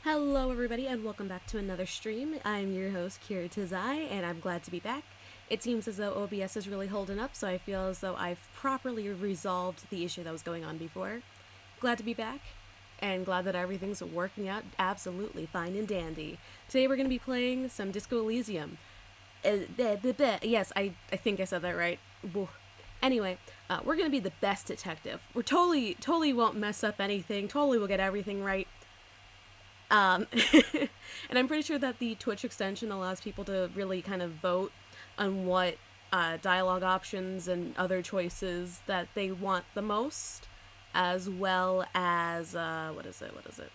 Hello everybody and welcome back to another stream. I'm your host Kira Tizai and I'm glad to be back. It seems as though OBS is really holding up, so I feel as though I've properly resolved the issue that was going on before. Glad to be back and glad that everything's working out absolutely fine and dandy. Today we're going to be playing some Disco Elysium. Yes, I think I said that right. Anyway, we're going to be the best detective. We're totally won't mess up anything, totally will get everything right. And I'm pretty sure that the Twitch extension allows people to really kind of vote on what dialogue options and other choices that they want the most, as well as, what is it?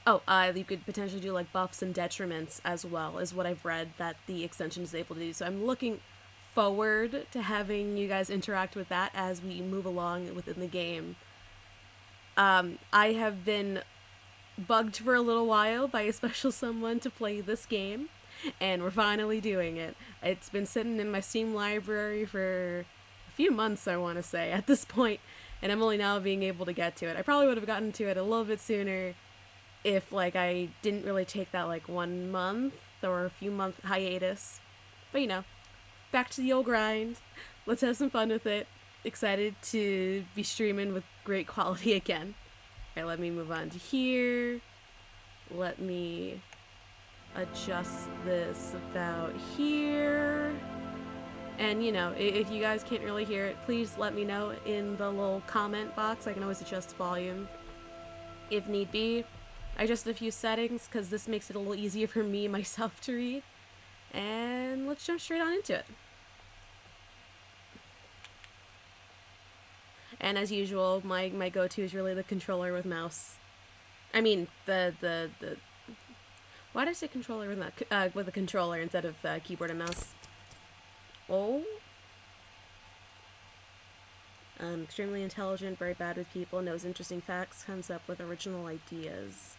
Oh, you could potentially do like buffs and detriments as well, is what I've read that the extension is able to do. So I'm looking forward to having you guys interact with that as we move along within the game. I have been bugged for a little while by a special someone to play this game, and we're finally doing it. It's been sitting in my Steam library for a few months, I want to say, at this point, and I'm only now being able to get to it. I probably would have gotten to it a little bit sooner if, I didn't really take that, 1 month or a few month hiatus. But, back to the old grind. Let's have some fun with it. Excited to be streaming with great quality again. Okay, let me move on to here. Let me adjust this about here. And, if you guys can't really hear it, please let me know in the little comment box. I can always adjust the volume if need be. I adjusted a few settings because this makes it a little easier for me myself to read. And let's jump straight on into it. And as usual, my go-to is really the controller with mouse. I mean, the why did I say controller with a controller instead of keyboard and mouse? Oh. Extremely intelligent, very bad with people, knows interesting facts, comes up with original ideas.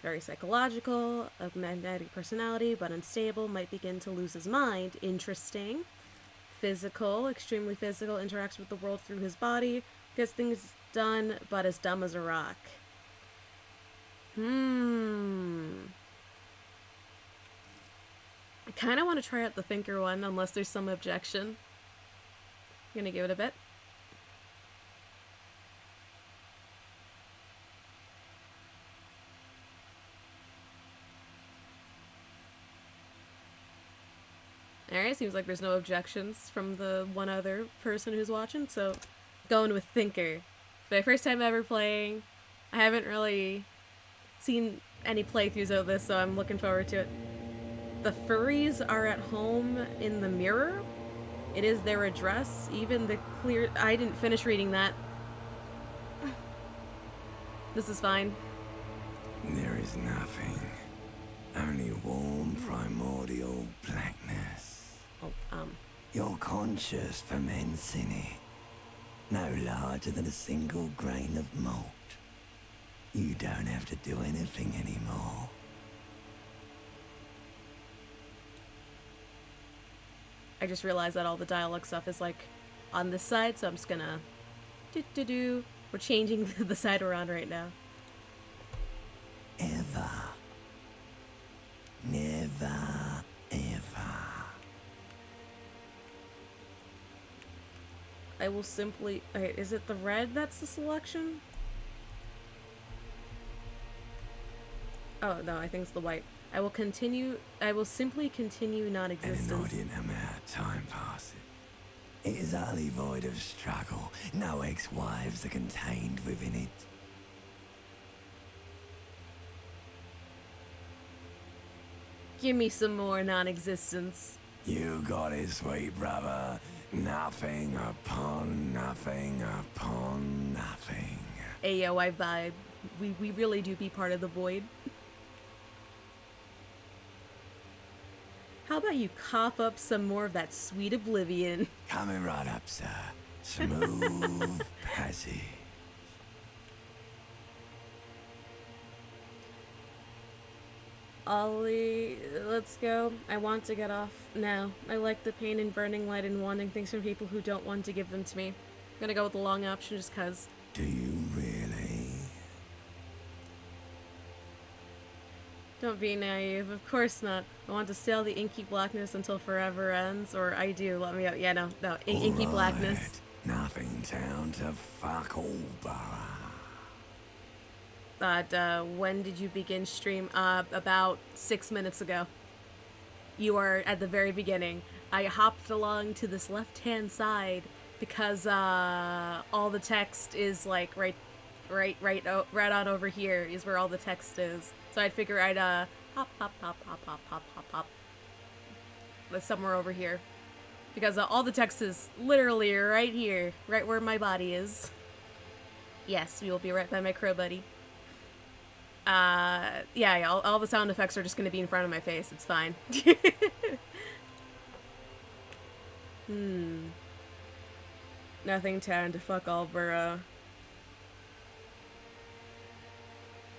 Very psychological, a magnetic personality, but unstable, might begin to lose his mind. Interesting. Physical, extremely physical, interacts with the world through his body, gets things done, but as dumb as a rock. I kind of want to try out the thinker one, unless there's some objection. I'm gonna give it a bit. Alright, seems like there's no objections from the one other person who's watching, so going with Thinker. For the first time ever playing, I haven't really seen any playthroughs of this, so I'm looking forward to it. The furries are at home in the mirror. It is their address, even the clear... I didn't finish reading that. This is fine. There is nothing. Only warm primordial blackness. You're conscious from Encini. No larger than a single grain of malt. You don't have to do anything anymore. I just realized that all the dialogue stuff is on this side, so I'm just gonna We're changing the side around right now. Ever. Never, ever. I will simply... Wait, is it the red that's the selection? Oh, no, I think it's the white. I will simply continue non-existence. An inordinate amount of time passes. It is utterly void of struggle. No ex-wives are contained within it. Give me some more non-existence. You got it, sweet brother. Nothing upon nothing upon nothing. Ayo, I vibe. We really do be part of the void. How about you cough up some more of that sweet oblivion? Coming right up, sir. Smooth passage. Ollie, let's go. I want to get off now. I like the pain and burning light and wanting things from people who don't want to give them to me. I'm gonna go with the long option just cause. Do you really? Don't be naive. Of course not. I want to sail the inky blackness until forever ends, or I do. Let me out. Yeah, no. Inky blackness. Nothing town to fuck all, Borough. When did you begin stream? About 6 minutes ago. You are at the very beginning. I hopped along to this left-hand side because all the text is like right on over here is where all the text is. So I'd figure I'd hop. That's somewhere over here because all the text is literally right here, right where my body is. Yes, we will be right by my crow buddy. Yeah, all the sound effects are just gonna be in front of my face. It's fine. Nothing town to fuck all, Borough.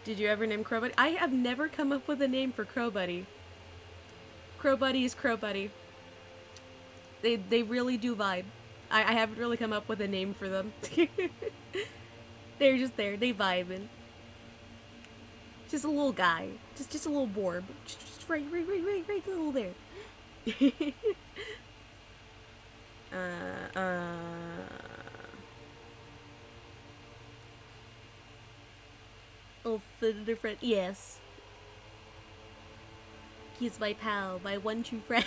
Did you ever name Crow Buddy? I have never come up with a name for Crow Buddy. Crow Buddy is Crow Buddy. They really do vibe. I haven't really come up with a name for them. They're just there. They vibing. Just a little guy. Just a little borb. Just right little there. Oh, for the different. Yes. He's my pal, my one true friend.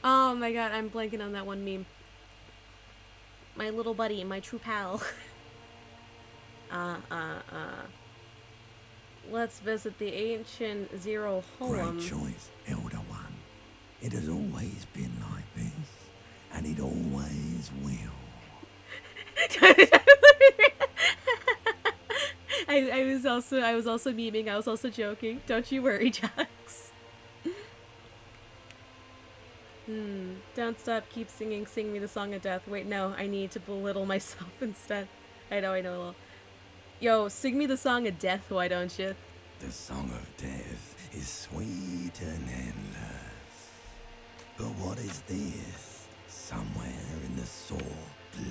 Oh my god, I'm blanking on that one meme. My little buddy, my true pal. Let's visit the ancient Zero Holm. Great choice, Elder One. It has always been like this, and it always will. I was also memeing. I was also joking. Don't you worry, Jax. Don't stop. Keep singing. Sing me the song of death. Wait, no. I need to belittle myself instead. I know. Yo, sing me the song of death, why don't you? The song of death is sweet and endless. But what is this? Somewhere in the sore,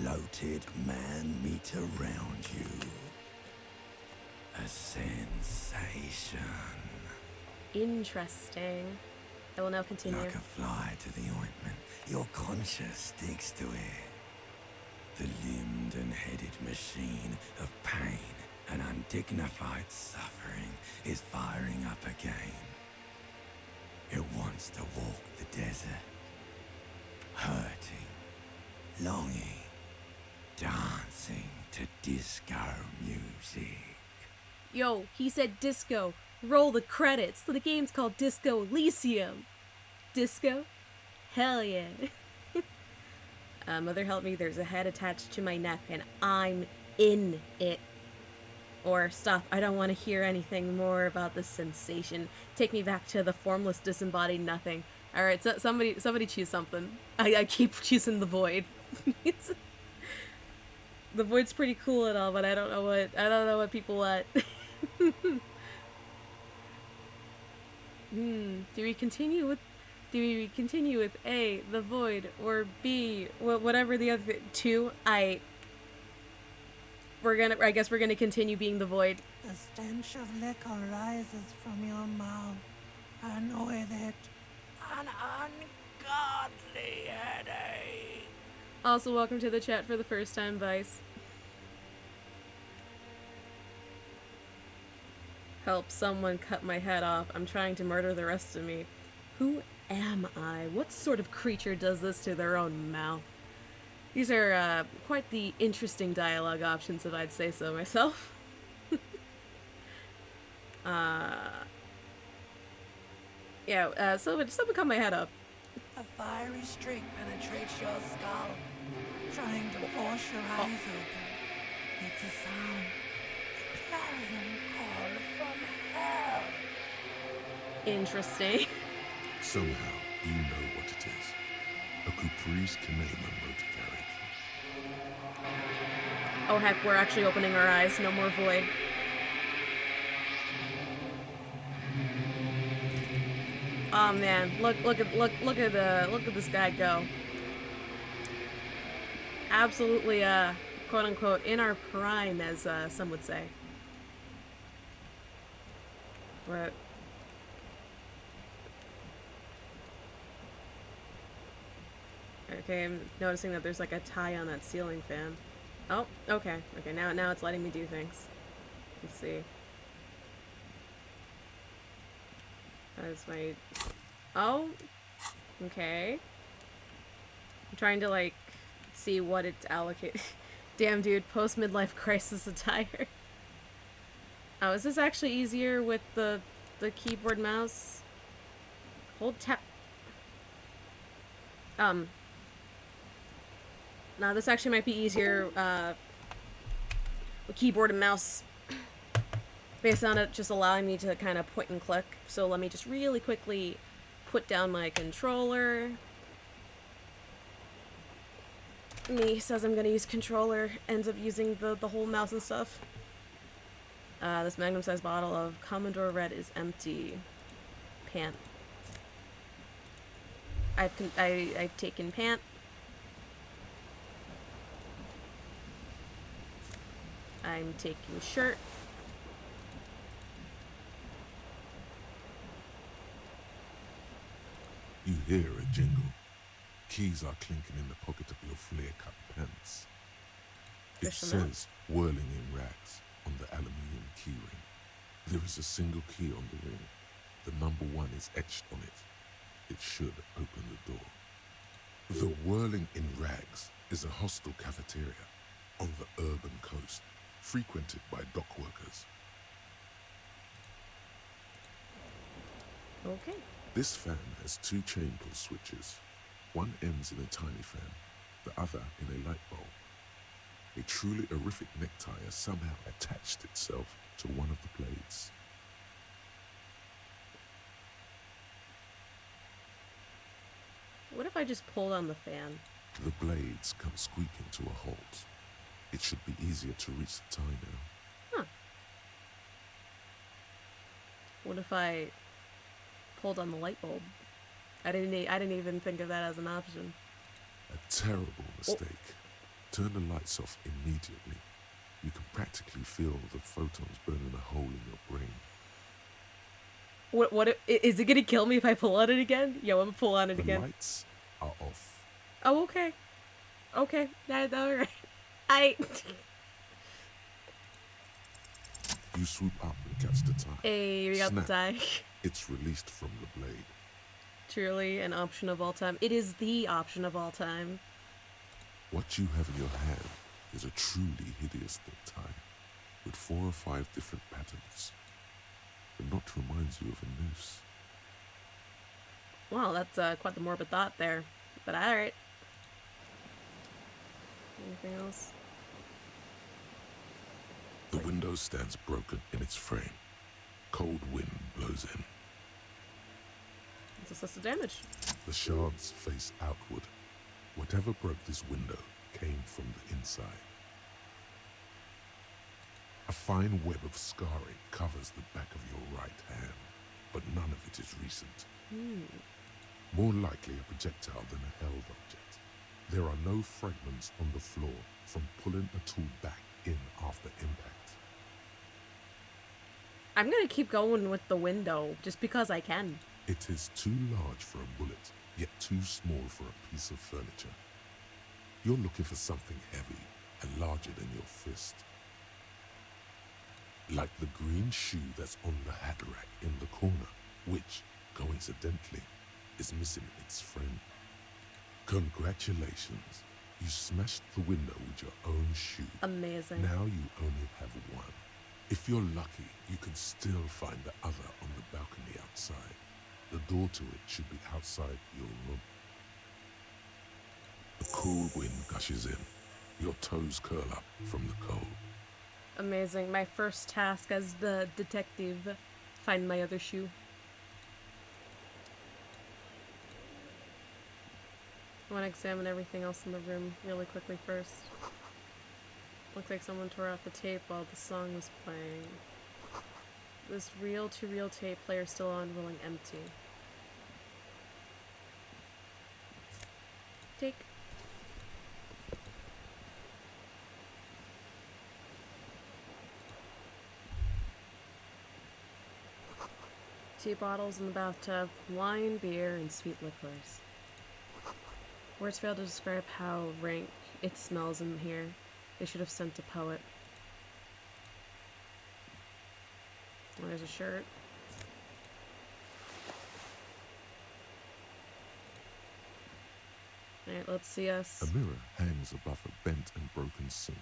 bloated man meet around you. A sensation. Interesting. I will now continue. Like a fly to the ointment, your conscience sticks to it. The limbed and headed machine of pain and undignified suffering is firing up again. It wants to walk the desert, hurting, longing, dancing to disco music. Yo, he said disco. Roll the credits. The game's called Disco Elysium. Disco? Hell yeah. Mother help me, there's a head attached to my neck and I'm in it. Or stop, I don't want to hear anything more about this sensation. Take me back to the formless, disembodied nothing. Alright, so somebody choose something. I keep choosing the void. The void's pretty cool and all, but I don't know what people want. Do we continue with A, the void, or B, whatever the other two? I guess we're gonna continue being the void. The stench of liquor rises from your mouth, and with it, an ungodly headache. Also, welcome to the chat for the first time, Vice. Help someone cut my head off. I'm trying to murder the rest of me. Who am I? What sort of creature does this to their own mouth? These are quite the interesting dialogue options, if I'd say so myself. Yeah, someone cut my head off. A fiery streak penetrates your skull, trying to force your eyes open. It's a sound. A clarion call from hell. Interesting. Somehow, you know what it is. A Caprice Kinema motor carriage. Oh heck, we're actually opening our eyes. No more void. Oh man, look at this guy go. Absolutely, quote unquote, in our prime, as some would say. But Okay, I'm noticing that there's like a tie on that ceiling fan. Oh, okay. Okay, now it's letting me do things. Let's see. That is my... Oh! Okay. I'm trying to, like, see what it's allocated. Damn, dude, post-midlife crisis attire. Oh, is this actually easier with the keyboard mouse? Hold tap... Now this actually might be easier, with keyboard and mouse. Based on it just allowing me to kind of point and click. So let me just really quickly put down my controller. Me says I'm gonna use controller, ends up using the whole mouse and stuff. This magnum-sized bottle of Commodore Red is empty. Pant. I've taken pant. I'm taking shirt. You hear a jingle. Keys are clinking in the pocket of your flare-cut pants. It says whirling in rags on the aluminium keyring. There is a single key on the ring. The number 1 is etched on it. It should open the door. The whirling in rags is a hostel cafeteria on the urban coast, frequented by dock workers. Okay. This fan has 2 chain pull switches. One ends in a tiny fan, the other in a light bulb. A truly horrific necktie has somehow attached itself to one of the blades. What if I just pulled on the fan? The blades come squeaking to a halt. It should be easier to reach the tie now. Huh. What if I pulled on the light bulb? I didn't even think of that as an option. A terrible mistake. Turn the lights off immediately. You can practically feel the photons burning a hole in your brain. What is it gonna kill me if I pull on it again? Yo, I'm gonna pull on it again. The lights are off. Oh, okay. Okay, that alright. You swoop up and catch the tie. Hey, we got the tie. It's released from the blade. Truly an option of all time. It is the option of all time. What you have in your hand is a truly hideous necktie with 4 or 5 different patterns. The knot reminds you of a noose. Wow, that's quite the morbid thought there. But alright. Anything else? The window stands broken in its frame. Cold wind blows in. It's assessed damage. The shards face outward. Whatever broke this window came from the inside. A fine web of scarring covers the back of your right hand, but none of it is recent. More likely a projectile than a held object. There are no fragments on the floor from pulling a tool back in after impact. I'm gonna keep going with the window, just because I can. It is too large for a bullet, yet too small for a piece of furniture. You're looking for something heavy and larger than your fist. Like the green shoe that's on the hat rack in the corner, which, coincidentally, is missing its frame. Congratulations. You smashed the window with your own shoe. Amazing. Now you only have one. If you're lucky, you can still find the other on the balcony outside. The door to it should be outside your room. The cool wind gushes in. Your toes curl up from the cold. Amazing. My first task as the detective. Find my other shoe. I want to examine everything else in the room really quickly first. Looks like someone tore out the tape while the song was playing. This reel-to-reel tape player still on, rolling empty. Take. Tea bottles in the bathtub, wine, beer, and sweet liquors. Words fail to describe how rank it smells in here. They should have sent a poet. Oh, there's a shirt. Alright, let's see us. A mirror hangs above a bent and broken sink.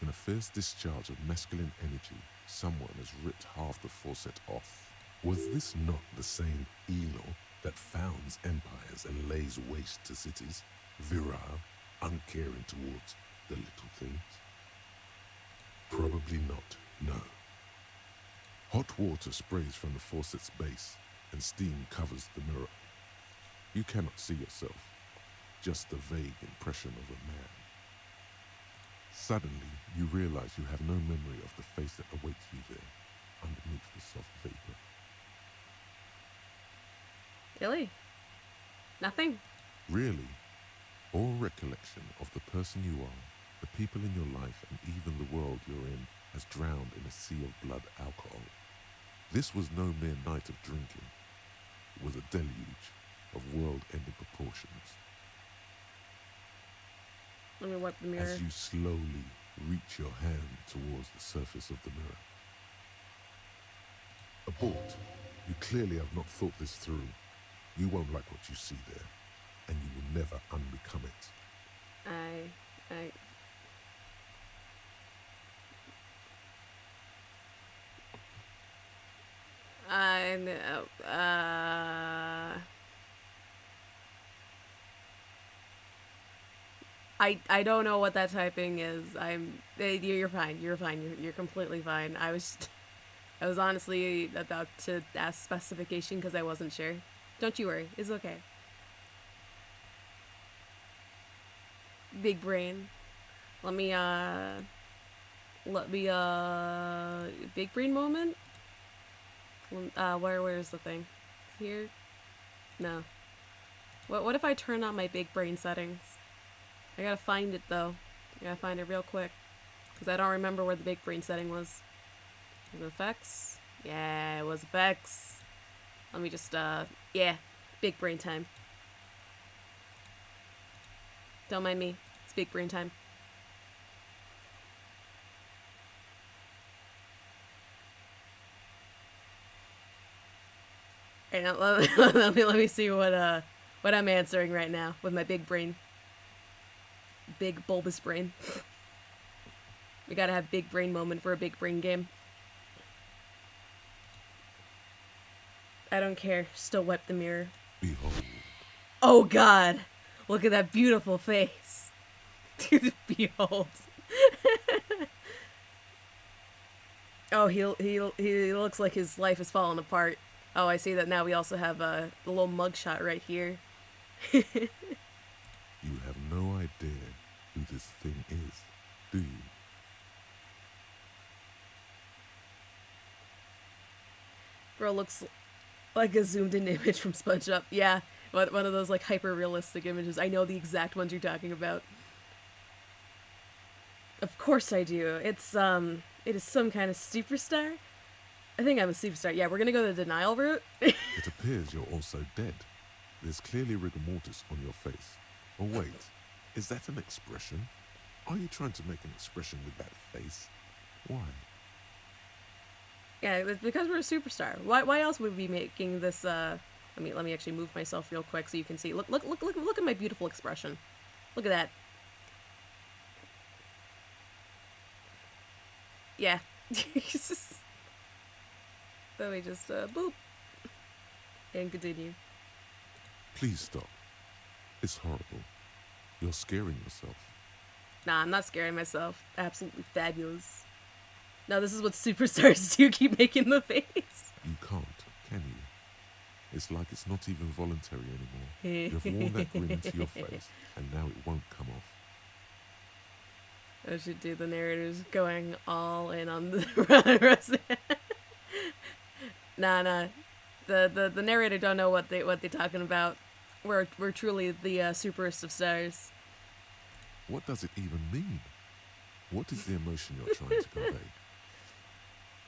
In a fierce discharge of masculine energy, someone has ripped half the faucet off. Was this not the same Elo that founds empires and lays waste to cities? Virile, uncaring towards the little things? Probably not, no. Hot water sprays from the faucet's base, and steam covers the mirror. You cannot see yourself, just a vague impression of a man. Suddenly, you realize you have no memory of the face that awaits you there, underneath the soft vapor. Really? Nothing? Really, all recollection of the person you are, the people in your life, and even the world you're in has drowned in a sea of blood alcohol. This was no mere night of drinking. It was a deluge of world-ending proportions. Let me wipe the mirror. As you slowly reach your hand towards the surface of the mirror. Abort. You clearly have not thought this through. You won't like what you see there, and you will never unbecome it. I don't know what that typing is. You're fine. You're fine. You're completely fine. I was honestly about to ask specification because I wasn't sure. Don't you worry. It's okay. Big brain. Let me big brain moment. Where's the thing? Here? No. What if I turn on my big brain settings? I gotta find it though. I gotta find it real quick. Because I don't remember where the big brain setting was. Was it effects? Yeah, it was effects. Let me just, yeah. Big brain time. Don't mind me. It's big brain time. Alright, now let me see what I'm answering right now with my big brain. Big bulbous brain. We gotta have big brain moment for a big brain game. I don't care. Still wipe the mirror. Behold. Oh God! Look at that beautiful face. Behold. Oh, he looks like his life is falling apart. Oh, I see that now. We also have a little mugshot right here. You have no idea who this thing is, do you? Bro looks like a zoomed in image from SpongeBob. Yeah, one of those like hyper realistic images. I know the exact ones you're talking about. Of course I do. It is some kind of superstar. I think I'm a superstar. Yeah, we're gonna go the denial route. It appears you're also dead. There's clearly rigor mortis on your face. Oh wait, is that an expression? Are you trying to make an expression with that face? Why? Yeah, it's because we're a superstar. Why else would we be making this? Let me actually move myself real quick so you can see. Look at my beautiful expression. Look at that. Yeah. Let me just boop and continue. Please stop. It's horrible. You're scaring yourself. Nah, I'm not scaring myself. Absolutely fabulous. No, this is what superstars do. Keep making the face. You can't, can you? It's like it's not even voluntary anymore. You've worn that grin into your face, and now it won't come off. I should do the narrators going all in on the Nah. The narrator don't know what they're talking about. We're truly the superest of stars. What does it even mean? What is the emotion you're trying to convey?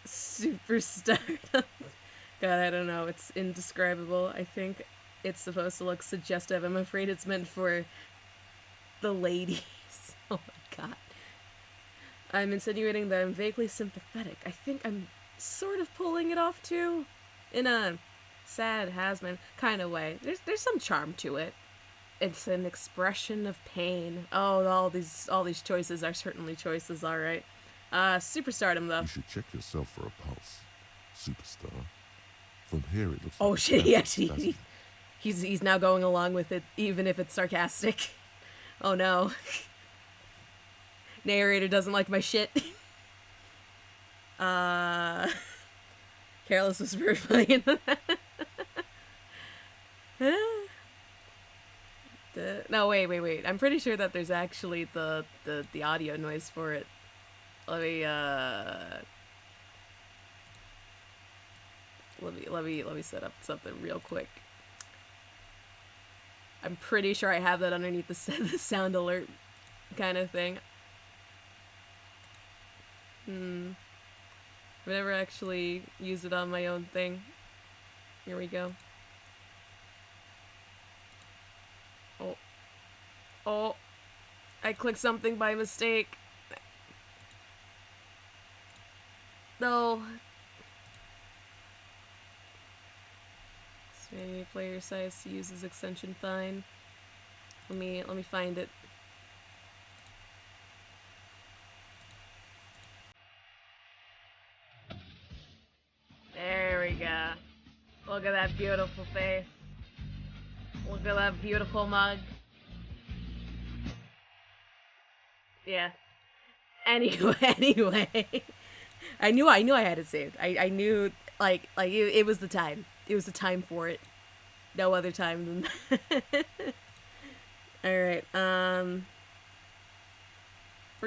Superstar. God, I don't know. It's indescribable, I think. it's supposed to look suggestive. I'm afraid it's meant for the ladies. Oh my god. I'm insinuating that I'm vaguely sympathetic. I think I'm sort of pulling it off too, in a sad has-been kind of way. There's some charm to it. It's an expression of pain. Oh, all these choices are certainly choices, all right. Superstardom though. You should check yourself for a pulse, superstar. From here it looks. Oh like shit! He actually he's now going along with it, even if it's sarcastic. Oh no. Narrator doesn't like my shit. Careless was very funny in that. No, wait. I'm pretty sure that there's actually the audio noise for it. Let me set up something real quick. I'm pretty sure I have that underneath the sound alert kind of thing. I've never actually used it on my own thing. Here we go. Oh, I clicked something by mistake. No. Any player size uses extension fine. Let me find it. There we go. Look at that beautiful face. Look at that beautiful mug. Yeah. Anyway. I knew I had it saved. I knew like it was the time. It was the time for it. No other time than that. Alright, we're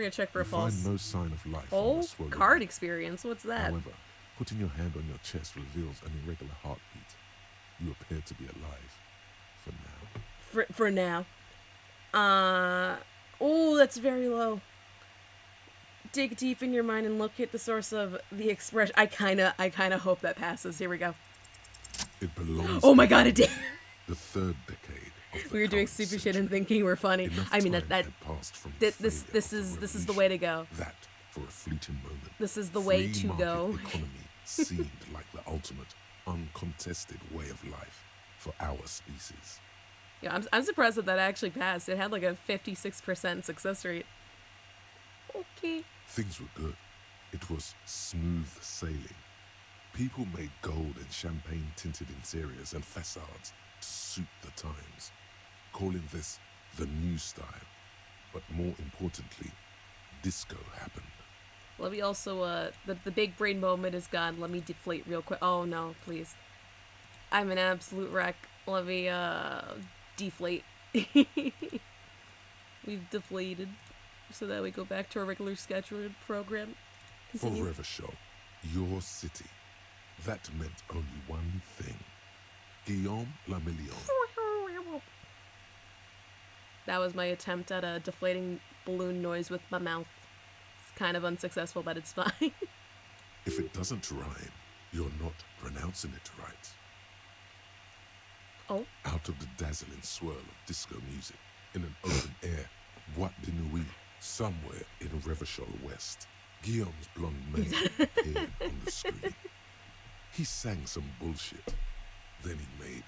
gonna check for a pulse. Find no sign of life. Oh, card experience. What's that? However, putting your hand on your chest reveals an irregular heartbeat. You appear to be alive. For now. For now. Oh, that's very low. Dig deep in your mind and locate the source of the expression. I kinda hope that passes. Here we go. It belongs. Oh my god, it did. The third decade. Of the We were doing stupid shit and thinking we're funny. I mean this is the way to go. That for a fleeting moment. This is the way to go. Economy seemed like the ultimate, uncontested way of life for our species. Yeah, I'm surprised that actually passed. It had like a 56% success rate. Okay. Things were good. It was smooth sailing. People made gold and champagne-tinted interiors and facades to suit the times, calling this the new style. But more importantly, disco happened. Let me also, the big brain moment is gone. Let me deflate real quick. Oh no, please. I'm an absolute wreck. Let me, deflate. We've deflated. So that we go back to our regular scheduled program. Continue. Forever Show, your city. That meant only one thing. Guillaume Lamillion. That was my attempt at a deflating balloon noise with my mouth. It's kind of unsuccessful, but it's fine. If it doesn't rhyme, you're not pronouncing it right. Oh. Out of the dazzling swirl of disco music, in an open air, Boîte de Nuit, somewhere in Revachol West, Guillaume's blonde mane appeared on the screen. He sang some bullshit. Then he made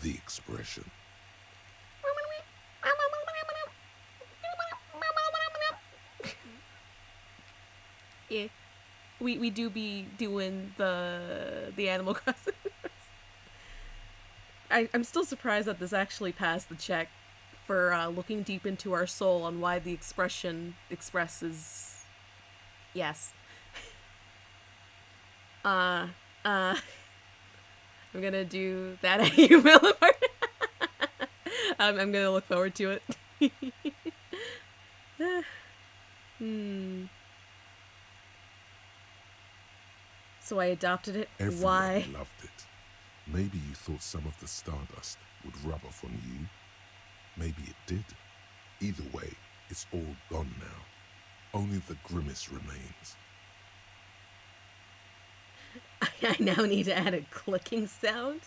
the expression. Yeah. We do be doing the Animal Crossing. I'm still surprised that this actually passed the check for looking deep into our soul on why the expression expresses yes. I'm gonna do that at you, Millipart. I'm gonna look forward to it. So I adopted it. Everyone Why? loved it. Maybe you thought some of the stardust would rub off on you. Maybe it did. Either way, it's all gone now. Only the grimace remains. I now need to add a clicking sound.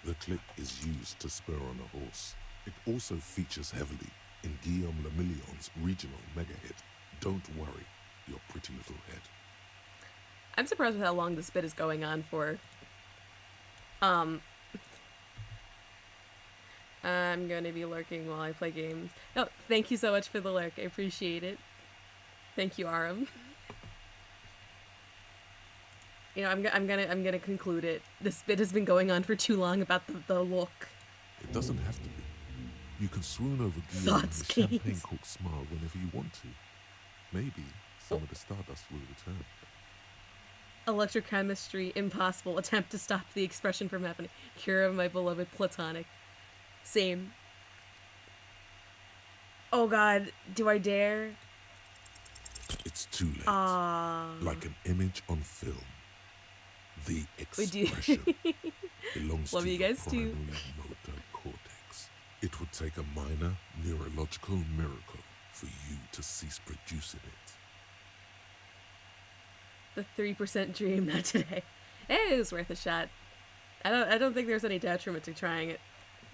The click is used to spur on a horse. It also features heavily in Guillaume Lemillion's regional mega hit, Don't Worry, Your Pretty Little Head. I'm surprised with how long this bit is going on for. I'm going to be lurking while I play games. Oh, thank you so much for the lurk. I appreciate it. Thank you, Aram. You know, I'm gonna conclude it. This bit has been going on for too long about the look. It doesn't have to be. You can swoon over Guillaume and his champagne-corked smile whenever you want to. Maybe some of the stardust will return. Electrochemistry, impossible. Attempt to stop the expression from happening. Cure of my beloved platonic. Same. Oh god, do I dare? It's too late. Like an image on film. The expression belongs Love to you the guys primary too. motor cortex. It would take a minor neurological miracle for you to cease producing it. The 3% dream, not today. It was worth a shot. I don't think there's any detriment to trying it.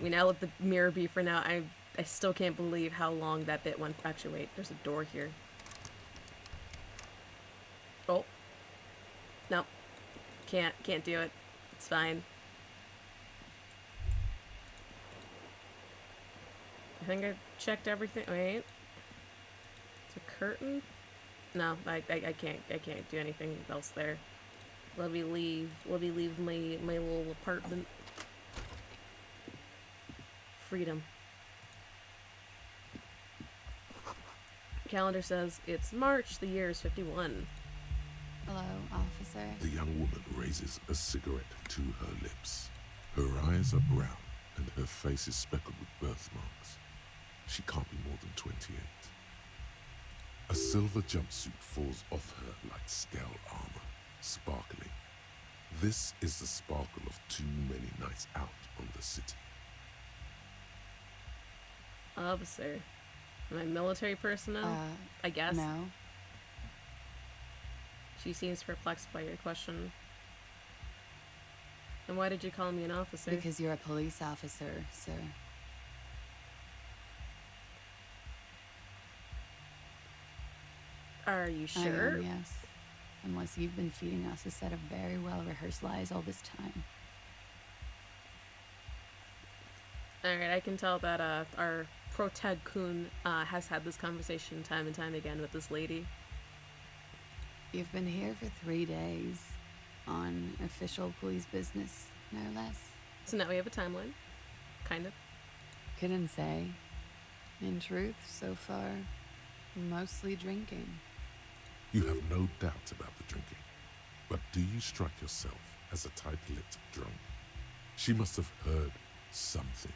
We now let the mirror be for now. I still can't believe how long that bit went. Actually, wait, there's a door here. Oh. No. Can't do it. It's fine. I think I checked everything. Wait. It's a curtain? No, I can't do anything else there. Let me leave my little apartment. Freedom. Calendar says it's March, the year is 51. Hello, officer. The young woman raises a cigarette to her lips. Her eyes are brown and her face is speckled with birthmarks. She can't be more than 28. A silver jumpsuit falls off her like scale armor, sparkling. This is the sparkle of too many nights out on the city. Officer. Am I military personnel? I guess. No. She seems perplexed by your question. And why did you call me an officer? Because you're a police officer, sir. Are you sure? I am, yes. Unless you've been feeding us a set of very well-rehearsed lies all this time. Alright, I can tell that our Protag-kun has had this conversation time and time again with this lady. You've been here for 3 days. On official police business, no less. So now we have a timeline. Kind of. Couldn't say. In truth, so far, mostly drinking. You have no doubt about the drinking. But do you strike yourself as a tight-lipped drunk? She must have heard something.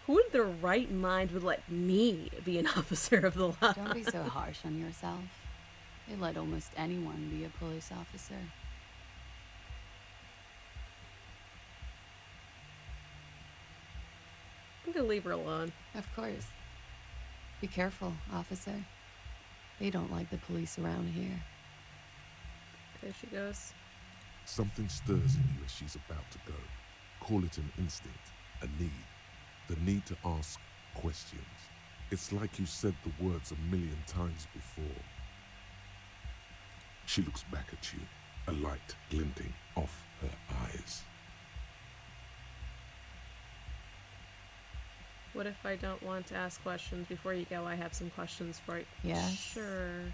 Who in their right mind would let me be an officer of the law? Don't be so harsh on yourself. They let almost anyone be a police officer. I'm gonna leave her alone. Of course. Be careful, officer. They don't like the police around here. There she goes. Something stirs in you as she's about to go. Call it an instinct, a need. The need to ask questions. It's like you said the words a million times before. She looks back at you, a light glinting off her eyes. What if I don't want to ask questions? Before you go, I have some questions for you. Yes? Sure.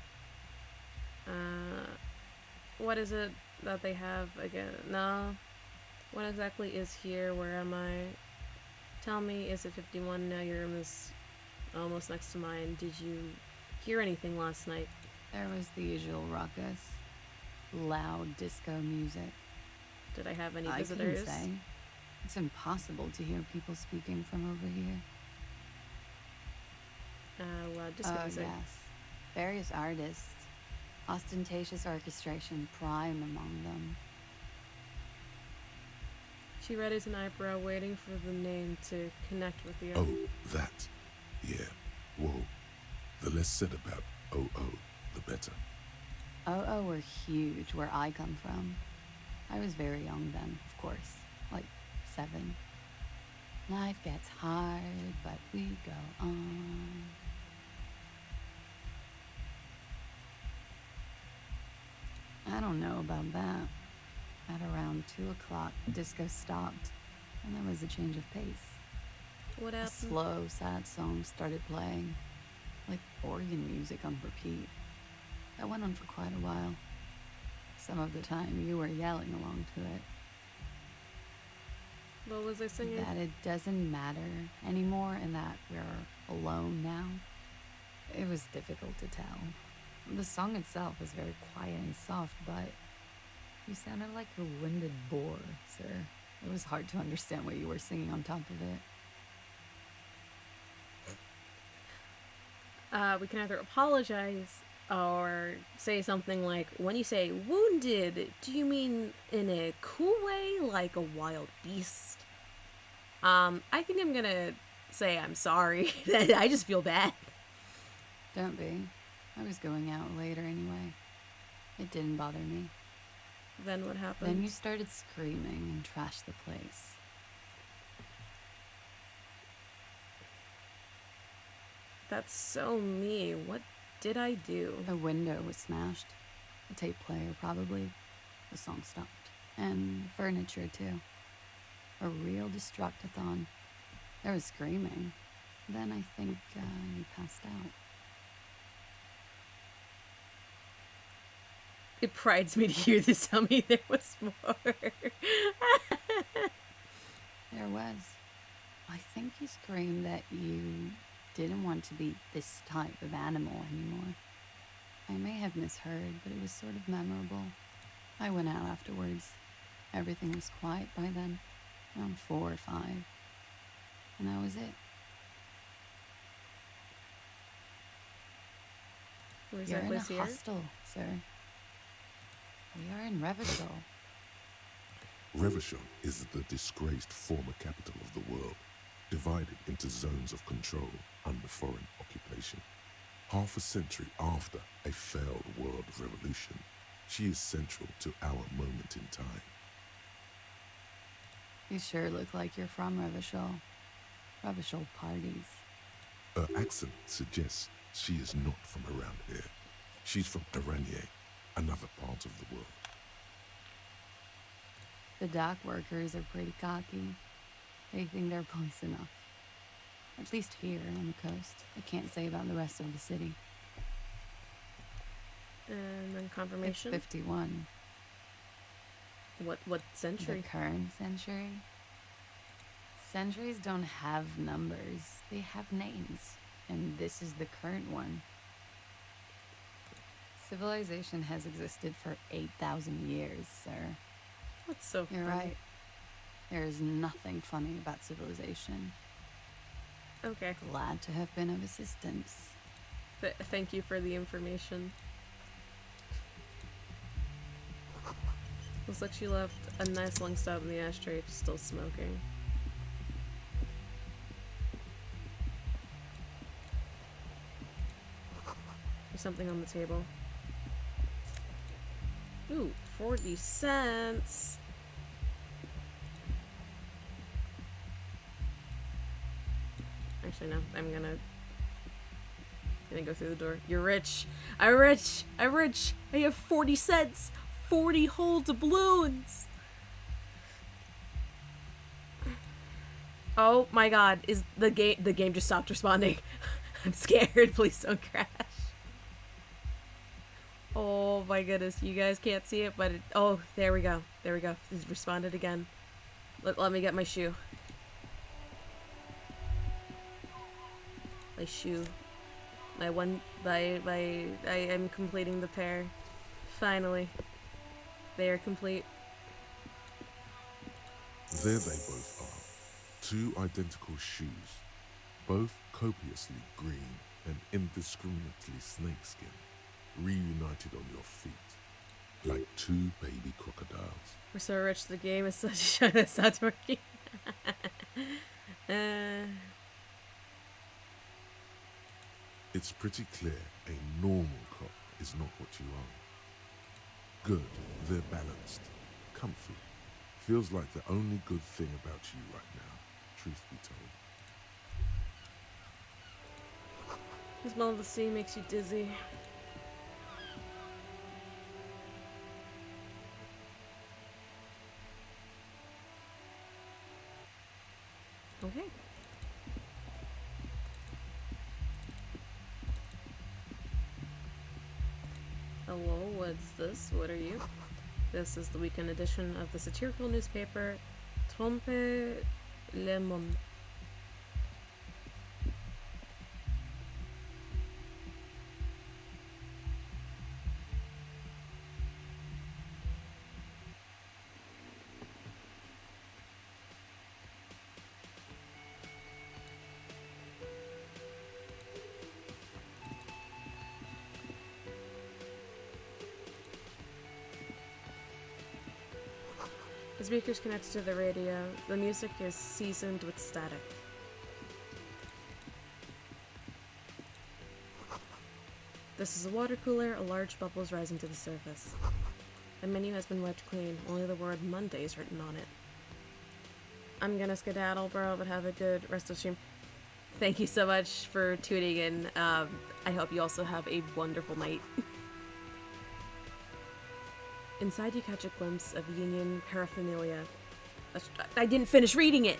What is it that they have again? No. What exactly is here? Where am I? Tell me, is it 51? No, your room is almost next to mine. Did you hear anything last night? There was the usual ruckus. Loud disco music. Did I have any I visitors? couldn't say. It's impossible to hear people speaking from over here. Loud disco music. Yes. Various artists. Ostentatious orchestration prime among them. She raises an eyebrow, waiting for the name to connect with you. Oh, that. Yeah. Well, the less said about OO, the better. OO were huge where I come from. I was very young then, of course, like 7. Life gets hard, but we go on. I don't know about that. At around 2 o'clock, disco stopped, and there was a change of pace. What A happened? slow, sad song started playing, like organ music on repeat. That went on for quite a while. Some of the time, you were yelling along to it. What was I singing? That it doesn't matter anymore and that we're alone now. It was difficult to tell. The song itself was very quiet and soft, but you sounded like a winded boar, sir. It was hard to understand what you were singing on top of it. We can either apologize or say something like, when you say wounded, do you mean in a cool way, like a wild beast? I think I'm gonna say I'm sorry. I just feel bad. Don't be. I was going out later anyway. It didn't bother me. Then what happened? Then you started screaming and trashed the place. That's so me. What did I do? A window was smashed. A tape player, probably. The song stopped. And furniture, too. A real destructathon. There was screaming. Then I think you passed out. It prides me to hear this tell me there was more. There was. I think you screamed that you didn't want to be this type of animal anymore. I may have misheard, but it was sort of memorable. I went out afterwards. Everything was quiet by then, around 4 or 5. And that was it. Where's You're that in a place here? hostel, sir. We are in Revachol. Revachol is the disgraced former capital of the world, divided into zones of control under foreign occupation. Half a century after a failed world revolution, she is central to our moment in time. You sure look like you're from Revachol. Revachol parties. Her accent suggests she is not from around here. She's from Iranier, another part of the world. The dock workers are pretty cocky. They think they're police enough. At least here on the coast. I can't say about the rest of the city. And then It's confirmation. 51. What The century? current century? Centuries don't have numbers. They have names. And this is the current one. Civilization has existed for 8,000 years, sir. What's so You're funny? right. There is nothing funny about civilization. Okay. Glad to have been of assistance. Thank you for the information. Looks like she left a nice long stub in the ashtray, still smoking. There's something on the table. Ooh, 40 cents. Actually, no. I'm gonna go through the door. You're rich. I'm rich. I'm rich. I have 40 cents. 40 whole doubloons. Oh my god. Is the game just stopped responding? I'm scared. Please don't crash. Oh my goodness. You guys can't see it, but oh, there we go. There we go. It's responded again. Let me get my shoe. My shoe. I am completing the pair. Finally. They are complete. There they both are. 2 identical shoes, both copiously green and indiscriminately snakeskin, reunited on your feet, like 2 baby crocodiles. We're so rich, the game is such that's not working. It's pretty clear a normal cop is not what you are. Good, they're balanced, comfy. Feels like the only good thing about you right now, truth be told. The smell of the sea makes you dizzy. Okay. Hello, what's this? What are you? This is the weekend edition of the satirical newspaper Trompe le Monde. The speaker's connected to the radio. The music is seasoned with static. This is a water cooler. A large bubble is rising to the surface. The menu has been wiped clean. Only the word Monday is written on it. I'm gonna skedaddle, bro, but have a good rest of the stream. Thank you so much for tuning in. I hope you also have a wonderful night. Inside you catch a glimpse of Union paraphernalia. I didn't finish reading it!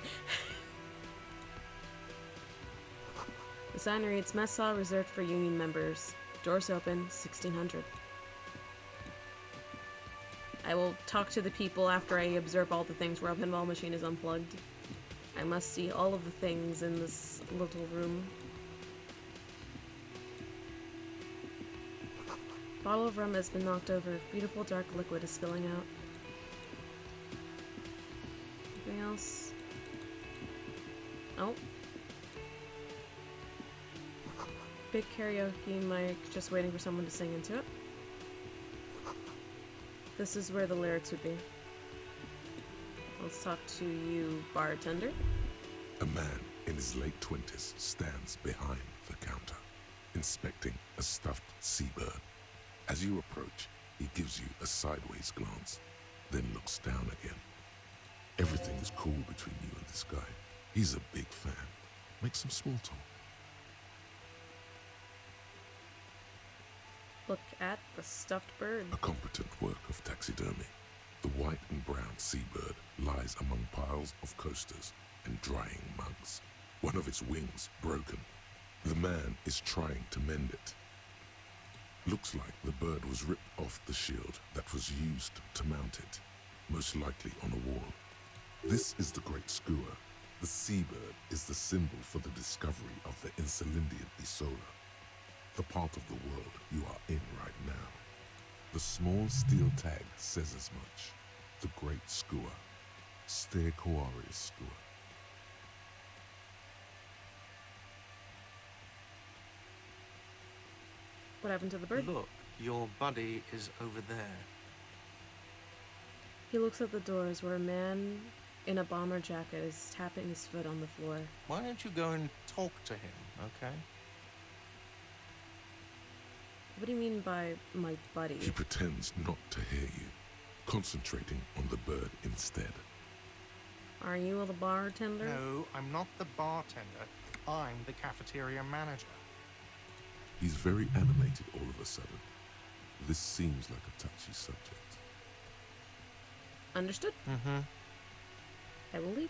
The sign reads, Mess Hall reserved for Union members. Doors open, 1600. I will talk to the people after I observe all the things where a pinball machine is unplugged. I must see all of the things in this little room. Bottle of rum has been knocked over. Beautiful dark liquid is spilling out. Anything else? Oh. Big karaoke mic, just waiting for someone to sing into it. This is where the lyrics would be. Let's talk to you, bartender. A man in his late 20s stands behind the counter, inspecting a stuffed seabird. As you approach, he gives you a sideways glance, then looks down again. Everything is cool between you and this guy. He's a big fan. Make some small talk. Look at the stuffed bird. A competent work of taxidermy. The white and brown seabird lies among piles of coasters and drying mugs. One of its wings broken. The man is trying to mend it. Looks like the bird was ripped off the shield that was used to mount it, most likely on a wall. This is the Great Skua. The seabird is the symbol for the discovery of the Insulindian Isola, the part of the world you are in right now. The small steel tag says as much. The Great Skua. Ste Koari's Skua. What happened to the bird? Look, your buddy is over there. He looks at the doors where a man in a bomber jacket is tapping his foot on the floor. Why don't you go and talk to him, okay? What do you mean by my buddy? He pretends not to hear you, concentrating on the bird instead. Are you the bartender? No, I'm not the bartender. I'm the cafeteria manager. He's very animated all of a sudden. This seems like a touchy subject. Understood. Mm-hmm. I will leave.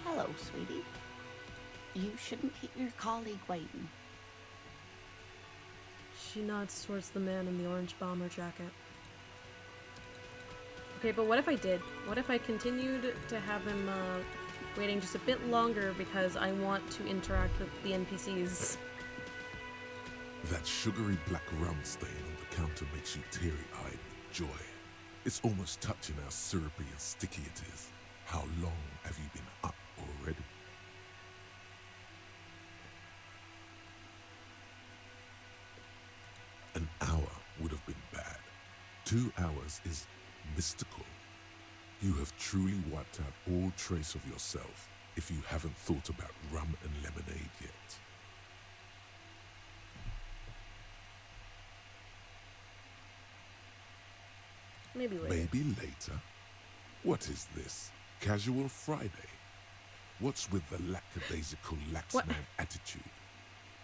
Hello, sweetie. You shouldn't keep your colleague waiting. She nods towards the man in the orange bomber jacket. Okay, but what if I did? What if I continued to have him waiting just a bit longer because I want to interact with the NPCs? That sugary black rum stain on the counter makes you teary-eyed with joy. It's almost touching how syrupy and sticky it is. How long have you been up already? An hour would have been bad. 2 hours is mystical. You have truly wiped out all trace of yourself if you haven't thought about rum and lemonade yet. Maybe later. Maybe later? What is this? Casual Friday? What's with the lackadaisical laxman attitude?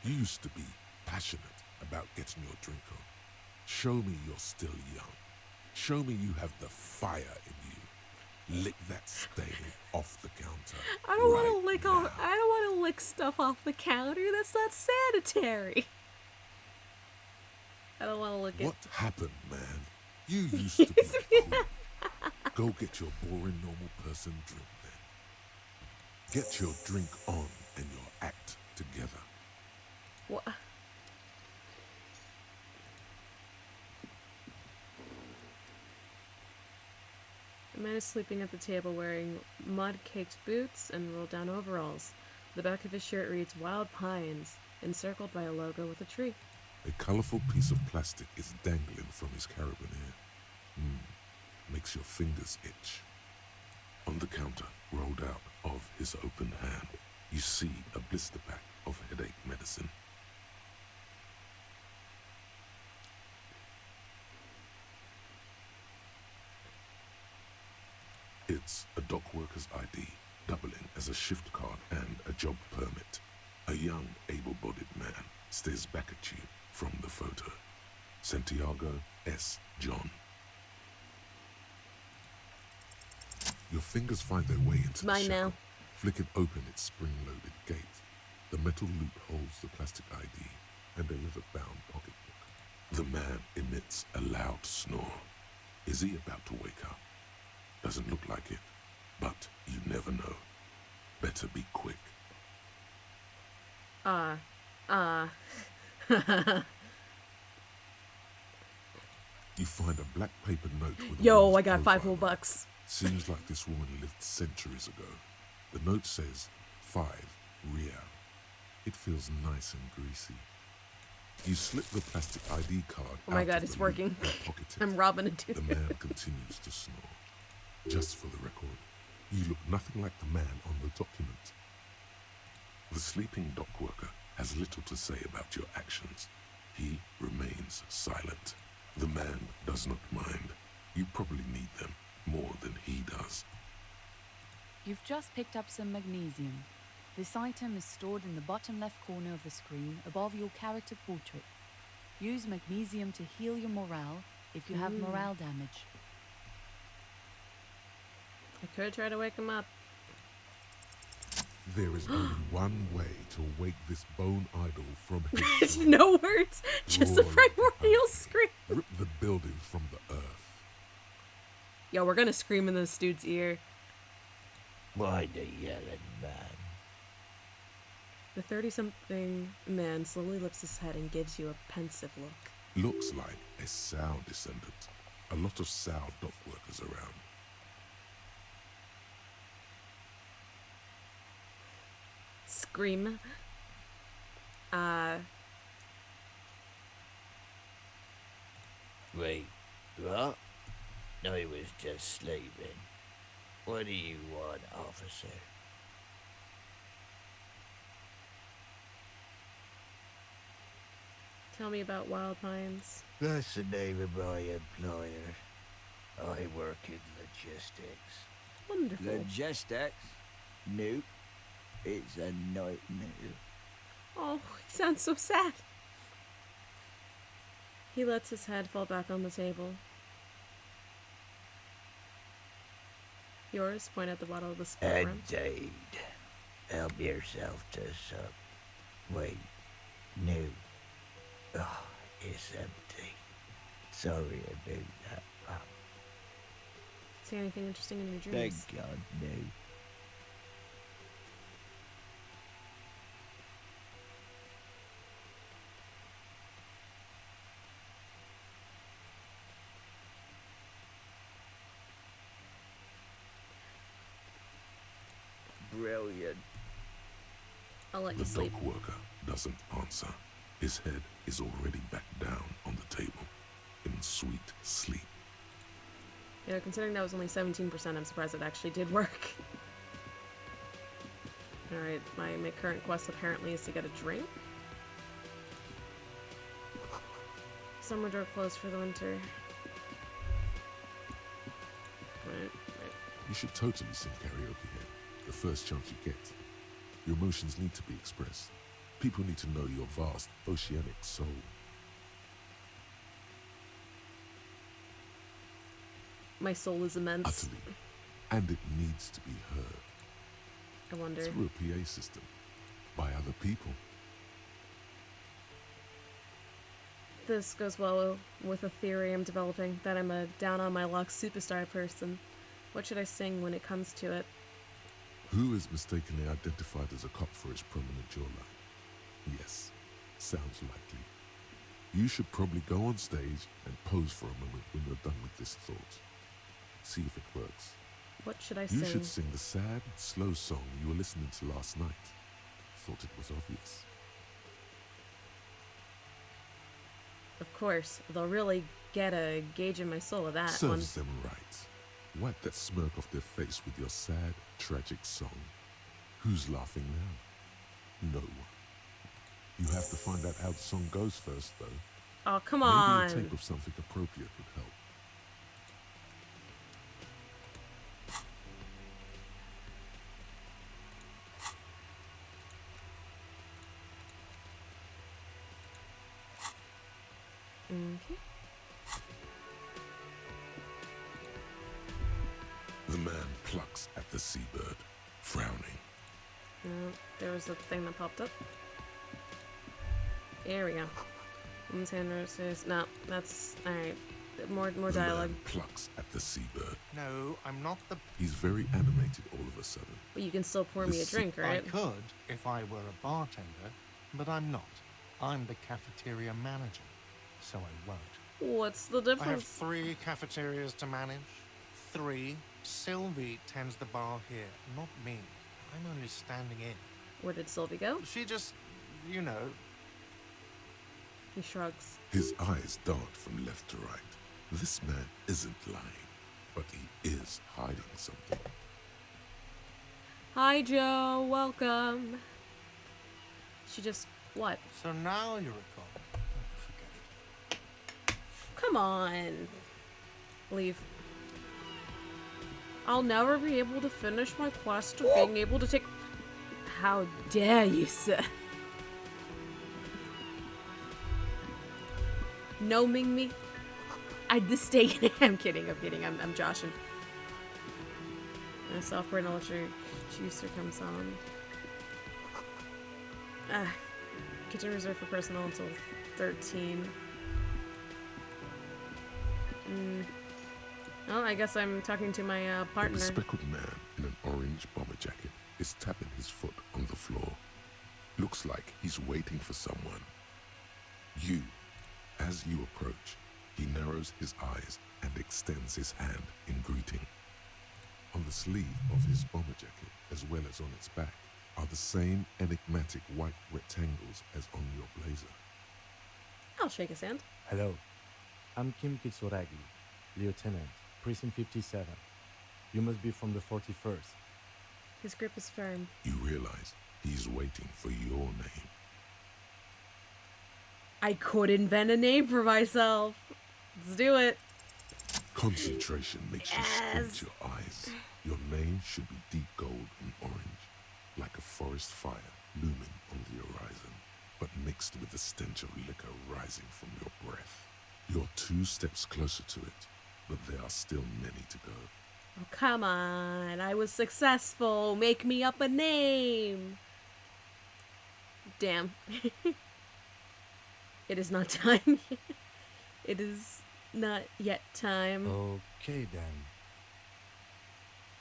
You used to be passionate about getting your drink on. Show me you're still young. Show me you have the fire in you. Lick that stain off the counter. I don't want to lick off. I don't want to lick stuff off the counter. That's not sanitary. I don't want to lick it. What happened, man? You used to be cool. Go get your boring normal person drink then. Get your drink on and your act together. What? The man is sleeping at the table wearing mud-caked boots and rolled-down overalls. The back of his shirt reads Wild Pines, encircled by a logo with a tree. A colourful piece of plastic is dangling from his carabiner. Makes your fingers itch. On the counter, rolled out of his open hand, you see a blister pack of headache medicine. It's a dock worker's ID, doubling as a shift card and a job permit. A young, able-bodied man stares back at you from the photo. Santiago S. John. Your fingers find their way into the shackle. Now. Flick it open its spring-loaded gate. The metal loop holds the plastic ID and a leather-bound pocketbook. The man emits a loud snore. Is he about to wake up? Doesn't look like it, but you never know. Better be quick. You find a black paper note with a Yo, woman's I got profile $5 on it. $4. Seems like this woman lived centuries ago. The note says 5 real. It feels nice and greasy. You slip the plastic ID card. Oh my out god, of it's the working. loop and pocket it. I'm robbing a dude. The man continues to snore. Just for the record, you look nothing like the man on the document. The sleeping dock worker has little to say about your actions. He remains silent. The man does not mind. You probably need them more than he does. You've just picked up some magnesium. This item is stored in the bottom left corner of the screen above your character portrait. Use magnesium to heal your morale if you have morale damage. I could try to wake him up. There is only one way to wake this bone idol from his There's sleep. no words, just a Roar primordial loudly. scream. Rip the buildings from the earth. Yo, we're gonna scream in this dude's ear. Why the yelling man? The 30-something man slowly lifts his head and gives you a pensive look. Looks like a Sow descendant. A lot of Sow dock workers around. Scream. Wait, what? I was just sleeping. What do you want, officer? Tell me about Wild Pines. That's the name of my employer. I work in logistics. Wonderful. Logistics? Nope. It's a nightmare. Oh, he sounds so sad. He lets his head fall back on the table. Yours point at the bottle of the sport rum. Indeed. Help yourself to some. Wait. No. Oh, it's empty. Sorry about that. See anything interesting in your Thank dreams? God, no. Brilliant. I'll let The you sleep. dock worker doesn't answer. His head is already back down on the table, in sweet sleep. You know, considering that was only 17%, I'm surprised it actually did work. Alright, my current quest apparently is to get a drink. Summer door closed for the winter. Right. You should totally sing karaoke here, the first chance you get. Your emotions need to be expressed. People need to know your vast, oceanic soul. My soul is immense. Utterly. And it needs to be heard. I wonder. Through a PA system. By other people. This goes well with a theory I'm developing, that I'm a down-on-my-luck superstar person. What should I sing when it comes to it? Who is mistakenly identified as a cop for his prominent jawline? Yes, sounds likely. You should probably go on stage and pose for a moment when you're done with this thought. See if it works. What should I You sing? should sing the sad, slow song you were listening to last night. Thought it was obvious. Of course, they'll really get a gauge in my soul of that one. Serves them right. Wipe that smirk off their face with your sad, tragic song. Who's laughing now? No one. You have to find out how the song goes first, though. Oh, come on. Maybe a tape of something appropriate would help. Okay. The man plucks at the seabird, frowning. There was a thing that popped up. There we go. Woman's hand says, no, that's alright. More The dialogue. man plucks at the seabird. No, I'm not the... He's very animated all of a sudden. But you can still pour me a drink, I right? could if I were a bartender, but I'm not. I'm the cafeteria manager, so I won't. What's the I have difference? 3 cafeterias to manage. 3. Sylvie tends the bar here, not me. I'm only standing in. Where did Sylvie go? She just, you know... He shrugs. His eyes dart from left to right. This man isn't lying, but he is hiding something. Hi, Joe. Welcome. She just... what? So now you recall. Oh, forget it. Come on. Leave. I'll never be able to finish my quest of being able to take... How dare you, sir? Gnoming me? I disdain. I'm kidding. I'm joshing. A software and electric juicer comes on. Kitchen reserved for personnel until 13. Well, I guess I'm talking to my A partner. bespectacled man in an orange bomber jacket is tapping his foot on the floor. Looks like he's waiting for someone. As you approach, he narrows his eyes and extends his hand in greeting. On the sleeve of his bomber jacket, as well as on its back, are the same enigmatic white rectangles as on your blazer. I'll shake his hand. Hello, I'm Kim Kitsuragi, Lieutenant, Precinct 57. You must be from the 41st. His grip is firm. You realize he's waiting for your name. I could invent a name for myself. Let's do it. Concentration makes you Yes. squint your eyes. Your name should be deep gold and orange, like a forest fire looming on the horizon, but mixed with the stench of liquor rising from your breath. You're 2 steps closer to it, but there are still many to go. Oh, come on. I was successful. Make me up a name. Damn. It is not time yet. It is not yet time. Okay then.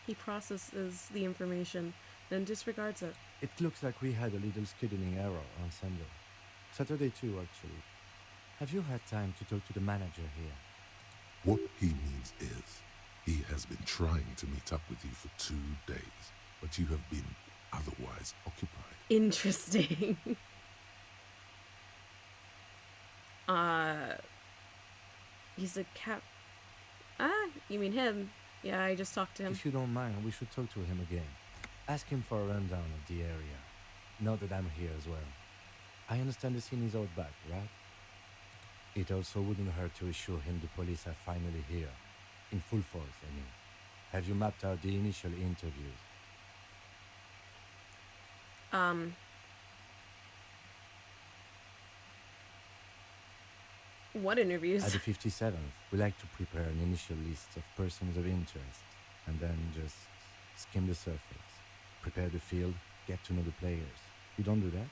He processes the information, then disregards it. It looks like we had a little scheduling error on Sunday. Saturday too, actually. Have you had time to talk to the manager here? What he means is, he has been trying to meet up with you for 2 days, but you have been otherwise occupied. Interesting. He's a You mean him? Yeah, I just talked to him. If you don't mind, we should talk to him again. Ask him for a rundown of the area. Now that I'm here as well. I understand the scene is out back, right? It also wouldn't hurt to assure him the police are finally here. In full force, I mean. Have you mapped out the initial interviews? What interviews? At the 57th, we like to prepare an initial list of persons of interest, and then just skim the surface. Prepare the field, get to know the players. You don't do that?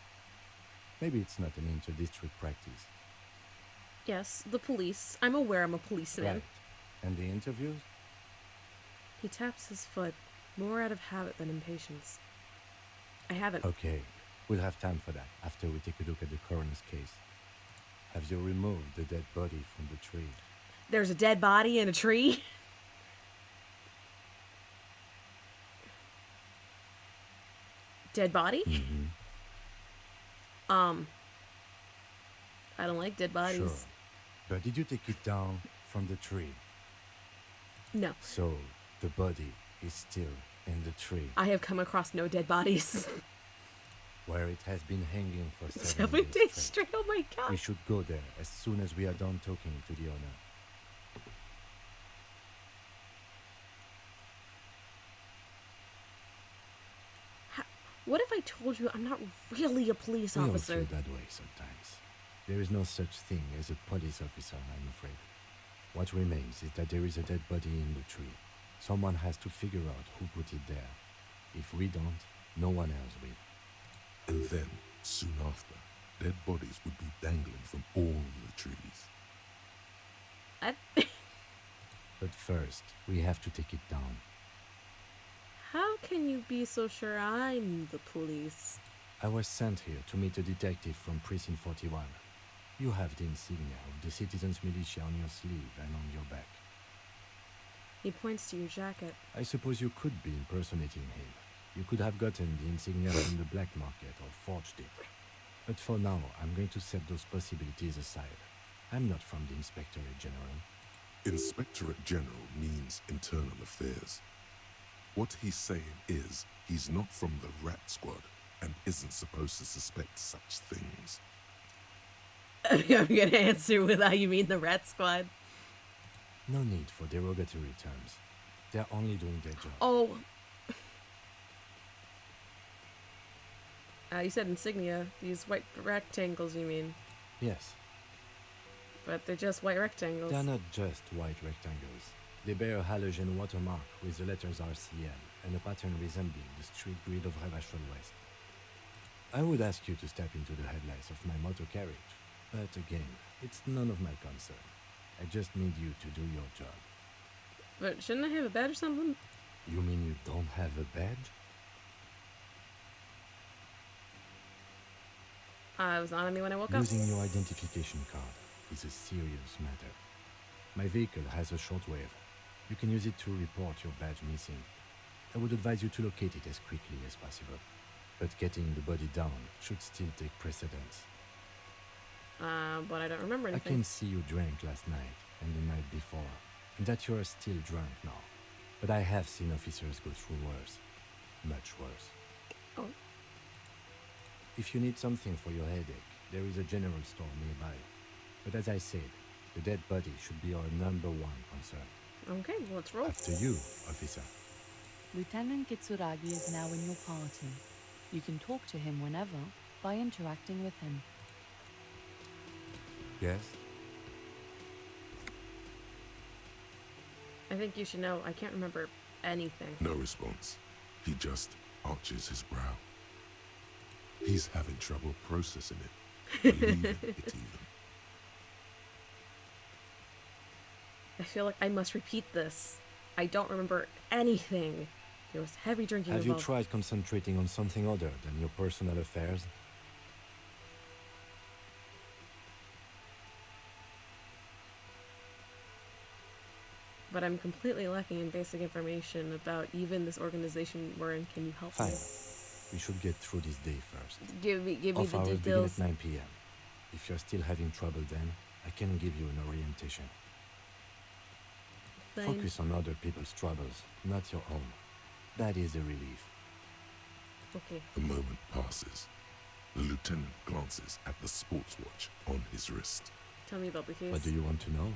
Maybe it's not an inter-district practice. Yes, the police. I'm aware I'm a policeman. Right. And the interviews? He taps his foot, more out of habit than impatience. I haven't. Okay, we'll have time for that after we take a look at the coroner's case. Have you removed the dead body from the tree? There's a dead body in a tree? Dead body? Mm-hmm. I don't like dead bodies. Sure. But did you take it down from the tree? No. So, the body is still in the tree. I have come across no dead bodies. Where it has been hanging for 7 7 days days straight. straight, oh my god. We should go there as soon as we are done talking to the owner. What if I told you I'm not really a police We all officer? feel that way sometimes. There is no such thing as a police officer, I'm afraid. What remains is that there is a dead body in the tree. Someone has to figure out who put it there. If we don't, no one else will. And then, soon after, dead bodies would be dangling from all the trees. But first, we have to take it down. How can you be so sure I'm the police? I was sent here to meet a detective from Precinct 41. You have the insignia of the Citizens Militia on your sleeve and on your back. He points to your jacket. I suppose you could be impersonating him. You could have gotten the insignia from the black market or forged it. But for now, I'm going to set those possibilities aside. I'm not from the Inspectorate General. Inspectorate General means Internal Affairs. What he's saying is he's not from the Rat Squad and isn't supposed to suspect such things. I'm gonna answer with how you mean the Rat Squad. No need for derogatory terms. They're only doing their job. Oh. You said insignia. These white rectangles, you mean? Yes, But they're just white rectangles. they're not just white rectangles. They bear a halogen watermark with the letters RCM and a pattern resembling the street grid of Revachol West. I would ask you to step into the headlights of my motor carriage, but again, it's none of my concern. I just need you to do your job. But shouldn't I have a badge or something? You mean you don't have a badge? It was on me when I woke up. Losing your identification card is a serious matter. My vehicle has a shortwave. You can use it to report your badge missing. I would advise you to locate it as quickly as possible. But getting the body down should still take precedence. But I don't remember I anything. can see you drank last night and the night before, and that you are still drunk now. But I have seen officers go through worse. Much worse. Oh. If you need something for your headache, there is a general store nearby. But as I said, the dead body should be our number one concern. Okay, well, let's roll. After you, officer. Lieutenant Kitsuragi is now in your party. You can talk to him whenever by interacting with him. Yes? I think you should know I can't remember anything. No response. He just arches his brow. He's having trouble processing it, believing it even. I feel like I must repeat this. I don't remember anything. There was heavy drinking Have you involved. tried concentrating on something other than your personal affairs? But I'm completely lacking in basic information about even this organization we're in. Can you help Fine. me? We should get through this day first. Give me the Off hours begin details. at 9 p.m. If you're still having trouble then, I can give you an orientation. thing. Focus on other people's troubles, not your own. That is a relief. Okay. A moment passes. The lieutenant glances at the sports watch on his wrist. Tell me about the case. What do you want to know?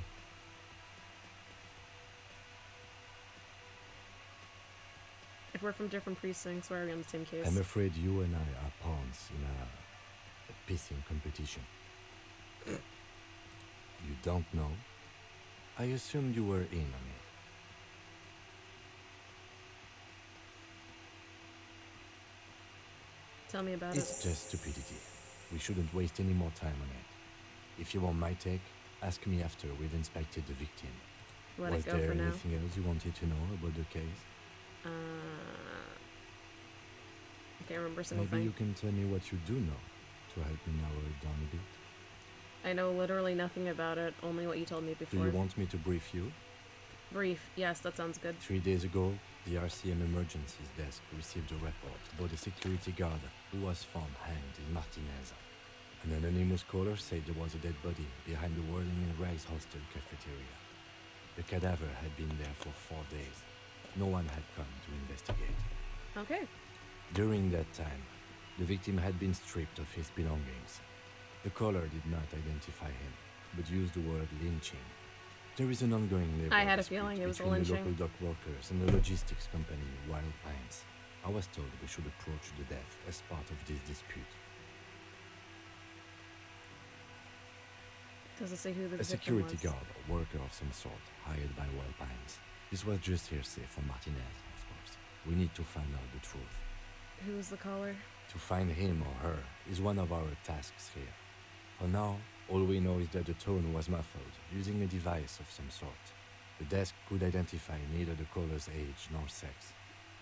If we're from different precincts, why are we on the same case? I'm afraid you and I are pawns in a pissing competition. You don't know? I assumed you were in on it. Tell me about It's it. just stupidity. We shouldn't waste any more time on it. If you want my take, ask me after we've inspected the victim. Let Was it go there for now. anything else you wanted to know about the case? I can't remember a single Maybe thing. you can tell me what you do know to help me narrow it down a bit. I know literally nothing about it, only what you told me Do before. you want me to brief you? Brief. Yes, that sounds good. 3 days ago, the RCM emergencies desk received a report about a security guard who was found hanged in Martinez. An anonymous caller said there was a dead body behind the Whirling in Rags hostel cafeteria. The cadaver had been there for 4 days. No one had come to investigate. Okay. During that time, the victim had been stripped of his belongings. The caller did not identify him, but used the word lynching. There is an ongoing labor I had a dispute feeling it was a between the lynching. local dock workers and the logistics company Wild Pines. I was told we should approach the death as part of this dispute. Does it say who the A victim security was? guard or worker of some sort, hired by Wild Pines. This was just hearsay from Martinez, of course. We need to find out the truth. Who was the caller? To find him or her is one of our tasks here. For now, all we know is that the tone was muffled, using a device of some sort. The desk could identify neither the caller's age nor sex.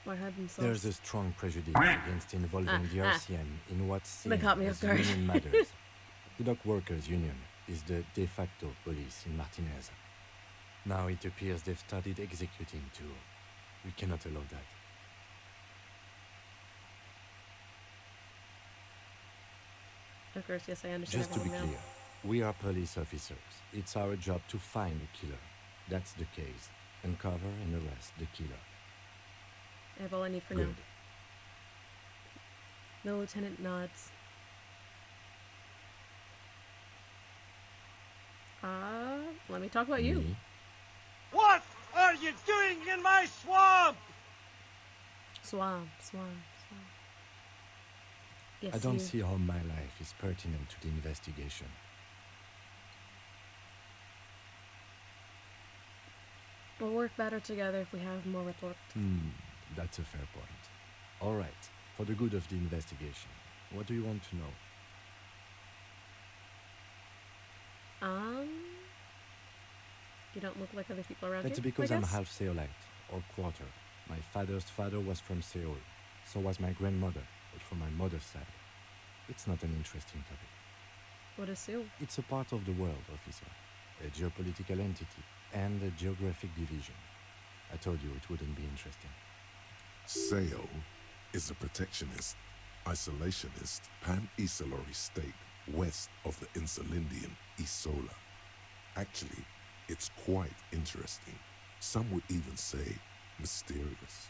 Why had themselves? There's a strong prejudice against involving the RCM in what's seen They caught me as off guard. union matters. The dock workers' union is the de facto police in Martinez. Now it appears they've started executing too. We cannot allow that. Of course, yes, I understand Just to be everything clear, we are police officers. It's our job to find the killer. That's the case. Uncover and arrest the killer. now. I have all I need for now. Good. The lieutenant nods. Let me talk about you. Me? What are you doing in my swamp? Swamp. Yes, I don't you. see how my life is pertinent to the investigation. We'll work better together if we have more report. That's a fair point. All right, for the good of the investigation, what do you want to know? You don't look like other people around That's here. because I I'm guess? half Seolite, or quarter. My father's father was from Seoul, so was my grandmother, but from my mother's side. It's not an interesting topic. What is Seoul? It's a part of the world, officer. A geopolitical entity and a geographic division. I told you it wouldn't be interesting. Seoul is a protectionist, isolationist, pan-Isolari state west of the Insulindian Isola. Actually, it's quite interesting. Some would even say mysterious.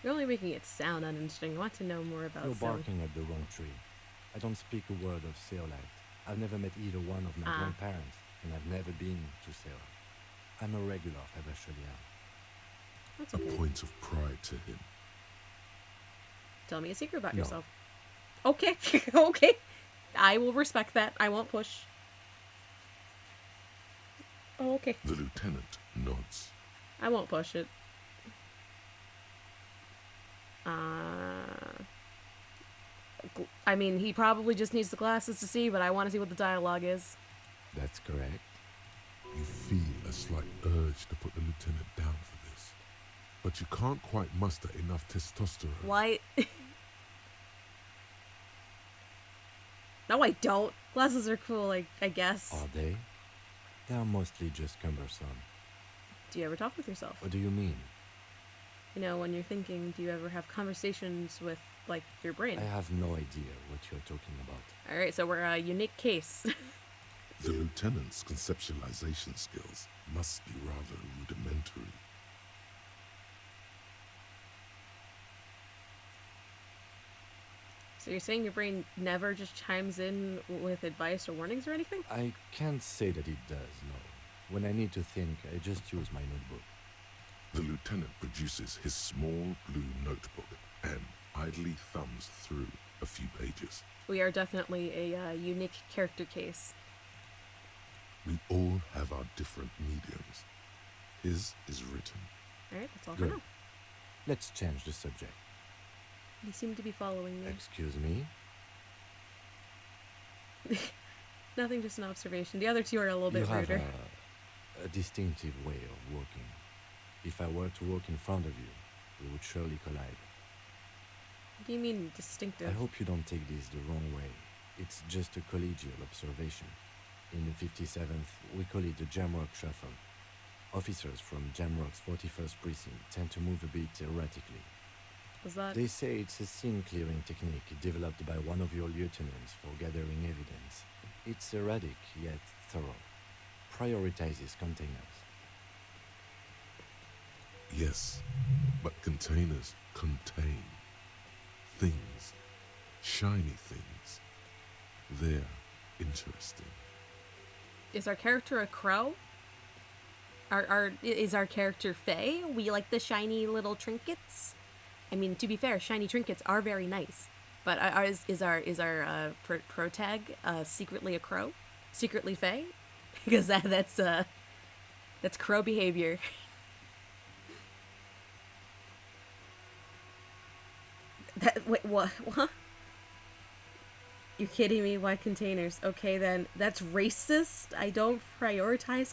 You're only making it sound uninteresting. I want to know more about You're Seoul. barking at the wrong tree. I don't speak a word of Seolite. I've never met either one of my grandparents, and I've never been to Seoul. I'm a regular Rebasholian. That's A okay. point of pride to him. Tell me a secret about No. yourself. Okay. Okay. I will respect that. I won't push. Oh, okay. The lieutenant nods. I won't push it. I mean, he probably just needs the glasses to see, but I want to see what the dialogue is. That's correct. You feel a slight urge to put the lieutenant down for this, but you can't quite muster enough testosterone. Why? No, I don't. Glasses are cool, I guess. Are they? They are mostly just cumbersome. Do you ever talk with yourself? What do you mean? You know, when you're thinking, do you ever have conversations with, like, your brain? I have no idea what you're talking about. Alright, so we're a unique case. The lieutenant's conceptualization skills must be rather rudimentary. So you're saying your brain never just chimes in with advice or warnings or anything? I can't say that it does, no. When I need to think, I just use my notebook. The lieutenant produces his small blue notebook and idly thumbs through a few pages. We are definitely a unique character case. We all have our different mediums. His is written. Alright, that's all Good. for now. Let's change the subject. You seem to be following me. Excuse me? Nothing, just an observation. The other two are a little You bit have ruder. a distinctive way of walking. If I were to walk in front of you, we would surely collide. What do you mean distinctive? I hope you don't take this the wrong way. It's just a collegial observation. In the 57th, we call it the Jamrock Shuffle. Officers from Jamrock's 41st Precinct tend to move a bit erratically. Was that? They say it's a scene-clearing technique developed by one of your lieutenants for gathering evidence. It's erratic, yet thorough. Prioritizes containers. Yes, but containers contain things, shiny things. They're interesting. Is our character a crow? Is our character Faye? We like the shiny little trinkets? I mean, to be fair, shiny trinkets are very nice. But is our protag secretly a crow? Secretly Faye? Because that's crow behavior. Wait, what? You kidding me? Why containers? Okay, then that's racist. I don't prioritize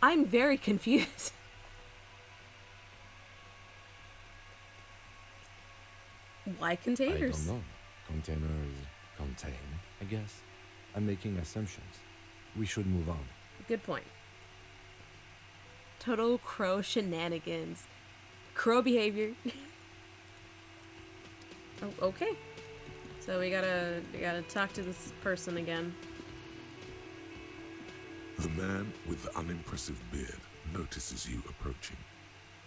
I'm very confused. Why containers? I don't know. Containers contain, I guess. I'm making assumptions. We should move on. Good point. Total crow shenanigans. Crow behavior. Oh, okay. So we gotta talk to this person again. The man with the unimpressive beard notices you approaching.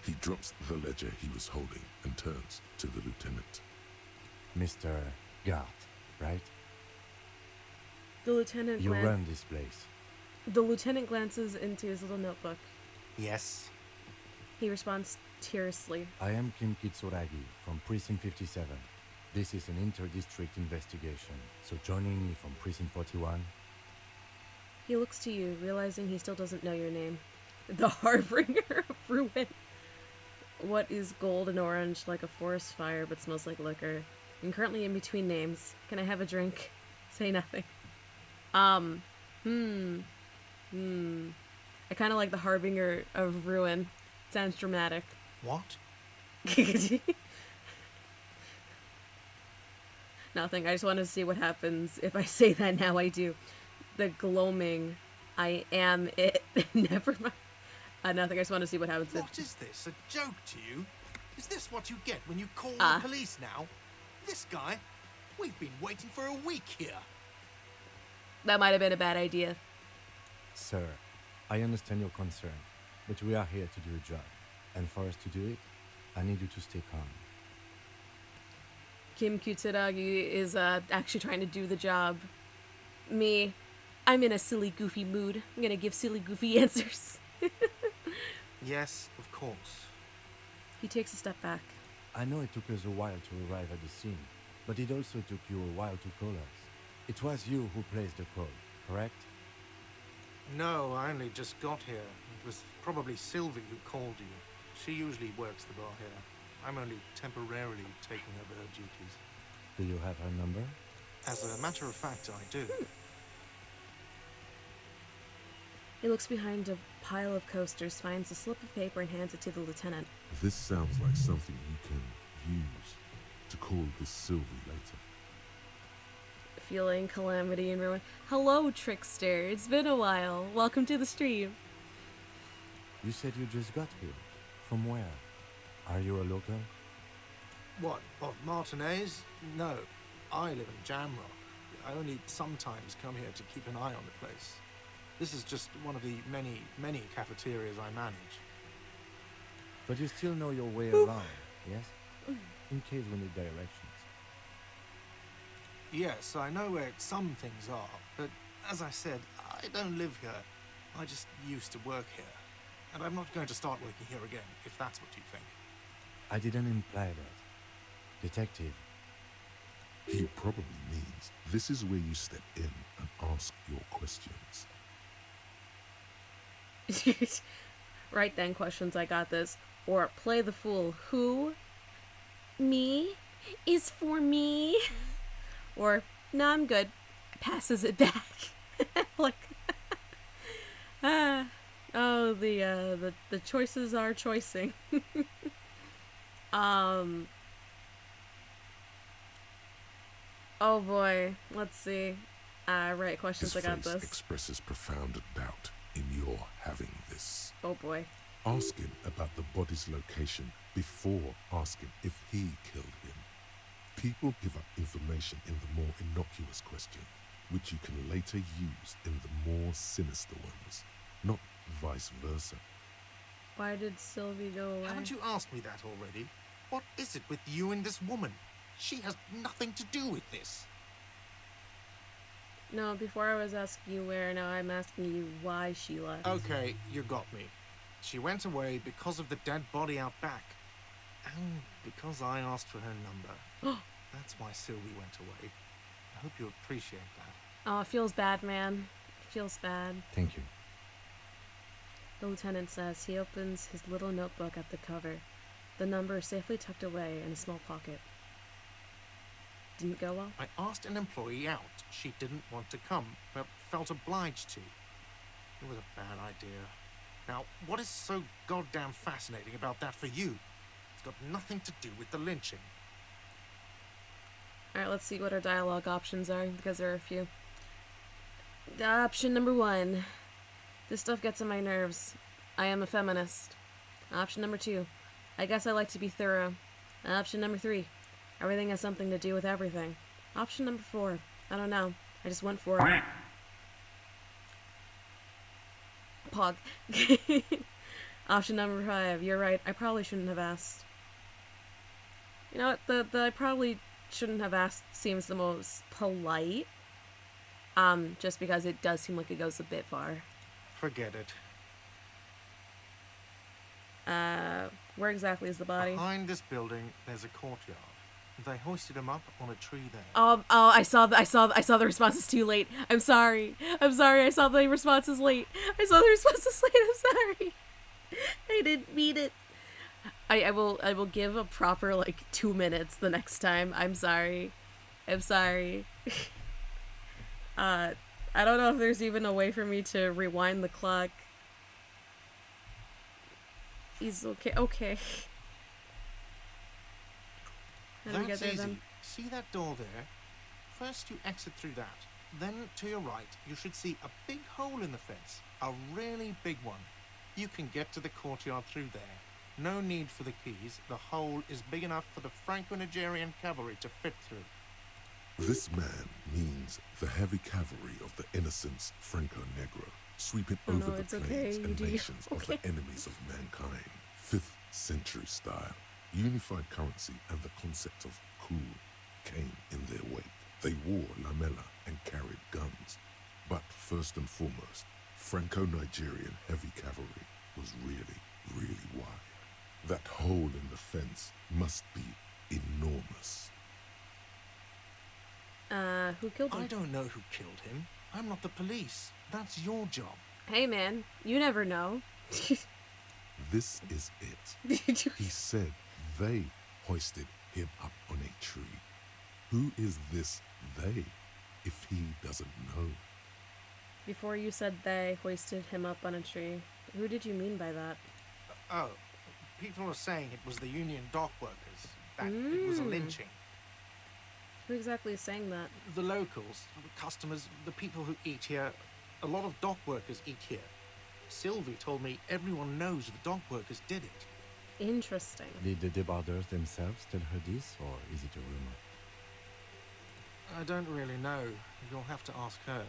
He drops the ledger he was holding and turns to the lieutenant. Mr. Gart, right? The lieutenant You run this place. The lieutenant glances into his little notebook. Yes. He responds tearlessly. I am Kim Kitsuragi from Precinct 57. This is an inter-district investigation, so joining me from Precinct 41. He looks to you, realizing he still doesn't know your name. The Harbinger of Ruin. What is gold and orange like a forest fire but smells like liquor? I'm currently in between names. Can I have a drink? Say nothing. I kind of like the Harbinger of Ruin. Sounds dramatic. What? Nothing. I just want to see what happens if I say that now. I do. The gloaming. I am it. Never mind. Nothing. I just want to see what happens. What is this? A joke to you? Is this what you get when you call the police now? This guy? We've been waiting for a week here. That might have been a bad idea. Sir, I understand your concern, but we are here to do a job. And for us to do it, I need you to stay calm. Kim Kitsuragi is actually trying to do the job. Me, I'm in a silly, goofy mood. I'm gonna give silly, goofy answers. Yes, of course. He takes a step back. I know it took us a while to arrive at the scene, but it also took you a while to call us. It was you who placed the call, correct? No, I only just got here. It was probably Sylvie who called you. She usually works the bar here. I'm only temporarily taking over her duties. Do you have her number? As a matter of fact, I do. He looks behind a pile of coasters, finds a slip of paper, and hands it to the lieutenant. This sounds like something you can use to call this Sylvie later. Feeling calamity and ruin. Hello, trickster. It's been a while. Welcome to the stream. You said you just got here. From where? Are you a local? What, of Martinez? No, I live in Jamrock. I only sometimes come here to keep an eye on the place. This is just one of the many, many cafeterias I manage. But you still know your way around, yes? In case we need directions. Yes, I know where some things are, but as I said, I don't live here. I just used to work here. And I'm not going to start working here again, if that's what you think. I didn't imply that. Detective. He probably means this is where you step in and ask your questions. Right then, questions, I got this. Or play the fool. Who? Me? Is for me? Or, nah, I'm good. Passes it back. Like, oh, the choices are choicing. Oh boy, let's see. Right, questions, His I got face this. expresses profound doubt in your having this. Oh boy. Ask him about the body's location before asking if he killed him. People give up information in the more innocuous question, which you can later use in the more sinister ones, not vice versa. Why did Sylvie go away? Haven't you asked me that already? What is it with you and this woman? She has nothing to do with this. No, before I was asking you where, now I'm asking you why she left. Okay, you got me. She went away because of the dead body out back. And because I asked for her number. That's why Sylvie went away. I hope you appreciate that. Oh, it feels bad, man. It feels bad. Thank you. The lieutenant says he opens his little notebook at the cover. The number is safely tucked away in a small pocket. Didn't go well? I asked an employee out. She didn't want to come, but felt obliged to. It was a bad idea. Now, what is so goddamn fascinating about that for you? It's got nothing to do with the lynching. Alright, let's see what our dialogue options are, because there are a few. Option number 1. This stuff gets on my nerves. I am a feminist. Option number 2. I guess I like to be thorough. Option number 3. Everything has something to do with everything. Option number 4. I don't know. I just went for it. Pog. Option number 5. You're right. I probably shouldn't have asked. You know what? The I probably shouldn't have asked seems the most polite. Just because it does seem like it goes a bit far. Forget it. Where exactly is the body? Behind this building, there's a courtyard. They hoisted him up on a tree there. I saw the responses too late. I'm sorry. I saw the responses late. I'm sorry. I didn't mean it. I will give a proper 2 minutes the next time. I'm sorry. I don't know if there's even a way for me to rewind the clock. He's okay. Okay. How do we get That's there, easy. then? See that door there? First you exit through that. Then to your right, you should see a big hole in the fence. A really big one. You can get to the courtyard through there. No need for the keys. The hole is big enough for the Franco-Nigerian cavalry to fit through. This man means the heavy cavalry of the innocents Franco-Negro, sweeping over the plains and nations of the enemies of mankind. 5th century style, unified currency and the concept of cool came in their wake. They wore lamella and carried guns. But first and foremost, Franco-Nigerian heavy cavalry was really, really wide. That hole in the fence must be enormous. Who killed him? I don't know who killed him. I'm not the police. That's your job. Hey man, you never know. This is it. He said they hoisted him up on a tree. Who is this they, if he doesn't know? Before you said they hoisted him up on a tree, who did you mean by that? Oh, people are saying it was the union dock workers. That it was a lynching. Who exactly is saying that? The locals, the customers, the people who eat here. A lot of dock workers eat here. Sylvie told me everyone knows the dock workers did it. Interesting. Did the debarders themselves tell her this, or is it a rumor? I don't really know. You'll have to ask her.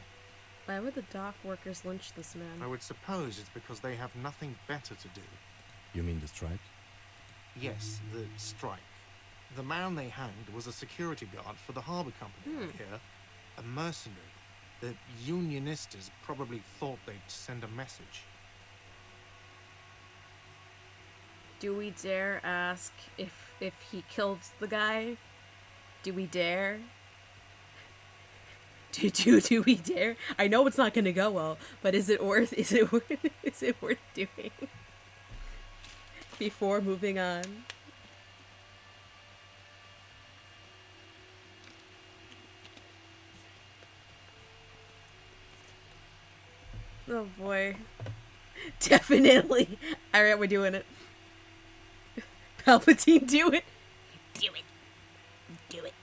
Why would the dock workers lynch this man? I would suppose it's because they have nothing better to do. You mean the strike? Yes, the strike. The man they hanged was a security guard for the harbour company over here. A mercenary. The unionistas probably thought they'd send a message. Do we dare ask if he killed the guy? Do we dare? Do we dare? I know it's not gonna go well, but is it worth doing? Before moving on. Oh boy. Definitely. Alright, we're doing it. Palpatine, do it. Do it. Do it.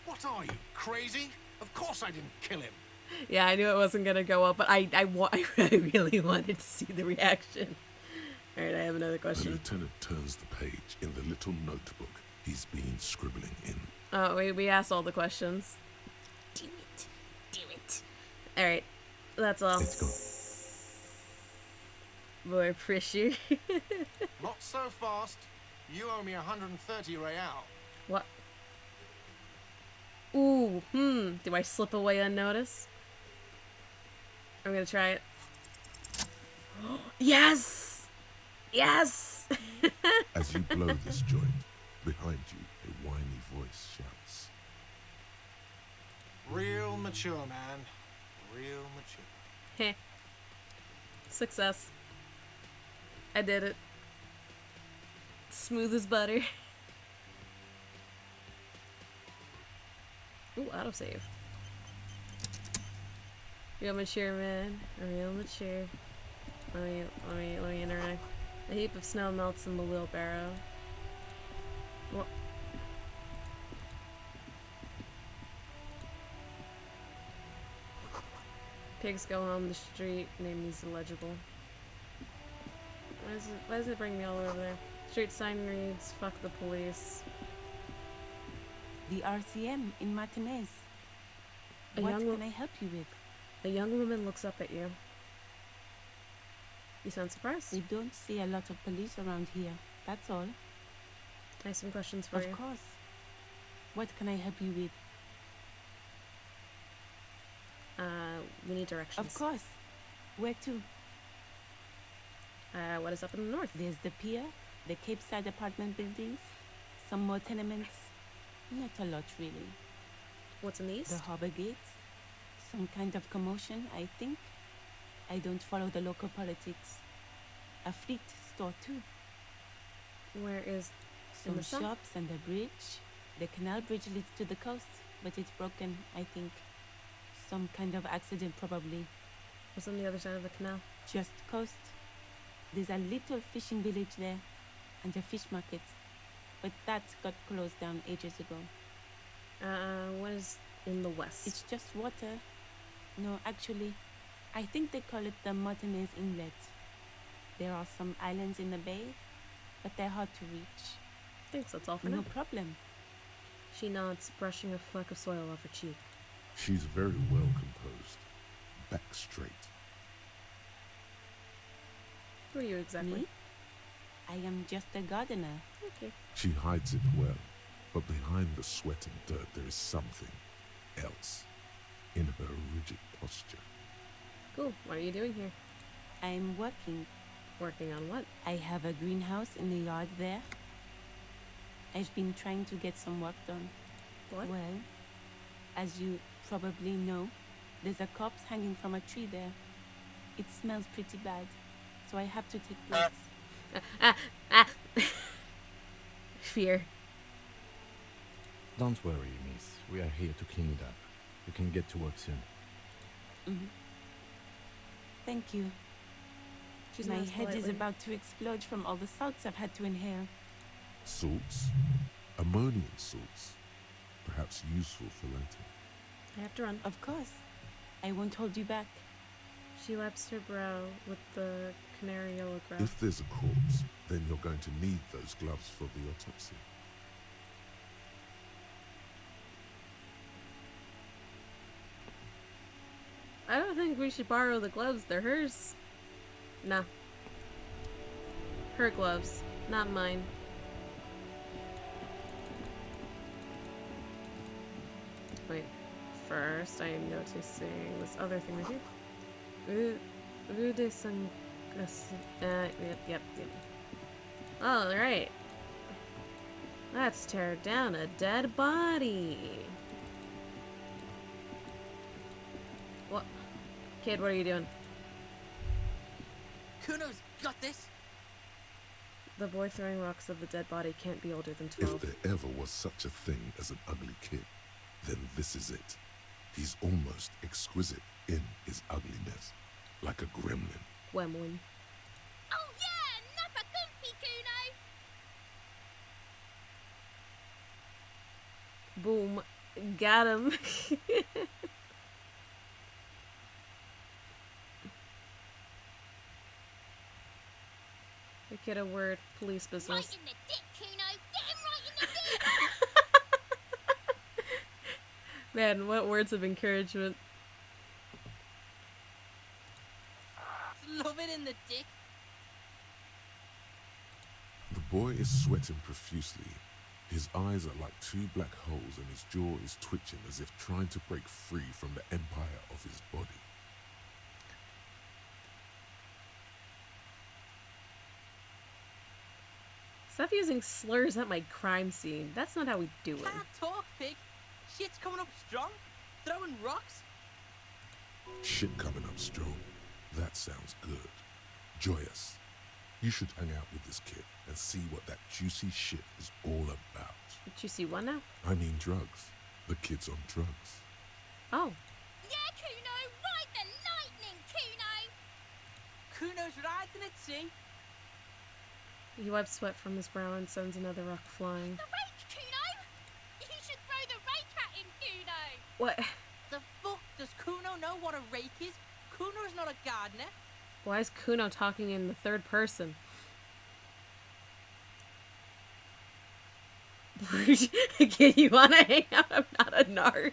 What are you, crazy? Of course I didn't kill him. Yeah, I knew it wasn't gonna go well, but I really wanted to see the reaction. Alright, I have another The question. lieutenant turns the page in the little notebook he's been scribbling in. Oh, we asked all the questions. Do it. Do it. Alright, that's all. Let's go. Boy, appreciate. Not so fast. You owe me 130 real. What? Ooh, do I slip away unnoticed? I'm gonna try it. Yes! Yes! As you blow this joint, behind you, a whiny voice shouts. Real mature, man. Real mature. Heh. Success. I did it. Smooth as butter. Ooh, autosave. Real mature, man. Real mature. Let me interact. A heap of snow melts in the wheelbarrow. What? Pigs go home the street. Name is illegible. Why does it bring me all over there? Street sign reads, fuck the police. The RCM in Martinez. What can I help you with? A young woman looks up at you. You sound surprised. We don't see a lot of police around here. That's all. I have some questions for you. Of course. What can I help you with? We need directions. Of course. Where to? What is up in the north? There's the pier, the Cape Side apartment buildings, some more tenements. Not a lot, really. What's in the east? The harbor gates. Some kind of commotion, I think. I don't follow the local politics. A fleet store, too. Where is in Some the south? shops and a bridge. The canal bridge leads to the coast, but it's broken, I think. Some kind of accident, probably. What's on the other side of the canal? Just coast. There's a little fishing village there, and a fish market. But that got closed down ages ago. What is in the west? It's just water. No, actually, I think they call it the Martinez Inlet. There are some islands in the bay, but they're hard to reach. Thanks, that's all for No now. problem. She nods, brushing a fleck of soil off her cheek. She's very well composed, back straight. Who are you exactly? Me? I am just a gardener. Okay. She hides it well, but behind the sweat and dirt there is something else in her rigid posture. Cool. What are you doing here? I'm working. Working on what? I have a greenhouse in the yard there. I've been trying to get some work done. What? Well, as you probably know, there's a corpse hanging from a tree there. It smells pretty bad, so I have to take breaks. Fear. Don't worry, miss. We are here to clean it up. We can get to work soon. Mm-hmm. Thank you. My head is about to explode from all the salts I've had to inhale. Salts? Ammonium salts. Perhaps useful for later. I have to run. Of course. I won't hold you back. She wipes her brow with the canary yellow glove. If there's a corpse, then you're going to need those gloves for the autopsy. I don't think we should borrow the gloves. They're hers. No. Her gloves, not mine. Wait. First, I am noticing this other thing right here. Rue de Sangas. Yep. Alright. Let's tear down a dead body. What? Kid, what are you doing? Kuno's got this. The boy throwing rocks at the dead body can't be older than 12. If there ever was such a thing as an ugly kid, then this is it. He's almost exquisite in his ugliness, like a gremlin. Gremlin. Oh yeah, Nappa Gumpy Kuno! Boom. Got him. Get a word. Police business. Right in the dick, Kuno! Get him right in the dick! Man, what words of encouragement. Love it in the dick. The boy is sweating profusely. His eyes are like two black holes and his jaw is twitching as if trying to break free from the empire of his body. Stop using slurs at my crime scene. That's not how we do it. Can't talk, pig. Shit's coming up strong. Throwing rocks. Shit coming up strong. That sounds good. Joyous. You should hang out with this kid and see what that juicy shit is all about. Juicy what now? I mean drugs. The kid's on drugs. Oh. Yeah, Kuno! Ride the lightning, Kuno! Kuno's riding it, see? He wipes sweat from his brow and sends another rock flying. The rake, Kuno! You should throw the rake at him, Kuno! What? The fuck does Kuno know what a rake is? Kuno's not a gardener. Why is Kuno talking in the third person? Kid, you wanna hang out? I'm not a narc.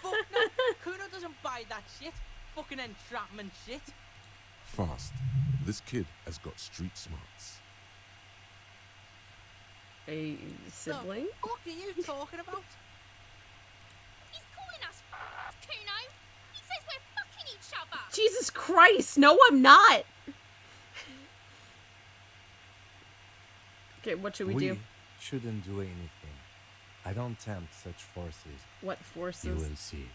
Fuck no! Kuno doesn't buy that shit. Fucking entrapment shit. Fast. This kid has got street smarts. A sibling? The fuck are you talking about? He's calling us Kuno! He says we're fucking each other! Jesus Christ! No, I'm not! Okay, what should we do? Shouldn't do anything. I don't tempt such forces. What forces? You will see.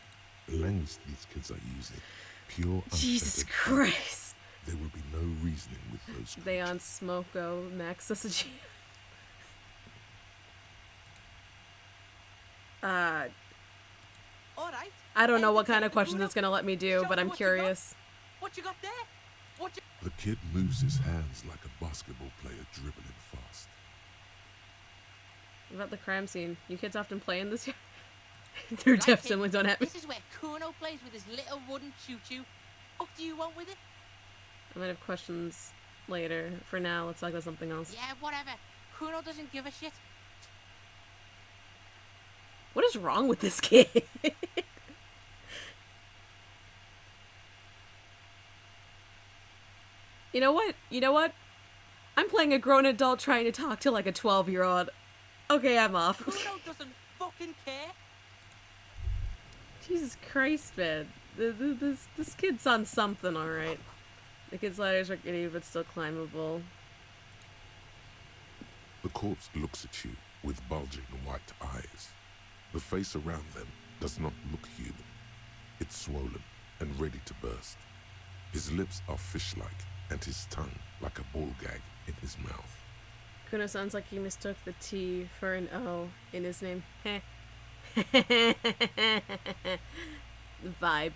The language these kids are using. Pure Jesus unfettered Christ! There will be no reasoning with those They on Smoko Max SG. Alright. I don't know what kind of questions it's gonna let me do, but I'm curious. What you got there? What you... The kid moves his hands like a basketball player dribbling fast. What about the crime scene? You kids often play in this? Their deaf siblings don't have me. This is where Kuno plays with his little wooden choo-choo. What do you want with it? I might have questions later. For now, let's talk about something else. Yeah, whatever. Kuno doesn't give a shit. What is wrong with this kid? You know what? You know what? I'm playing a grown adult trying to talk to like a 12-year-old. Okay, I'm off. Kuno doesn't fucking care. Jesus Christ, man. This kid's on something, alright. The kid's ladders are giddy, but still climbable. The corpse looks at you with bulging white eyes. The face around them does not look human. It's swollen and ready to burst. His lips are fish-like, and his tongue like a ball gag in his mouth. Kuno sounds like he mistook the T for an O in his name. Heh. Vibe.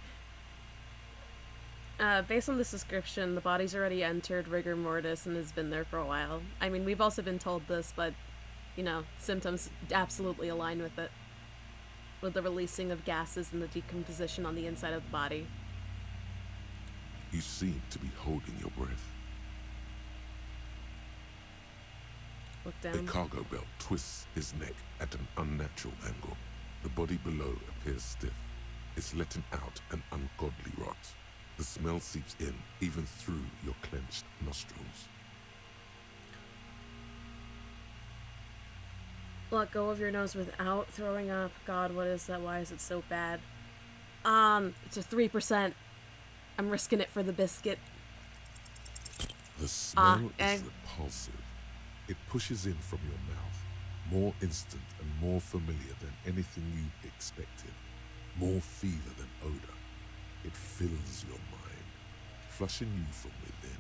Based on this description, the body's already entered rigor mortis and has been there for a while. I mean, we've also been told this, but, you know, symptoms absolutely align with it. With the releasing of gases and the decomposition on the inside of the body. You seem to be holding your breath. Look down. A cargo belt twists his neck at an unnatural angle. The body below appears stiff. It's letting out an ungodly rot. The smell seeps in, even through your clenched nostrils. Let go of your nose without throwing up. God, what is that? Why is it so bad? It's a 3%. I'm risking it for the biscuit. The smell is repulsive. It pushes in from your mouth, more instant and more familiar than anything you expected, more fever than odor. It fills your mind, flushing you from within.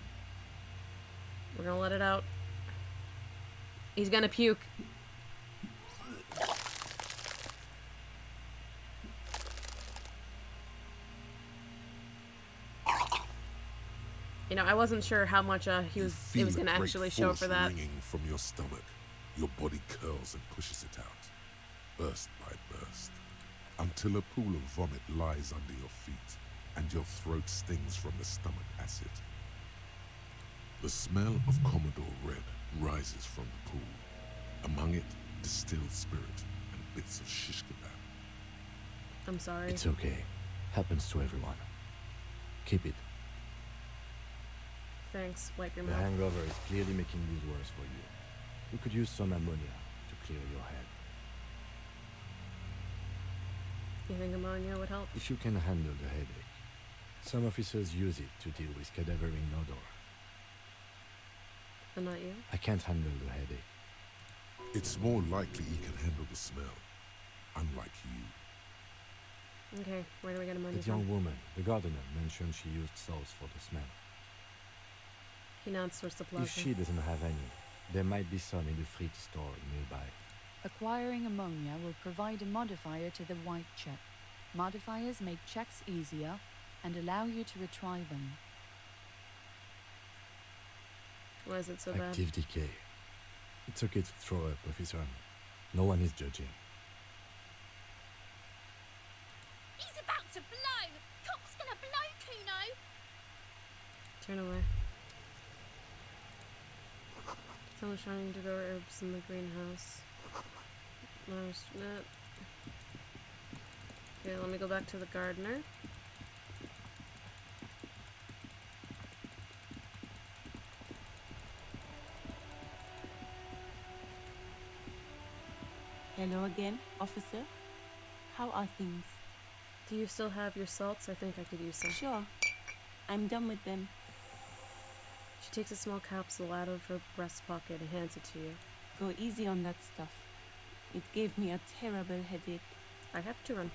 We're gonna let it out. He's gonna puke. You know, I wasn't sure how much it was gonna actually show for that. Ringing from your stomach, your body curls and pushes it out, burst by burst, until a pool of vomit lies under your feet, and your throat stings from the stomach acid. The smell of Commodore Red rises from the pool. Among it, distilled spirit and bits of shish kebab. I'm sorry. It's okay. Happens to everyone. Keep it. Thanks. Wipe your The mouth. hangover is clearly making things worse for you. You could use some ammonia to clear your head. You think ammonia would help? If you can handle the headache. Some officers use it to deal with cadaverine odor. But not you? I can't handle the headache. It's more likely he can handle the smell, unlike you. Okay, where do we get ammonia That from? young woman, the gardener, mentioned she used salts for the smell. He now sourced the plaza. If she doesn't have any, there might be some in the fridge store nearby. Acquiring ammonia will provide a modifier to the white check. Modifiers make checks easier and allow you to retry them. Why is it so bad? Active decay. It's okay to throw up, officer. No one is judging. He's about to blow! Cock's gonna blow, Kuno! Turn away. Someone's trying to grow herbs in the greenhouse. Okay, let me go back to the gardener. Hello again, officer. How are things? Do you still have your salts? I think I could use some. Sure. I'm done with them. She takes a small capsule out of her breast pocket and hands it to you. Go easy on that stuff. It gave me a terrible headache. I have to run.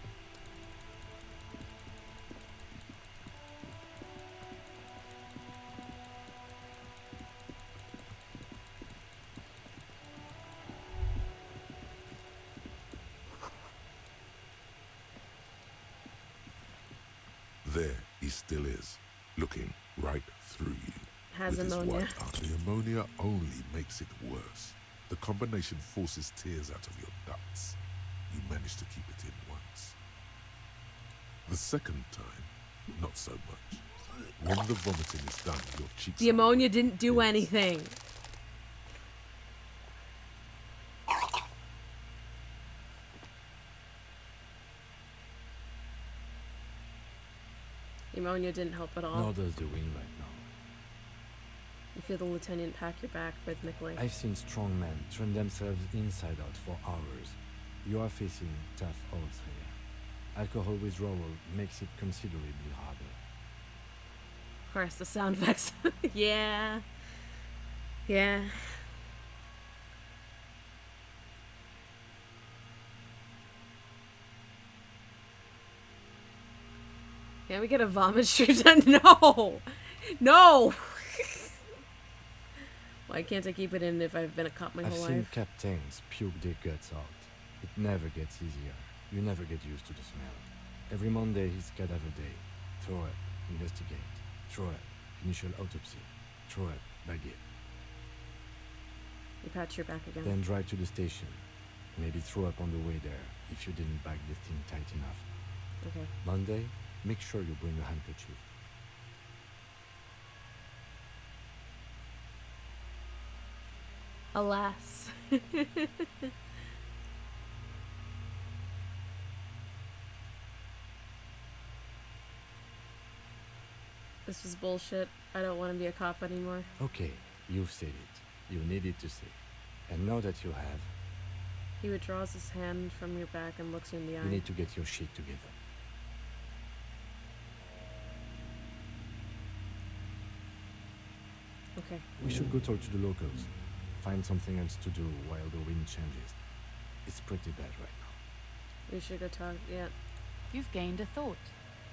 There he still is, looking right through you. Has with ammonia. His white eye. The ammonia only makes it worse. The combination forces tears out of your ducts. You manage to keep it in once. The second time, not so much. When the vomiting is done, your cheeks... The ammonia didn't do anything. The ammonia didn't help at all. Nor does the wind right now. You feel the lieutenant pack your back rhythmically. I've seen strong men turn themselves inside out for hours. You are facing tough odds here. Alcohol withdrawal makes it considerably harder. Of course, the sound effects. Yeah. Yeah. Can we get a vomit stream? No! No! Why can't I keep it in if I've been a cop my I've whole seen life? captains puke their guts out. It never gets easier. You never get used to the smell. Every Monday is cadaver day. Throw up, investigate. Throw up, initial autopsy. Throw up, bag it. You pat your back again. Then drive to the station. Maybe throw up on the way there if you didn't bag the thing tight enough. Okay. Monday, make sure you bring a handkerchief. Alas. This was bullshit. I don't want to be a cop anymore. Okay, you've said it. You needed to say it. And now that you have, He withdraws his hand from your back and looks you in the eye. you need to get your shit together. Okay. We should go talk to the locals. Find something else to do while the wind changes. It's pretty bad right now. We should go talk. Yeah. You've gained a thought.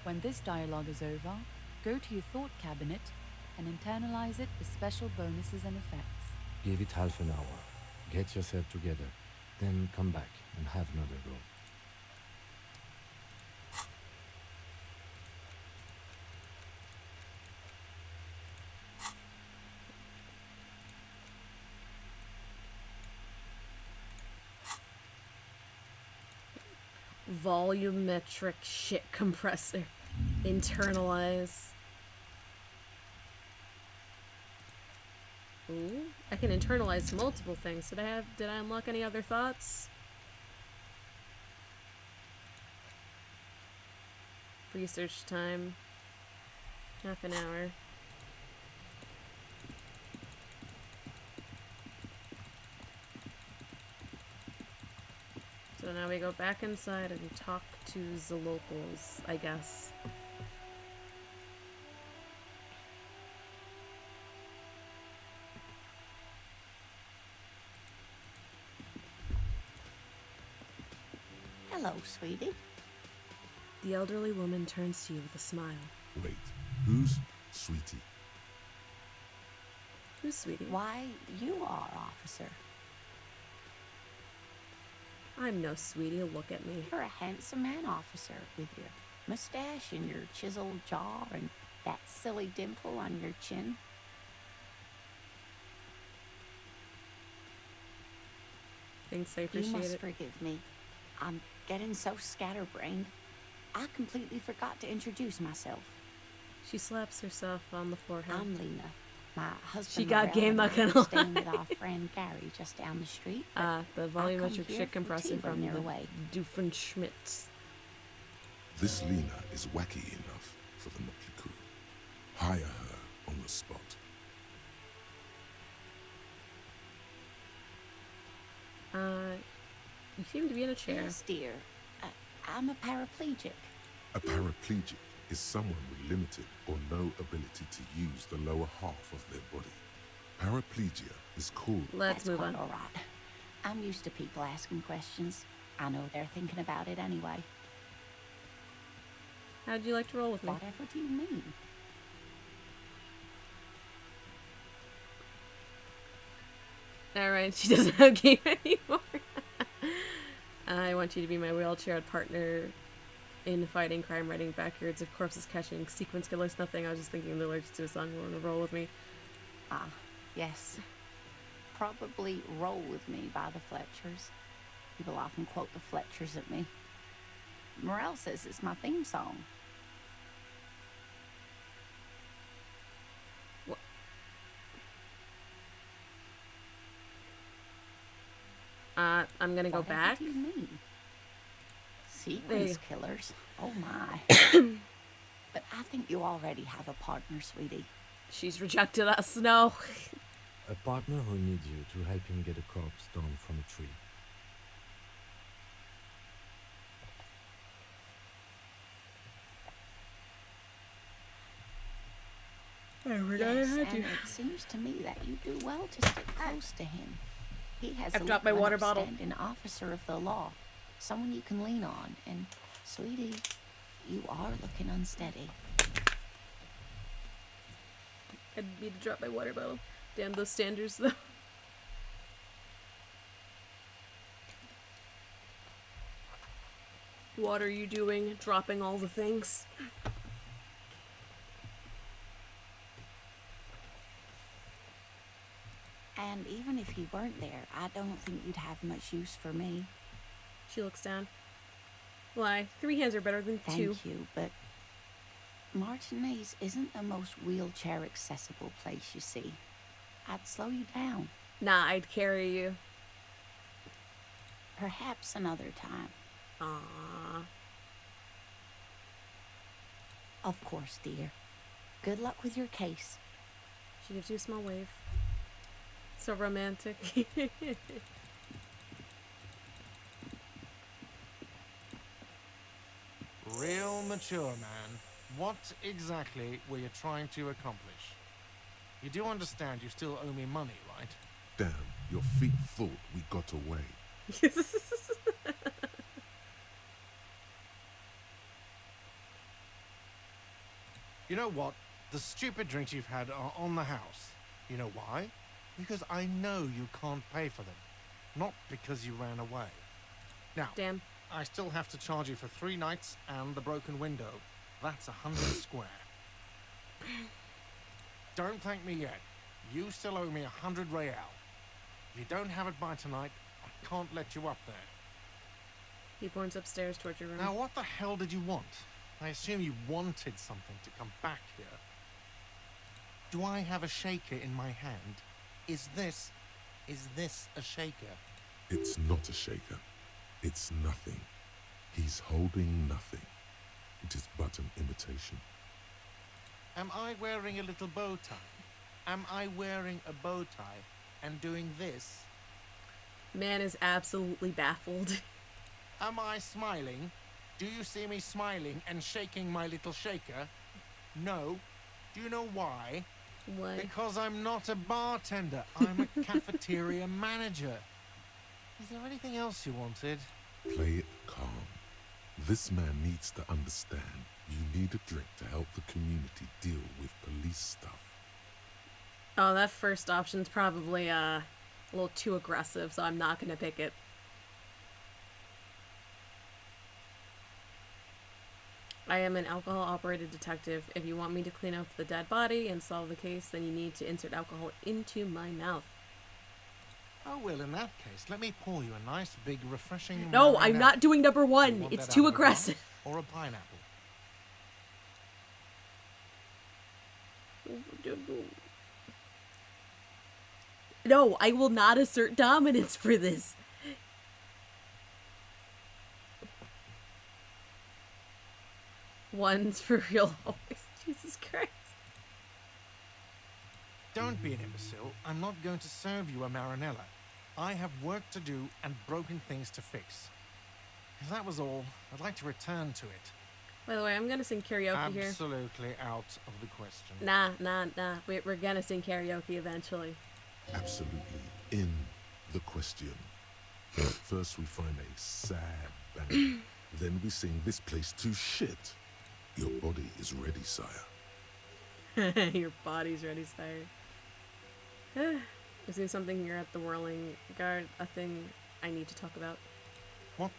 When this dialogue is over, go to your thought cabinet and internalize it with special bonuses and effects. Give it half an hour. Get yourself together. Then come back and have another go. Volumetric shit compressor. Internalize. Ooh, I can internalize multiple things. Did I unlock any other thoughts? Research time. Half an hour. So now we go back inside and talk to the locals, I guess. Hello, sweetie. The elderly woman turns to you with a smile. Wait, who's Sweetie? Who's Sweetie? Why, you are, officer. I'm no Sweetie, look at me. You're a handsome man, officer, with your mustache and your chiseled jaw and that silly dimple on your chin. Thanks, I appreciate You must it. forgive me. I'm getting so scatterbrained. I completely forgot to introduce myself. She slaps herself on the forehead. I'm Lena. My husband. She got Morel game, and not I gonna are staying lie. with our friend Gary just down the street. The I volumetric come here shit for compressor tea from when they're the away. Doofenshmirtz. This Lena is wacky enough for the motley crew. Hire her on the spot. You seem to be in a chair. Yes, dear. I'm a paraplegic. A paraplegic is someone with limited or no ability to use the lower half of their body. Paraplegia is called... Let's move quite on. all right. I'm used to people asking questions. I know they're thinking about it anyway. How'd you like to roll with me? Whatever do you mean? Alright, she doesn't have game anymore. I want you to be my wheelchair partner in fighting crime, writing backyards of corpses, catching sequence killers, nothing. I was just thinking the lyrics to a song. We're gonna roll with me. Ah, yes. Probably Roll With Me by the Fletchers. People often quote the Fletchers at me. Morel says it's my theme song. I'm gonna go Whatever back. do you mean? Sequence killers? Oh my. But I think you already have a partner, sweetie. She's rejected us. No. A partner who needs you to help him get a corpse down from a tree. Yes, and it seems to me that you do well to stick close to him. He has I've a dropped look my of water an bottle. upstanding officer of the law, someone you can lean on. And, sweetie, you are looking unsteady. I need to drop my water bottle. Damn those standards, though. What are you doing? Dropping all the things? And even if you weren't there, I don't think you'd have much use for me. She looks down. Why? 3 hands are better than 2. Thank you, but Martinez isn't the most wheelchair accessible place, you see. I'd slow you down. Nah, I'd carry you. Perhaps another time. Aww. Of course, dear. Good luck with your case. She gives you a small wave. So romantic. Real mature, man. What exactly were you trying to accomplish? You do understand you still owe me money, right? Damn, your feet thought we got away. You know what? The stupid drinks you've had are on the house. You know why? Because I know you can't pay for them. Not because you ran away. Now, damn. I still have to charge you for 3 nights and the broken window. That's 100 square. Don't thank me yet. You still owe me 100 real. If you don't have it by tonight, I can't let you up there. He points upstairs towards your room. Now, what the hell did you want? I assume you wanted something to come back here. Do I have a shaker in my hand? Is this a shaker? It's not a shaker. It's nothing. He's holding nothing. It is but an imitation. Am I wearing a little bow tie? Am I wearing a bow tie and doing this? Man is absolutely baffled. Am I smiling? Do you see me smiling and shaking my little shaker? No. Do you know why? Why? Because I'm not a bartender. I'm a cafeteria manager. Is there anything else you wanted? Play it calm. This man needs to understand you need a drink to help the community deal with police stuff. Oh, that first option's probably a little too aggressive, so I'm not gonna pick it. I am an alcohol-operated detective. If you want me to clean up the dead body and solve the case, then you need to insert alcohol into my mouth. Oh, well, in that case, let me pour you a nice, big, refreshing... No, I'm marinade. not doing number Do you one. want It's that too out of a aggressive. glass or a pineapple? No, I will not assert dominance for this. One's for real always. Jesus Christ. Don't be an imbecile. I'm not going to serve you a marinella. I have work to do and broken things to fix. If that was all, I'd like to return to it. By the way, I'm gonna sing karaoke here. Absolutely out of the question. Nah. We're gonna sing karaoke eventually. Absolutely in the question. But first we find a sad band. Then we sing this place to shit. Your body is ready, sire. Your body's ready, sire. Is there something here at the Whirling Guard? A thing I need to talk about? What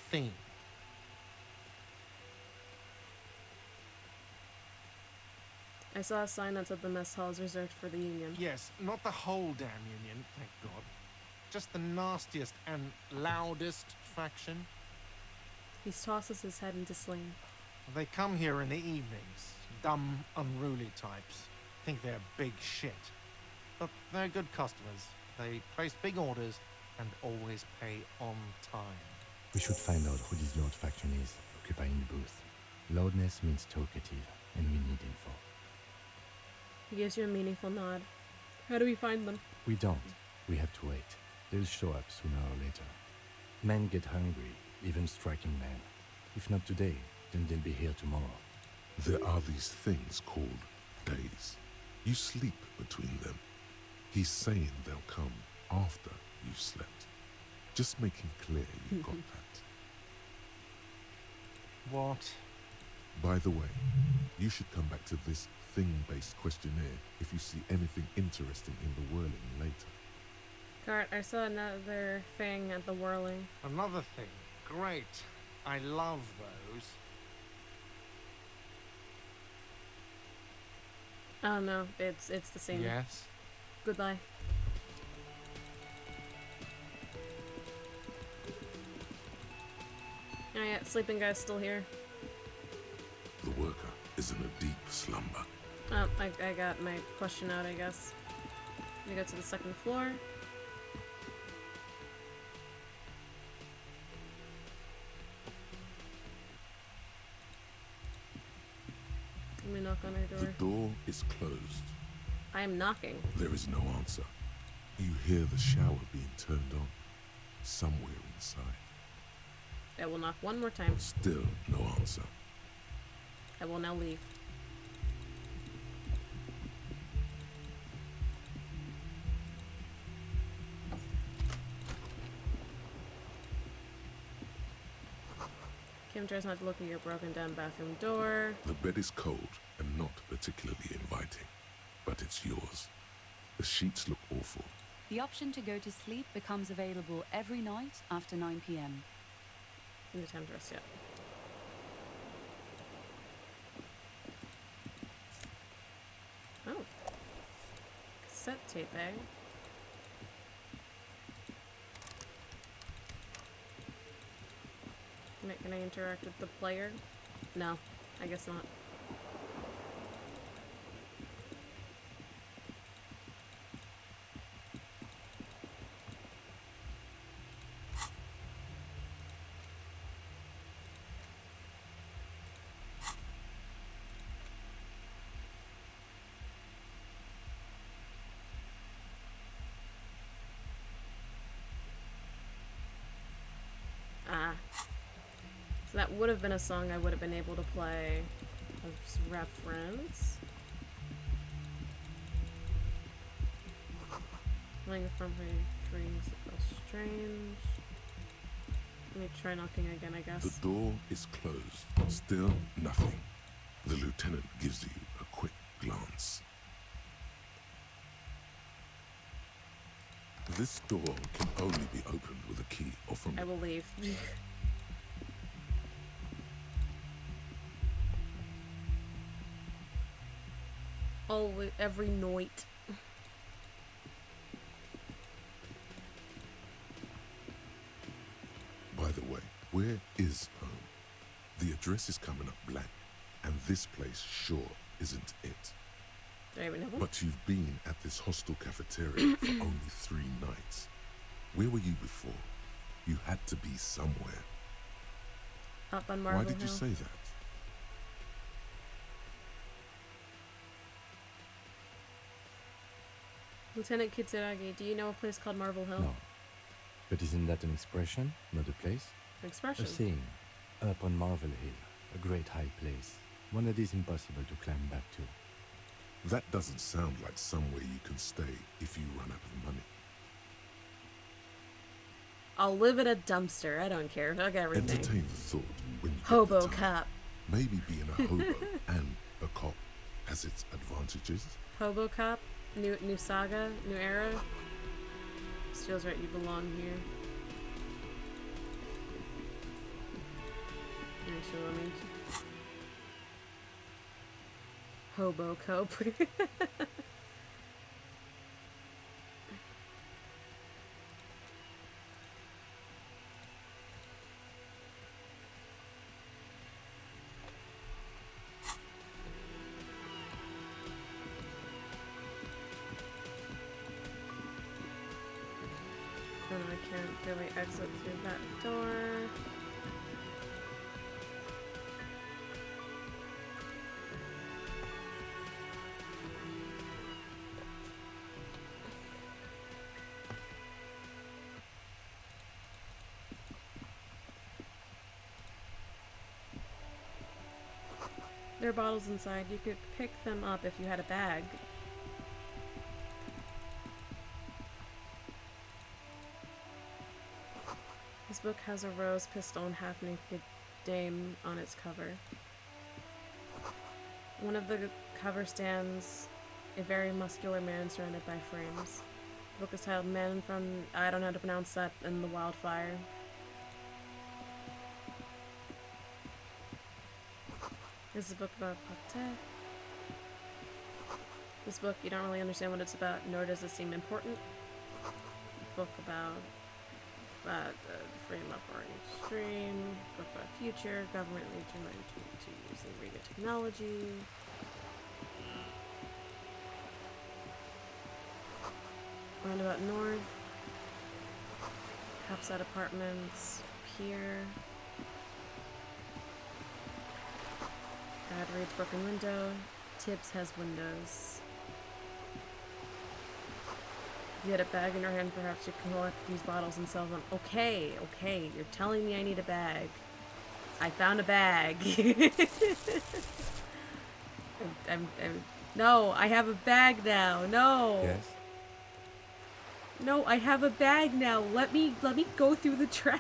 thing? I saw a sign that said the mess hall is reserved for the Union. Yes, not the whole damn Union, thank God. Just the nastiest and loudest faction. He tosses his head into sling. They come here in the evenings. Dumb, unruly types. Think they're big shit. But they're good customers. They place big orders and always pay on time. We should find out who this Lord faction is, occupying the booth. Loudness means talkative, and we need info. He gives you a meaningful nod. How do we find them? We don't. We have to wait. They'll show up sooner or later. Men get hungry, even striking men. If not today, then they'll be here tomorrow. There are these things called days. You sleep between them. He's saying they'll come after you've slept. Just making clear you got that. What? By the way, you should come back to this thing-based questionnaire if you see anything interesting in the Whirling later. Cart, I saw another thing at the Whirling. Another thing. Great. I love those. Oh no, it's the same. Yes. Goodbye. Oh yeah, sleeping guy's still here. The worker is in a deep slumber. Oh, I got my question out, I guess. We go to the second floor. Let me knock knock on her The door? door is closed. I am knocking. There is no answer. You hear the shower being turned on somewhere inside. I will knock one more time. Still no answer. I will now leave. Kim tries not to look at your broken down bathroom door. The bed is cold and not particularly inviting, but it's yours. The sheets look awful. The option to go to sleep becomes available every night after 9 p.m. No time to rest yet. Oh. Cassette tape, eh? Can I interact with the player? No, I guess not. So that would have been a song I would have been able to play as reference. Playing from her trees feels strange. Let me try knocking again, I guess. The door is closed. Still nothing. The lieutenant gives you a quick glance. This door can only be opened with a key or from... I will leave. Always, every night. By the way, where is home? The address is coming up blank, and this place sure isn't it. Do I even know? But you've been at this hostel cafeteria for only 3 nights. Where were you before? You had to be somewhere. Up on Marble Why did you Hill. say that? Lieutenant Kitsuragi, do you know a place called Marble Hill? No. But isn't that an expression, not a place? An expression? A saying. Up on Marvel Hill, a great high place. One that is impossible to climb back to. That doesn't sound like somewhere you can stay if you run out of money. I'll live in a dumpster. I don't care. Fuck everything. Entertain the thought when you Hobo get the time. cop. Maybe being a hobo and a cop has its advantages. Hobo cop. New saga. New era. This feels right. You belong here. Actually, let me... Hobo cope. And I can't really exit through that door. There are bottles inside. You could pick them up if you had a bag. This book has a rose pistol and half-naked dame on its cover. One of the cover stands a very muscular man surrounded by frames. The book is titled Man from... I don't know how to pronounce that, in the Wildfire. This is a book about Pate. This book, you don't really understand what it's about, nor does it seem important. A book about freedom of our extreme, book about future, government leading to using radio technology. Roundabout North. Capside Apartments. Pier. Dad reads Broken Window. Tibbs has windows. If you had a bag in your hand, perhaps you can collect these bottles and sell them. Okay, okay, you're telling me I need a bag. I found a bag. No, I have a bag now. No. Yes? No, I have a bag now. Let me go through the trash.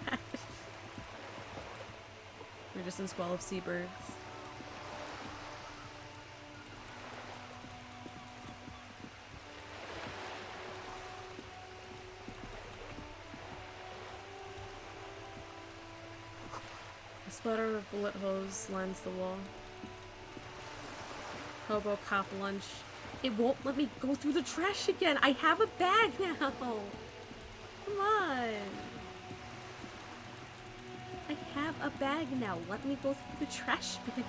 We're just in Squall of Seabirds. A splatter of bullet holes lines the wall. Hobo cop lunch. It won't let me go through the trash again. I have a bag now. Come on. I have a bag now. Let me go through the trash bin.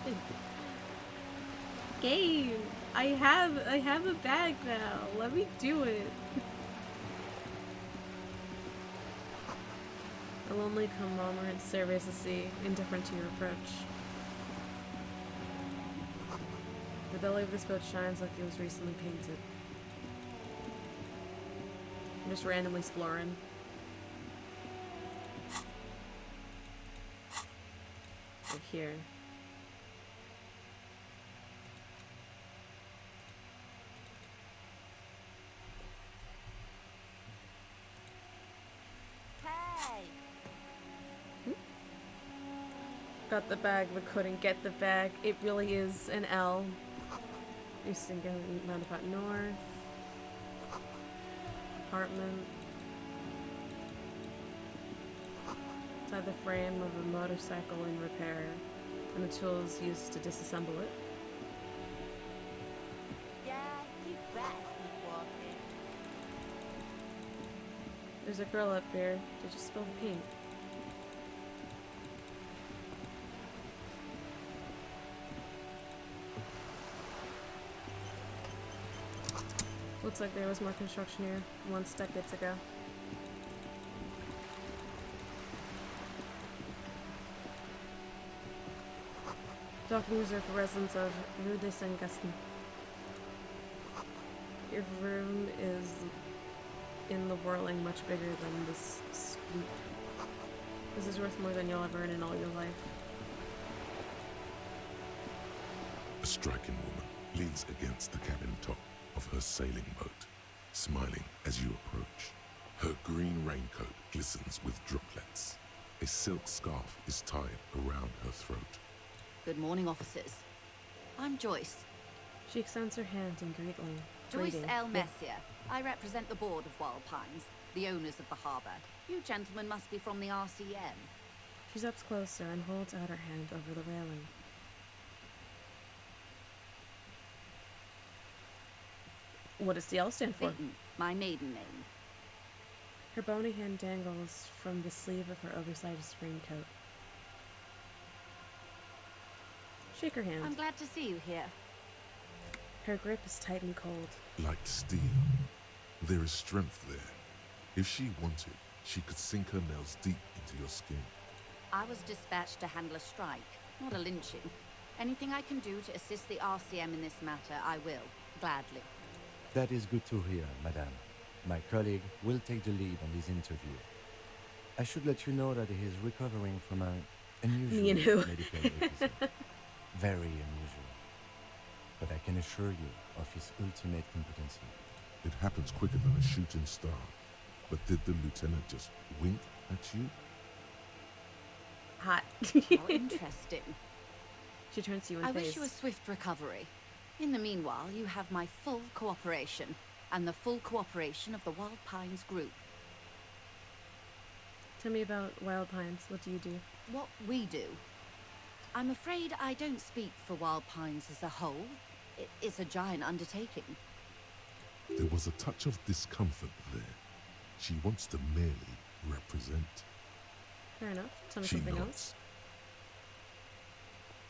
Game. I have a bag now. Let me do it. A lonely conglomerate surveys the sea, indifferent to your approach. The belly of this boat shines like it was recently painted. I'm just randomly exploring. Like here. Hey! Got the bag but couldn't get the bag. It really is an L. East and roundabout north. Apartment. Inside the frame of a motorcycle in repair, and the tools used to disassemble it. Yeah, you bet keep walking. There's a girl up here. Did you spill the paint? Looks like there was more construction here once decades ago. Docking reserved for residents of Rue de Saint-Gaston. Your room is in the whirling much bigger than this scoop. This is worth more than you'll ever earn in all your life. A striking woman leans against the cabin top of her sailing boat, smiling as you approach. Her green raincoat glistens with droplets. A silk scarf is tied around her throat. Good morning, officers. I'm Joyce. She extends her hand in greeting. Joyce L. Messier. I represent the board of Wild Pines, the owners of the harbour. You gentlemen must be from the RCM. She steps closer and holds out her hand over the railing. What does the L stand for? Fitton, my maiden name. Her bony hand dangles from the sleeve of her oversized raincoat. Shake her hand. I'm glad to see you here. Her grip is tight and cold. Like steel. There is strength there. If she wanted, she could sink her nails deep into your skin. I was dispatched to handle a strike, not a lynching. Anything I can do to assist the RCM in this matter, I will, gladly. That is good to hear, madame. My colleague will take the lead on this interview. I should let you know that he is recovering from an unusual medical episode. Very unusual. But I can assure you of his ultimate competency. It happens quicker than a shooting star. But did the lieutenant just wink at you? Hot. How interesting. She turns to you and I face. wish you a swift recovery. In the meanwhile, you have my full cooperation, and the full cooperation of the Wild Pines group. Tell me about Wild Pines. What do you do? What we do. I'm afraid I don't speak for Wild Pines as a whole. It's a giant undertaking. There was a touch of discomfort there. She wants to merely represent. Fair enough. Tell me She something nods. else.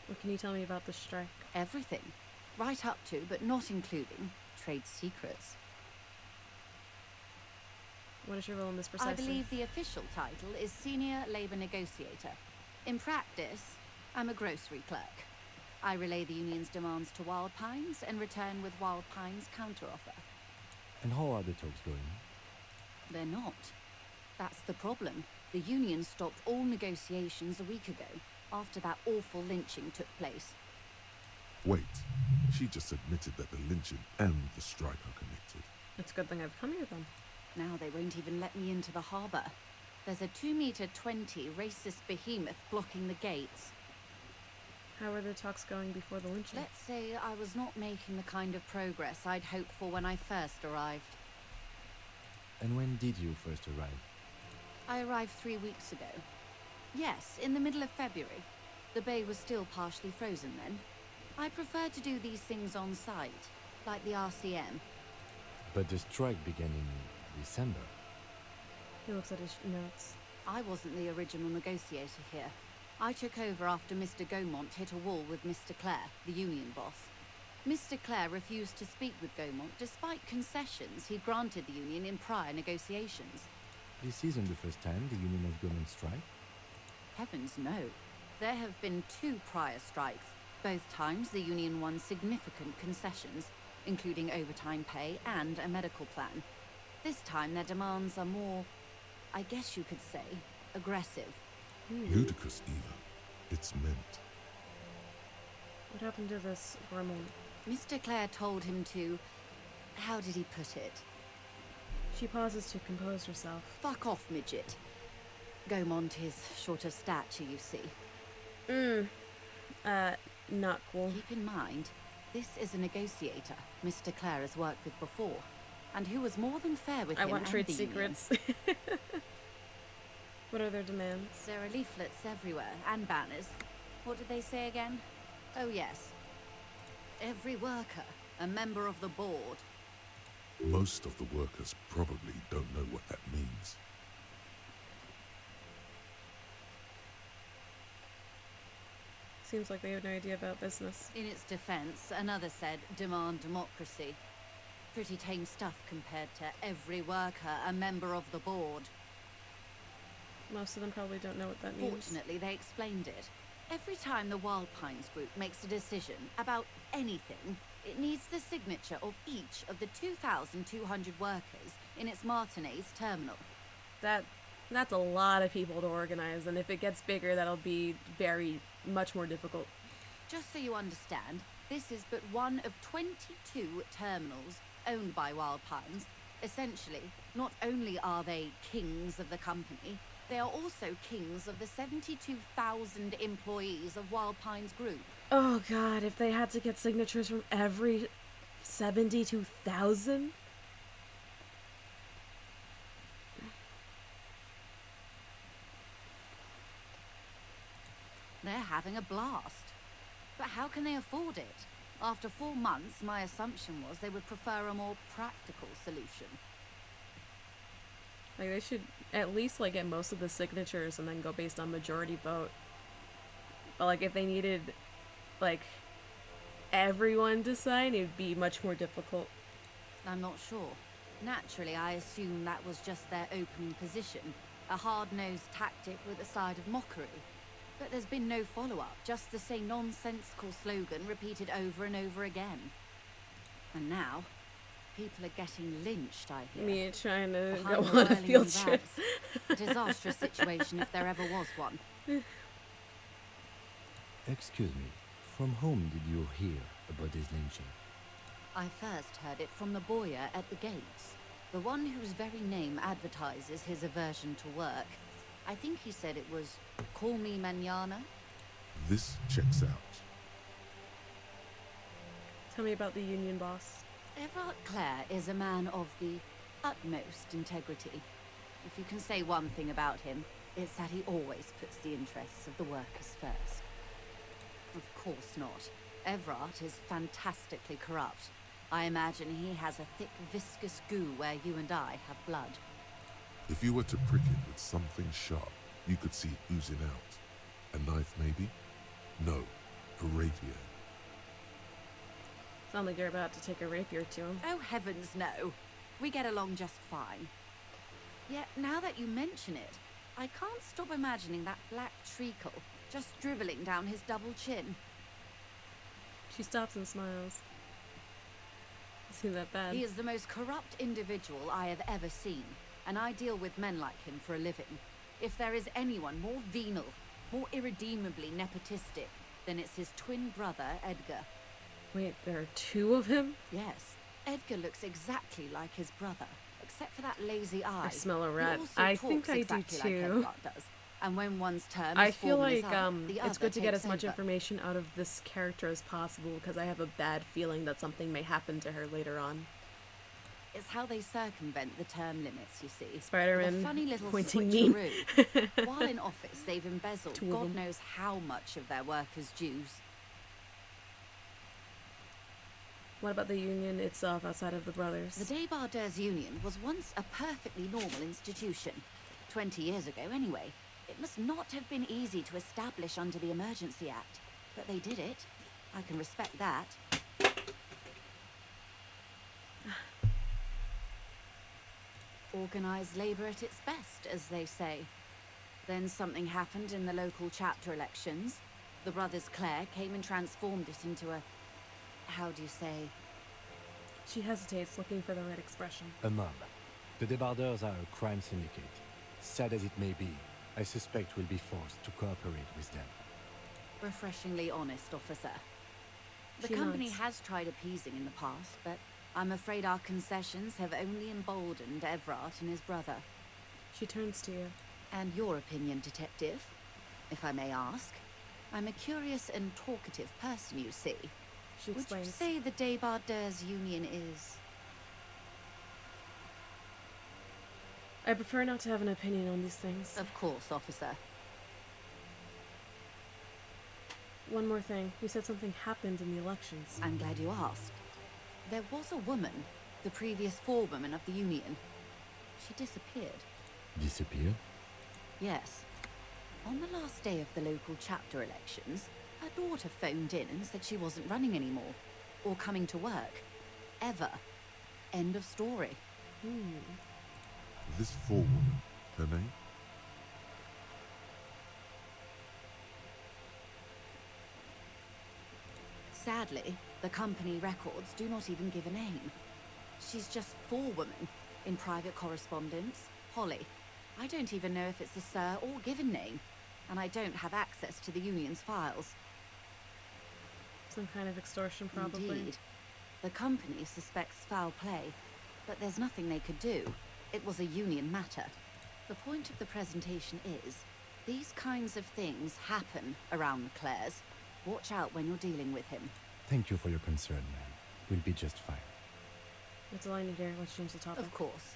What can you tell me about the strike? Everything. Right up to, but not including, trade secrets. What is your role in this precisely? I believe the official title is Senior Labor Negotiator. In practice, I'm a grocery clerk. I relay the union's demands to Wild Pines and return with Wild Pines' counteroffer. And how are the talks going? They're not. That's the problem. The union stopped all negotiations a week ago, after that awful lynching took place. Wait, she just admitted that the lynching and the strike are connected. It's a good thing I've come here then. Now they won't even let me into the harbour. There's a 2-meter-20 racist behemoth blocking the gates. How were the talks going before the lynching? Let's say I was not making the kind of progress I'd hoped for when I first arrived. And when did you first arrive? I arrived 3 weeks ago. Yes, in the middle of February. The bay was still partially frozen then. I prefer to do these things on site, like the RCM. But the strike began in December. He looks at his notes. I wasn't the original negotiator here. I took over after Mr. Gaumont hit a wall with Mr. Clare, the union boss. Mr. Clare refused to speak with Gaumont despite concessions he'd granted the union in prior negotiations. This isn't the first time the union has gone on strike? Heavens no. There have been 2 prior strikes. Both times the union won significant concessions, including overtime pay and a medical plan. This time their demands are more, I guess you could say, aggressive. Ludicrous even. It's meant. What happened to this Ramon? Mr. Clare told him to... how did he put it? She pauses to compose herself. Fuck off, midget. Gaumont is short of stature, you see. Not cool. Keep in mind, this is a negotiator Mr. Clare has worked with before, and who was more than fair with him. I want and trade the secrets. What are their demands? There are leaflets everywhere, and banners. What did they say again? Oh yes. Every worker, a member of the board. Most of the workers probably don't know what that means. Seems like they have no idea about business. In its defense, another said, demand democracy. Pretty tame stuff compared to every worker, a member of the board. Most of them probably don't know what that means. Fortunately, they explained it. Every time the Wild Pines group makes a decision about anything, it needs the signature of each of the 2,200 workers in its Martinez terminal. That's a lot of people to organize, and if it gets bigger, that'll be much more difficult. Just so you understand, this is but one of 22 terminals owned by Wild Pines. Essentially, not only are they kings of the company, they are also kings of the 72,000 employees of Wild Pines Group. Oh god, if they had to get signatures from every 72,000? They're having a blast. But how can they afford it? After 4 months, my assumption was they would prefer a more practical solution. Like, they should at least, like, get most of the signatures and then go based on majority vote. But, like, if they needed, like, everyone to sign, it would be much more difficult. I'm not sure. Naturally, I assume that was just their opening position. A hard-nosed tactic with a side of mockery. But there's been no follow-up, just the same nonsensical slogan repeated over and over again. And now, people are getting lynched, I hear. Me trying to Behind go the on a field whirling trip. rags. A disastrous situation if there ever was one. Excuse me, from whom did you hear about this lynching? I first heard it from the bowyer at the gates. The one whose very name advertises his aversion to work. I think he said it was, "Call me mañana." This checks out. Tell me about the union boss. Everard Clare is a man of the utmost integrity. If you can say one thing about him, it's that he always puts the interests of the workers first. Of course not. Everard is fantastically corrupt. I imagine he has a thick, viscous goo where you and I have blood. If you were to prick it with something sharp, you could see oozing out. A knife, maybe? No, a rapier. Sound like you're about to take a rapier to him. Oh, heavens no. We get along just fine. Yet, now that you mention it, I can't stop imagining that black treacle just dribbling down his double chin. She stops and smiles. Isn't that bad? He is the most corrupt individual I have ever seen, and I deal with men like him for a living. If there is anyone more venal, more irredeemably nepotistic, then it's his twin brother, Edgar. Wait, there are two of him? Yes. Edgar looks exactly like his brother, except for that lazy eye. I smell a rat. He also I talks think I exactly do like too. Edgar does. And when one's turn I is feel formally like up, the it's other good to get takes as much over. information out of this character as possible because I have a bad feeling that something may happen to her later on. It's how they circumvent the term limits, you see. Spider-Man The funny little pointing me. switcheroo. While in office, they've embezzled Two of God them. knows how much of their workers' dues. What about the union itself outside of the brothers? The Debardeurs Union was once a perfectly normal institution. 20 years ago, anyway. It must not have been easy to establish under the Emergency Act, but they did it. I can respect that. Organised labour at its best, as they say. Then something happened in the local chapter elections. The brothers Clare came and transformed it into a... how do you say? She hesitates, looking for the right expression. A mob. The Debardeurs are a crime syndicate. Sad as it may be, I suspect we'll be forced to cooperate with them. Refreshingly honest, officer. The She company nods. has tried appeasing in the past, but I'm afraid our concessions have only emboldened Everard and his brother. She turns to you. And your opinion, detective, if I may ask? I'm a curious and talkative person, you see. She Would you explains. say the Debardeurs Union is... I prefer not to have an opinion on these things. Of course, officer. One more thing. You said something happened in the elections. I'm glad you asked. There was a woman, the previous forewoman of the Union. She disappeared. Disappeared? Yes. On the last day of the local chapter elections, her daughter phoned in and said she wasn't running anymore. Or coming to work. Ever. End of story. This forewoman, her name? Sadly, the company records do not even give a name. She's just forewoman in private correspondence, Holly. I don't even know if it's a sir or given name, and I don't have access to the union's files. Some kind of extortion, probably. Indeed. The company suspects foul play, but there's nothing they could do. It was a union matter. The point of the presentation is, these kinds of things happen around the Clares. Watch out when you're dealing with him. Thank you for your concern, ma'am. We'll be just fine. That's all I need here. Let's change the topic. Of course.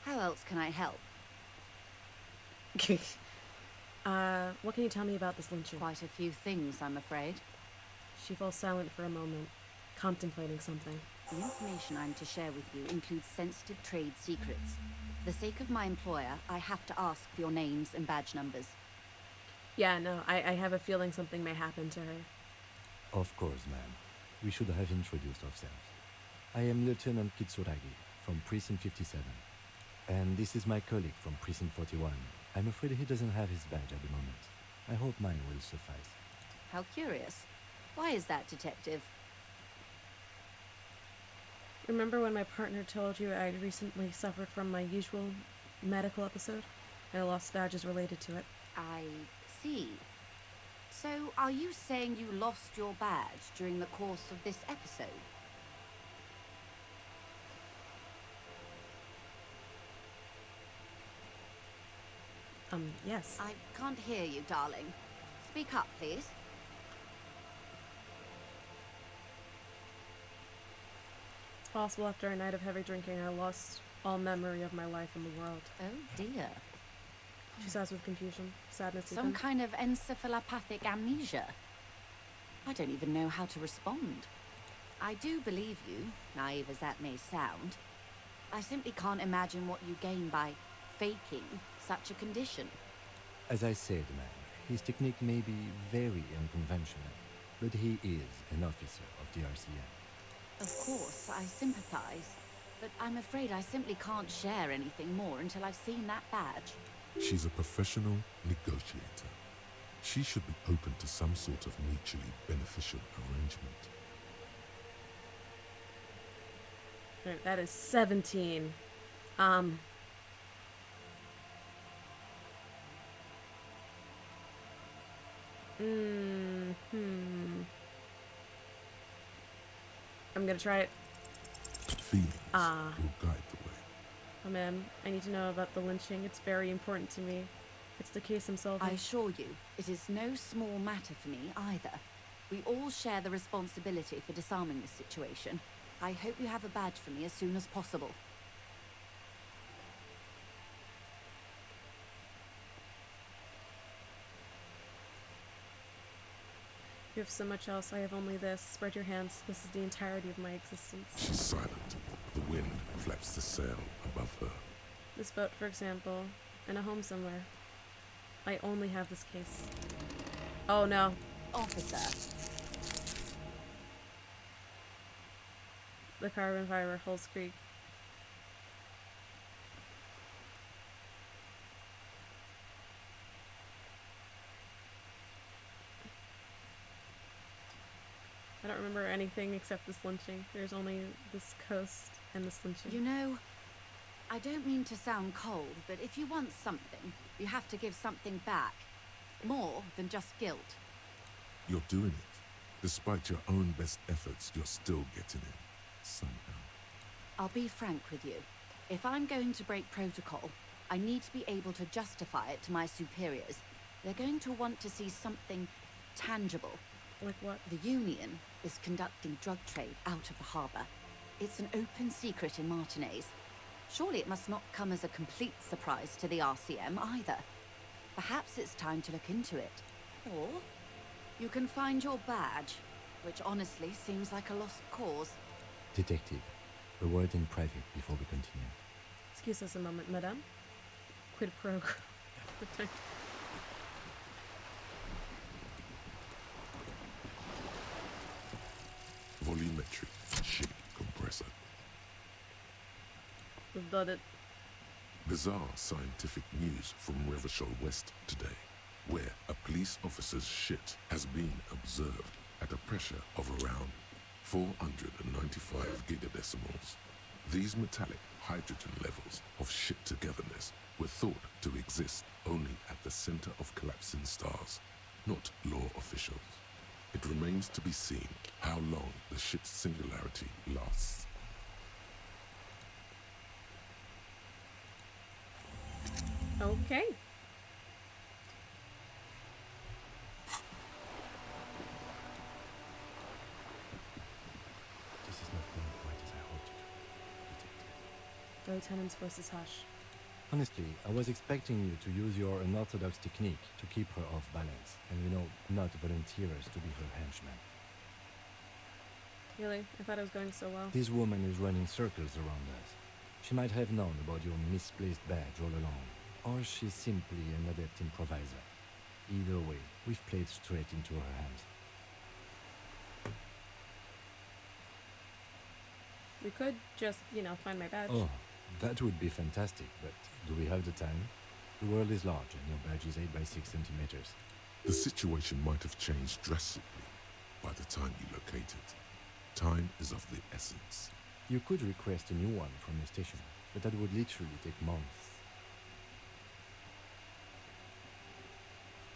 How else can I help? What can you tell me about this lynching? Quite a few things, I'm afraid. She falls silent for a moment, contemplating something. The information I'm to share with you includes sensitive trade secrets. For the sake of my employer, I have to ask for your names and badge numbers. Yeah, no, I have a feeling something may happen to her. Of course, ma'am. We should have introduced ourselves. I am Lieutenant Kitsuragi from Precinct 57. And this is my colleague from Precinct 41. I'm afraid he doesn't have his badge at the moment. I hope mine will suffice. How curious. Why is that, detective? Remember when my partner told you I'd recently suffered from my usual medical episode? I lost badges related to it. I see. So, are you saying you lost your badge during the course of this episode? Yes. I can't hear you, darling. Speak up, please. It's possible after a night of heavy drinking I lost all memory of my life in the world. Oh, dear. She sighs with confusion, sadness Some even. kind of encephalopathic amnesia. I don't even know how to respond. I do believe you, naive as that may sound. I simply can't imagine what you gain by faking such a condition. As I said, ma'am, his technique may be very unconventional, but he is an officer of the RCM. Of course, I sympathize, but I'm afraid I simply can't share anything more until I've seen that badge. She's a professional negotiator. She should be open to some sort of mutually beneficial arrangement. Alright, that is 17. I'm gonna try it. Feelings will guide the way. Oh man, I need to know about the lynching. It's very important to me. It's the case I'm solving. I assure you, it is no small matter for me either. We all share the responsibility for disarming this situation. I hope you have a badge for me as soon as possible. You have so much else. I have only this. Spread your hands. This is the entirety of my existence. She's silent. The wind flaps the sail above her. This boat, for example, in a home somewhere. I only have this case. Oh no. Officer. The carbon fiber, Hulls Creek. I don't remember anything except this lynching. There's only this coast and this lynching. You know, I don't mean to sound cold, but if you want something, you have to give something back. More than just guilt. You're doing it. Despite your own best efforts, you're still getting it. Somehow. I'll be frank with you. If I'm going to break protocol, I need to be able to justify it to my superiors. They're going to want to see something tangible. Like what? The Union is conducting drug trade out of the harbour. It's an open secret in Martinez. Surely it must not come as a complete surprise to the RCM either. Perhaps it's time to look into it. Or you can find your badge, which honestly seems like a lost cause. Detective, a word in private before we continue. Excuse us a moment, madame. Quid pro quo. Volumetric ship compressor. We've done it. Bizarre scientific news from Revachol West today, where a police officer's shit has been observed at a pressure of around 495 gigadecimals. These metallic hydrogen levels of shit togetherness were thought to exist only at the center of collapsing stars, not law officials. It remains to be seen how long the shit's singularity lasts. Okay. This is not going quite as I hoped it would, Detective. The lieutenant's voice is hush. Honestly, I was expecting you to use your unorthodox technique to keep her off balance, and not volunteer us to be her henchmen. Really? I thought it was going so well. This woman is running circles around us. She might have known about your misplaced badge all along, or she's simply an adept improviser. Either way, we've played straight into her hands. We could just, find my badge. Oh, that would be fantastic, but do we have the time? The world is large and your badge is 8 by 6 centimeters. The situation might have changed drastically by the time you locate it. Time is of the essence. You could request a new one from the station, but that would literally take months.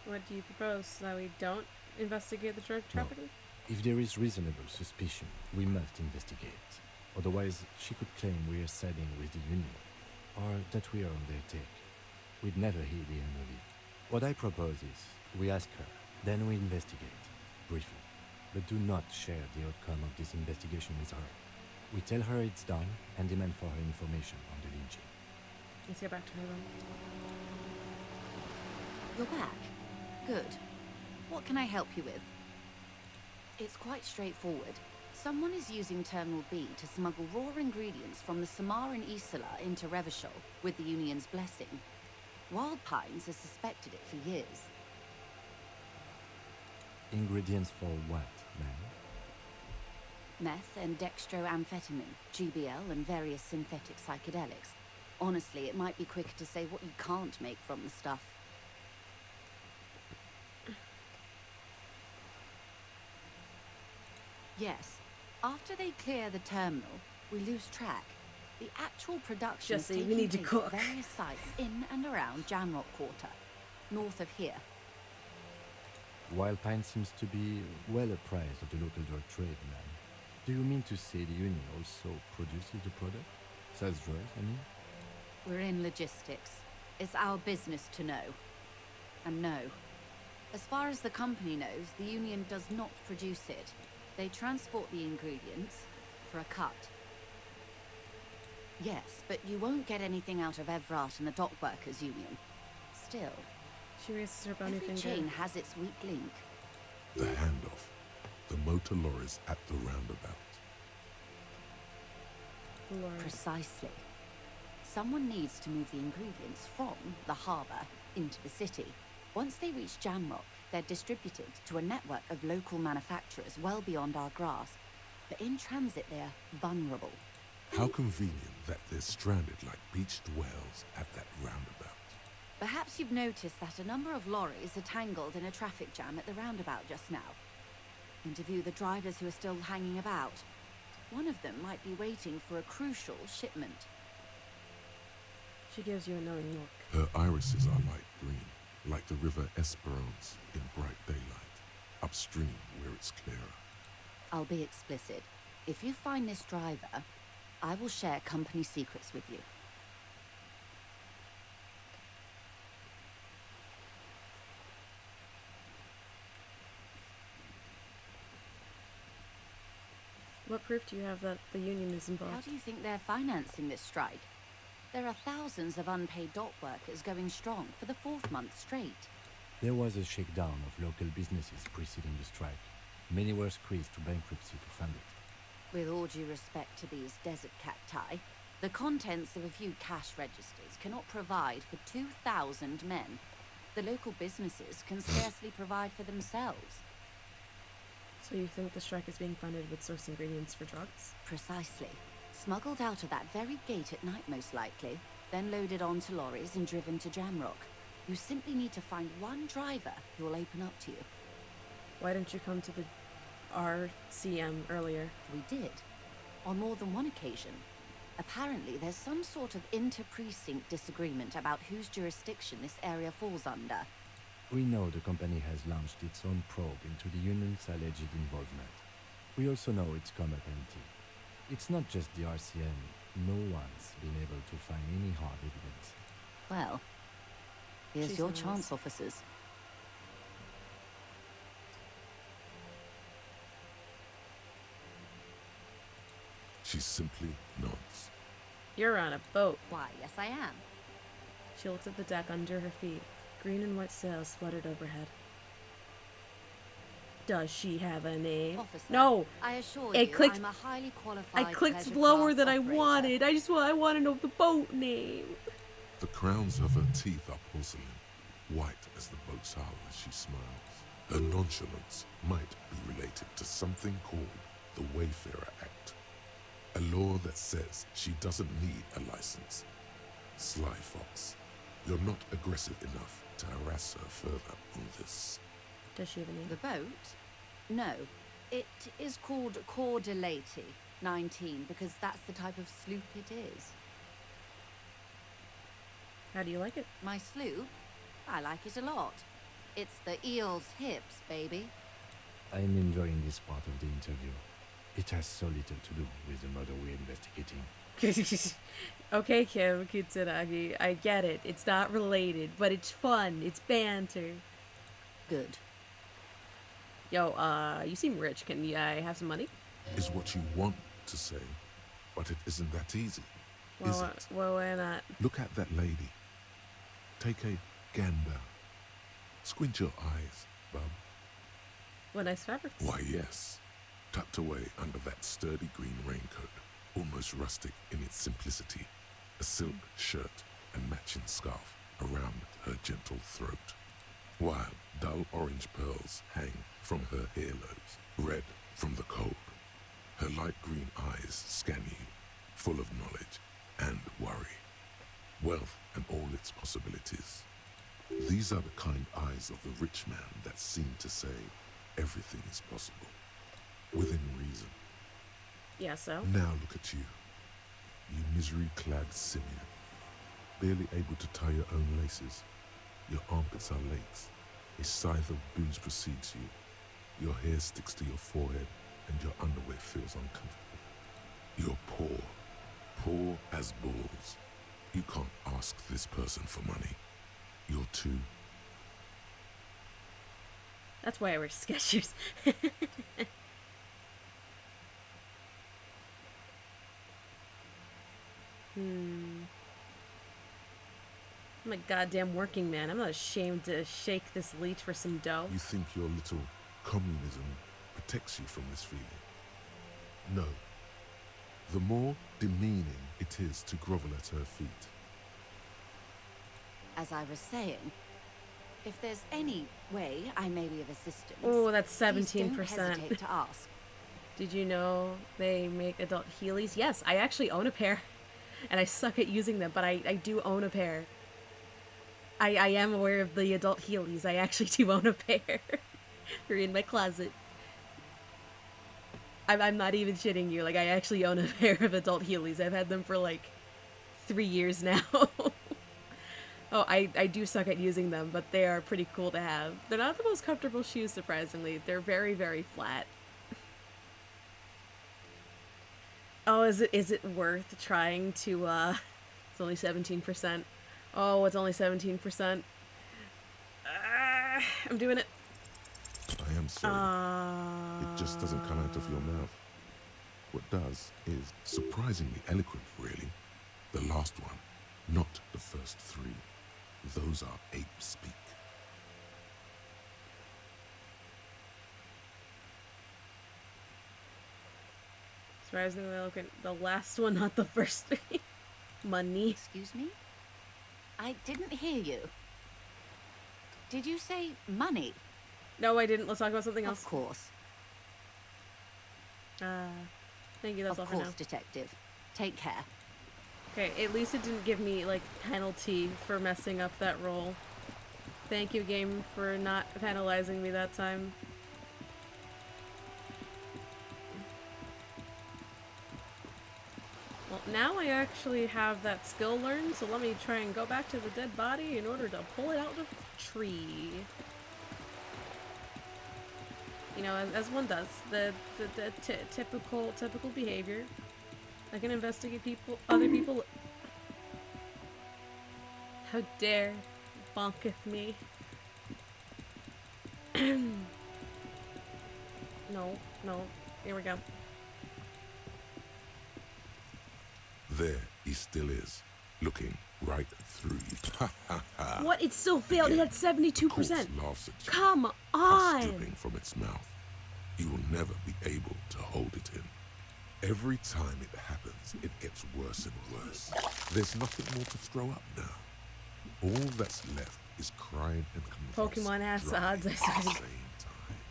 What do you propose? That we don't investigate the drug trafficking? No. If there is reasonable suspicion, we must investigate. Otherwise, she could claim we are siding with the Union, or that we are on their take. We'd never hear the end of it. What I propose is, we ask her, then we investigate, briefly. But do not share the outcome of this investigation with her. We tell her it's done and demand for her information on the lynching. Let's get back to her then. You're back? Good. What can I help you with? It's quite straightforward. Someone is using Terminal B to smuggle raw ingredients from the Samar and Isola into Revachol with the Union's blessing. Wild Pines has suspected it for years. Ingredients for what, ma'am? Meth and dextroamphetamine, GBL, and various synthetic psychedelics. Honestly, it might be quicker to say what you can't make from the stuff. Yes. After they clear the terminal, we lose track. The actual production Jesse, is taking we need to place cook. at various sites in and around Jamrock Quarter, north of here. Wildpine seems to be well apprised of the local drug trade, man. Do you mean to say the union also produces the product? Sells drugs, I mean? We're in logistics. It's our business to know. And no. As far as the company knows, the union does not produce it. They transport the ingredients for a cut. Yes, but you won't get anything out of Evrat and the Dock Workers Union. Still, She raises her bony every finger. chain has its weak link. The handoff. The motor lorries at the roundabout. Lord. Precisely. Someone needs to move the ingredients from the harbour into the city. Once they reach Jamrock, they're distributed to a network of local manufacturers well beyond our grasp. But in transit, they're vulnerable. How convenient that they're stranded like beached whales at that roundabout. Perhaps you've noticed that a number of lorries are tangled in a traffic jam at the roundabout just now. Interview the drivers who are still hanging about. One of them might be waiting for a crucial shipment. She gives you a knowing look. Her irises are light green, like the river Esperance in bright daylight, upstream where it's clearer. I'll be explicit. If you find this driver, I will share company secrets with you. What proof do you have that the union is How involved? do you think they're financing this strike? There are thousands of unpaid dock workers going strong for the 4th month straight. There was a shakedown of local businesses preceding the strike. Many were squeezed to bankruptcy to fund it. With all due respect to these desert cacti, the contents of a few cash registers cannot provide for 2,000 men. The local businesses can scarcely provide for themselves. So you think the strike is being funded with source ingredients for drugs? Precisely. Smuggled out of that very gate at night, most likely, then loaded onto lorries and driven to Jamrock. You simply need to find one driver who will open up to you. Why didn't you come to the RCM earlier? We did, on more than one occasion. Apparently, there's some sort of inter-precinct disagreement about whose jurisdiction this area falls under. We know the company has launched its own probe into the union's alleged involvement. We also know it's come up empty. It's not just the RCM. No one's been able to find any hard evidence. Well, here's She's your nice. chance, officers. She simply nods. You're on a boat. Why, yes I am. She looks at the deck under her feet. Green and white sails fluttered overhead. Does she have a name? Officer, No. I assure It you, clicked- I'm a highly qualified I clicked pleasure lower craft than I operator. wanted. I want to know the boat name. The crowns of her teeth are porcelain, white as the boat's hull as she smiles. Her nonchalance might be related to something called the Wayfarer Act, a law that says she doesn't need a license. Sly Fox, you're not aggressive enough to harass her further on this. Does she have a name? The boat? No. It is called Cordelati 19 because that's the type of sloop it is. How do you like it? My sloop? I like it a lot. It's the eel's hips, baby. I'm enjoying this part of the interview. It has so little to do with the murder we're investigating. Okay, Kim Kitsuragi, I get it. It's not related, but it's fun. It's banter. Good. Yo, you seem rich. Can I have some money? Is what you want to say, but it isn't that easy, is it? Well, why not? Look at that lady. Take a gander. Squint your eyes, bub. What nice fabrics. Why, yes. Tucked away under that sturdy green raincoat, almost rustic in its simplicity, a silk shirt and matching scarf around her gentle throat, while dull orange pearls hang from her hairlobes, red from the cold. Her light green eyes scan you, full of knowledge and worry, wealth and all its possibilities. These are the kind eyes of the rich man that seem to say everything is possible, within reason. Yeah, so? Now look at you. You misery-clad simian, barely able to tie your own laces. Your armpits are lakes. A scythe of booze precedes you. Your hair sticks to your forehead, and your underwear feels uncomfortable. You're poor as balls. You can't ask this person for money. You're too... That's why I wear Skechers. I'm a goddamn working man. I'm not ashamed to shake this leech for some dough. You think your little communism protects you from this feeling? No. The more demeaning it is to grovel at her feet. As I was saying, if there's any way I may be of assistance... Oh, that's 17%. Please don't hesitate to ask. Did you know they make adult Heelys? Yes, I actually own a pair. And I suck at using them, but I do own a pair. I am aware of the adult Heelys. I actually do own a pair. They're in my closet. I'm not even shitting you. Like, I actually own a pair of adult Heelys. I've had them for, like, 3 years now. Oh, I do suck at using them, but they are pretty cool to have. They're not the most comfortable shoes, surprisingly. They're very, very flat. Oh, is it worth trying to, it's only 17%. Oh, it's only 17%. I'm doing it. I am sorry. It just doesn't come out of your mouth. What does is surprisingly eloquent, really. The last one, not the first three. Those are ape speak. Surprisingly eloquent. The last one, not the first three. Money. Excuse me? I didn't hear you. Did you say money? No, I didn't. Let's talk about something else. Of course. Thank you. That's all for now. Of course, detective. Take care. Okay, at least it didn't give me, like, penalty for messing up that roll. Thank you, game, for not penalizing me that time. Well, now I actually have that skill learned, so let me try and go back to the dead body in order to pull it out of the tree. You know, as one does, the typical behavior. I can investigate other people. How dare bonketh me. No, here we go. There he still is, looking right through you. What? It still failed. It had 72%. Laughs at you, Come on! dripping from its mouth. You will never be able to hold it in. Every time it happens, it gets worse and worse. There's nothing more to throw up now. All that's left is crying and convulsing. Pokemon has odds, I said.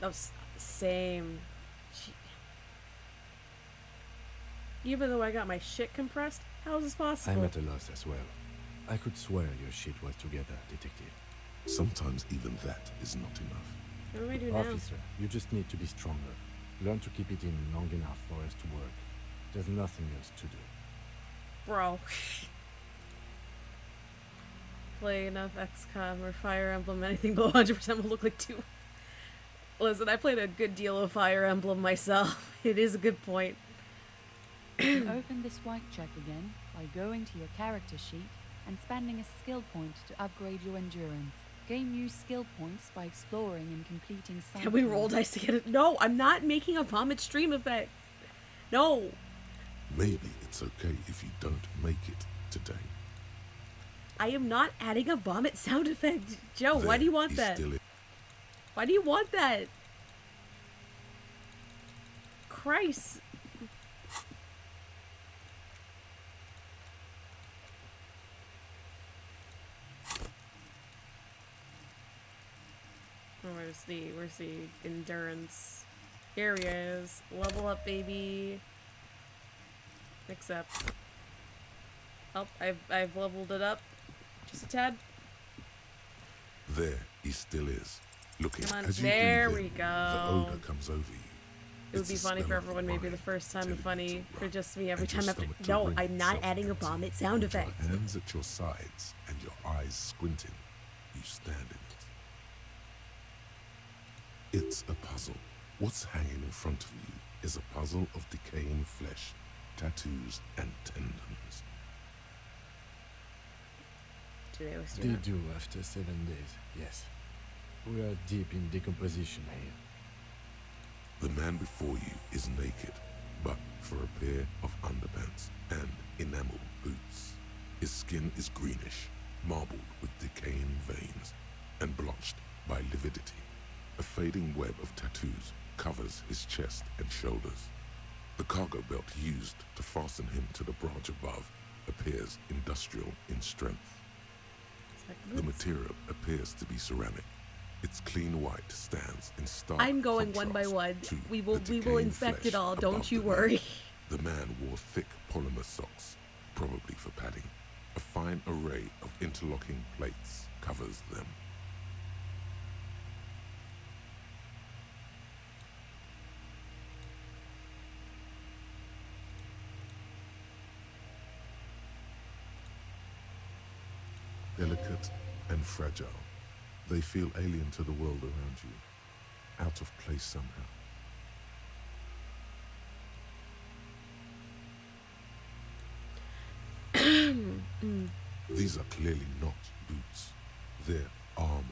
No, same. Even though I got my shit compressed, how is this possible? I'm at a loss as well. I could swear your shit was together, detective. Sometimes even that is not enough. What do I do now? Officer, you just need to be stronger. Learn to keep it in long enough for us to work. There's nothing else to do. Bro. Play enough XCOM or Fire Emblem, anything below 100% will look like 2. Listen, I played a good deal of Fire Emblem myself. It is a good point. You can open this white check again by going to your character sheet and spending a skill point to upgrade your endurance. Gain new skill points by exploring and completing side Can we roll quests. dice to get it? No, I'm not making a vomit stream effect. No. Maybe it's okay if you don't make it today. I am not adding a vomit sound effect. Joe, why There do you want he that? still is. Why do you want that? Christ. Where's the endurance? Here he is. Level up, baby. Accept. Oh, I've leveled it up. Just a tad. There he still is, looking Come on, as you there breathe we in, go. The odor comes over you. It would be funny for everyone, maybe the first time, and funny for just me every time after. No, I'm not adding a vomit sound effect. Your hands at your sides and your eyes squinting, you stand in it. It's a puzzle. What's hanging in front of you is a puzzle of decaying flesh, tattoos, and tendons. They do after 7 days, yes. We are deep in decomposition here. The man before you is naked, but for a pair of underpants and enamel boots. His skin is greenish, marbled with decaying veins, and blotched by lividity. A fading web of tattoos covers his chest and shoulders. The cargo belt used to fasten him to the branch above appears industrial in strength. The material appears to be ceramic. Its clean white stands in stark I'm going one by one. We will inspect it all, don't you worry. The man wore thick polymer socks, probably for padding. A fine array of interlocking plates covers them. Delicate and fragile, they feel alien to the world around you, out of place somehow. These are clearly not boots. They're armor,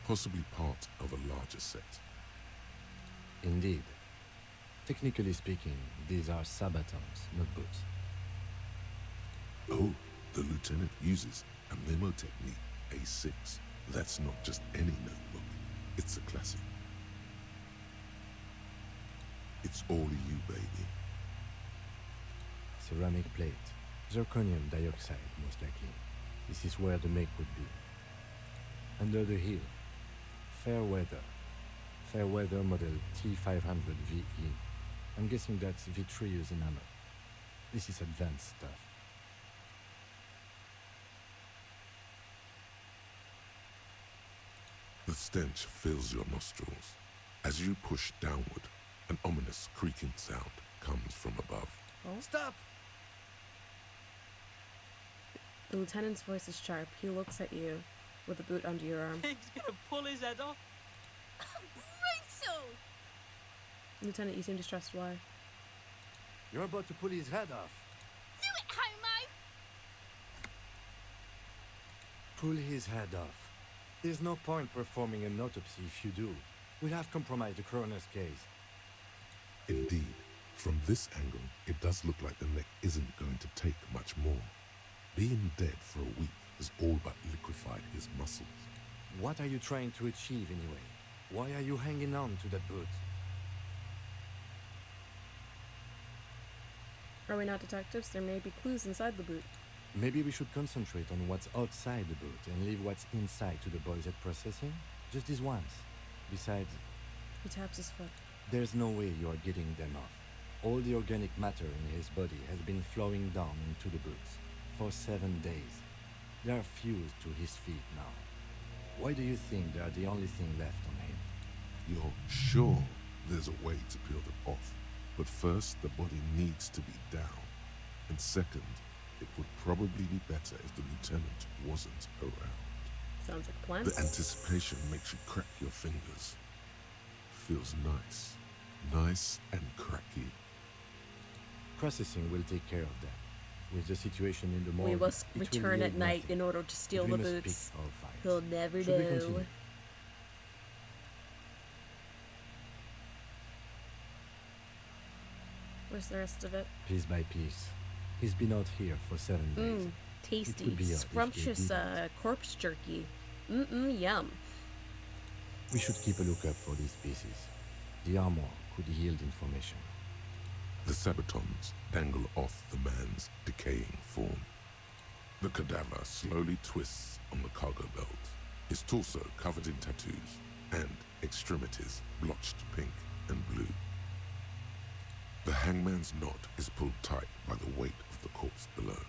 possibly part of a larger set. Indeed. Technically speaking, these are sabatons, not boots. Oh, the lieutenant uses a memo technique, A6. That's not just any notebook. It's a classic. It's all you, baby. Ceramic plate. Zirconium dioxide, most likely. This is where the make would be. Under the heel. Fair weather. Fair weather model T500VE. I'm guessing that's vitreous enamel. This is advanced stuff. The stench fills your nostrils. As you push downward, an ominous creaking sound comes from above. Oh. Stop! The lieutenant's voice is sharp. He looks at you with a boot under your arm. He's gonna pull his head off. Brutal! Lieutenant, you seem distressed. Why? You're about to pull his head off. Do it, homo! Pull his head off. There's no point performing an autopsy if you do. We'll have compromised the coroner's case. Indeed, from this angle, it does look like the neck isn't going to take much more. Being dead for a week has all but liquefied his muscles. What are you trying to achieve anyway? Why are you hanging on to that boot? Are we not detectives? There may be clues inside the boot. Maybe we should concentrate on what's outside the boot and leave what's inside to the boys at processing? Just this once. Besides... He taps his foot. There's no way you are getting them off. All the organic matter in his body has been flowing down into the boots for 7 days. They are fused to his feet now. Why do you think they are the only thing left on him? You're sure there's a way to peel them off, but first the body needs to be down, and second, it would probably be better if the lieutenant wasn't around. Sounds like plants. The anticipation makes you crack your fingers. Feels nice. Nice and cracky. Processing will take care of that. With the situation in the morgue, we must return at night in order to steal the boots. He'll never know. Where's the rest of it? Piece by piece. He's been out here for 7 days. Tasty, scrumptious corpse jerky. Yum. We should keep a lookout for these pieces. The armor could yield information. The sabatons dangle off the man's decaying form. The cadaver slowly twists on the cargo belt, his torso covered in tattoos, and extremities blotched pink and blue. The hangman's knot is pulled tight by the weight of the corpse below.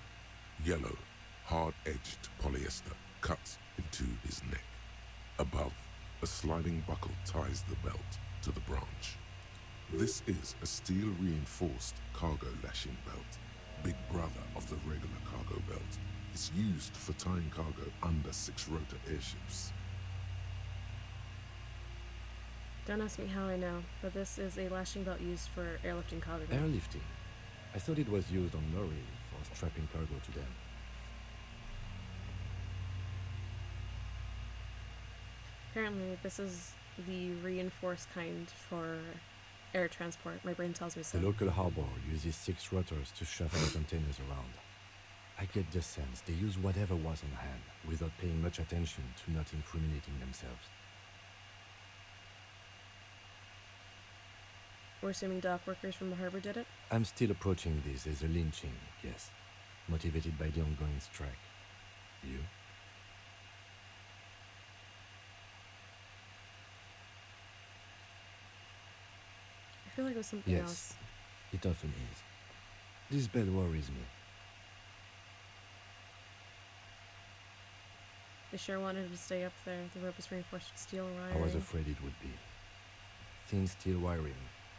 Yellow, hard-edged polyester cuts into his neck. Above, a sliding buckle ties the belt to the branch. This is a steel-reinforced cargo lashing belt, big brother of the regular cargo belt. It's used for tying cargo under 6-rotor airships. Don't ask me how I know, but this is a lashing belt used for airlifting cargo. Airlifting? I thought it was used on lorry for strapping cargo to them. Apparently, this is the reinforced kind for air transport. My brain tells me so. The local harbor uses 6 rotors to shuffle the containers around. I get the sense they use whatever was on hand, without paying much attention to not incriminating themselves. We're assuming dock workers from the harbor did it? I'm still approaching this as a lynching, yes. Motivated by the ongoing strike. You? I feel like it was something else. It often is. This bell worries me. They sure wanted to stay up there. The rope was reinforced with steel wiring. I was afraid it would be. Thin steel wiring,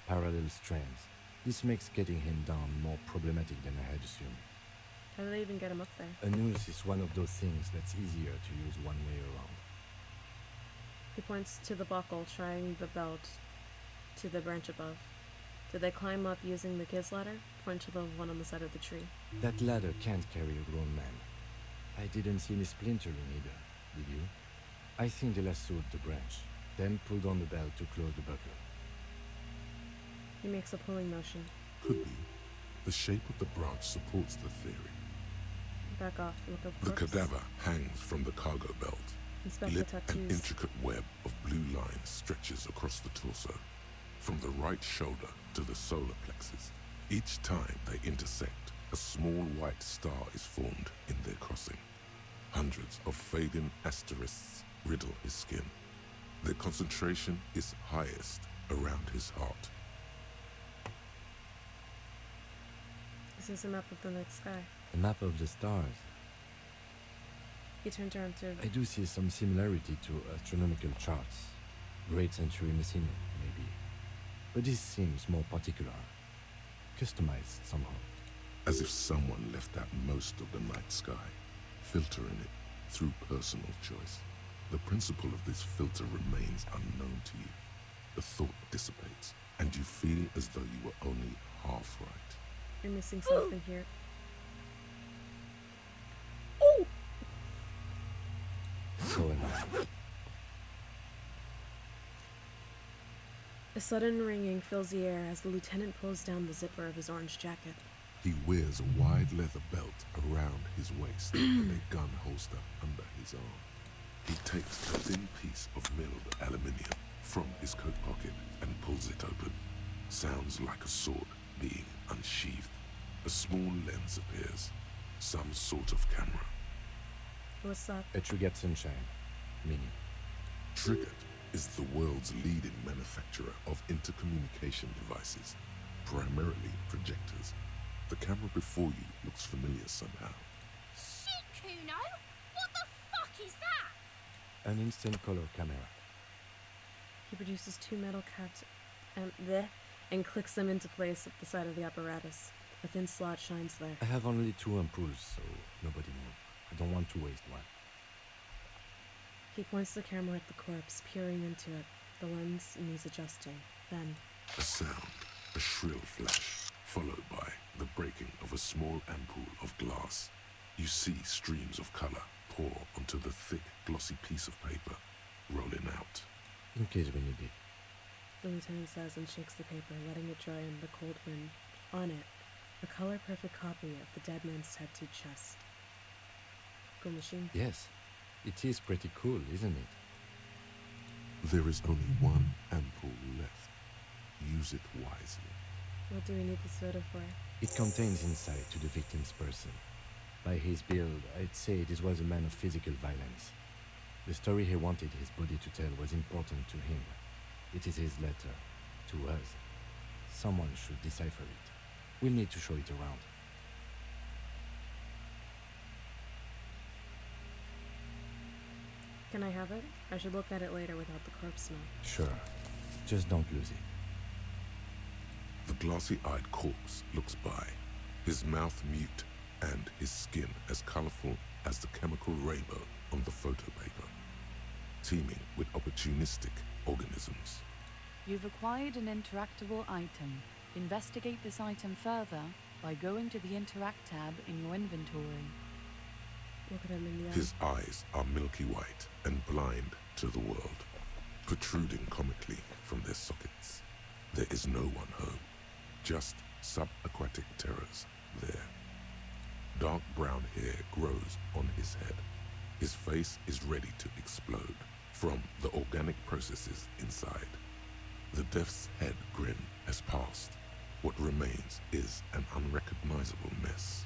parallel strands. This makes getting him down more problematic than I had assumed. How did they even get him up there? A noose is one of those things that's easier to use one way around. He points to the buckle, trying the belt to the branch above. Did they climb up using the kids' ladder? Point to the one on the side of the tree. That ladder can't carry a grown man. I didn't see any splintering either, did you? I think they lassoed the branch, then pulled on the belt to close the buckle. He makes a pulling motion. Could be. The shape of the branch supports the theory. Back off, look up The corpse. cadaver hangs from the cargo belt. Inspect the Lit tattoos. an intricate web of blue lines stretches across the torso, from the right shoulder to the solar plexus. Each time they intersect, a small white star is formed in their crossing. Hundreds of fading asterisks riddle his skin. Their concentration is highest around his heart. This is a map of the night sky. A map of the stars. He turned around to... I do see some similarity to astronomical charts. Great century Messina, maybe. But this seems more particular. Customized somehow. As if someone left out most of the night sky, filtering it through personal choice. The principle of this filter remains unknown to you. The thought dissipates, and you feel as though you were only half right. You're missing something here. So am I. A sudden ringing fills the air as the lieutenant pulls down the zipper of his orange jacket. He wears a wide leather belt around his waist and a gun holster under his arm. He takes a thin piece of milled aluminium from his coat pocket and pulls it open. Sounds like a sword being unsheathed. A small lens appears. Some sort of camera. What's that? A Trigger Sunshine. Mini. Triggered is the world's leading manufacturer of intercommunication devices, primarily projectors. The camera before you looks familiar somehow. Shit, Kuno! What the fuck is that? An instant color camera. He produces 2 metal caps and clicks them into place at the side of the apparatus. A thin slot shines there. I have only 2 ampoules, so nobody move. I don't want to waste one. He points the camera at the corpse, peering into it. The lens needs adjusting. Then... A sound, a shrill flash, followed by the breaking of a small ampoule of glass. You see streams of color pour onto the thick, glossy piece of paper, rolling out. In case we need it. The lieutenant says and shakes the paper, letting it dry in the cold wind. On it, a color-perfect copy of the dead man's tattooed chest. Cool machine? Yes. It is pretty cool, isn't it? There is only one ampoule left. Use it wisely. What do we need this photo for? It contains insight to the victim's person. By his build, I'd say this was a man of physical violence. The story he wanted his body to tell was important to him. It is his letter to us. Someone should decipher it. We'll need to show it around. Can I have it? I should look at it later without the corpse smell. Sure. Just don't lose it. The glassy-eyed corpse looks by, his mouth mute and his skin as colorful as the chemical rainbow on the photo paper, teeming with opportunistic organisms. You've acquired an interactable item. Investigate this item further by going to the Interact tab in your inventory. Look at him in the eye. His eyes are milky white and blind to the world, protruding comically from their sockets. There is no one home, just subaquatic terrors there. Dark brown hair grows on his head. His face is ready to explode from the organic processes inside. The death's head grin has passed. What remains is an unrecognizable mess.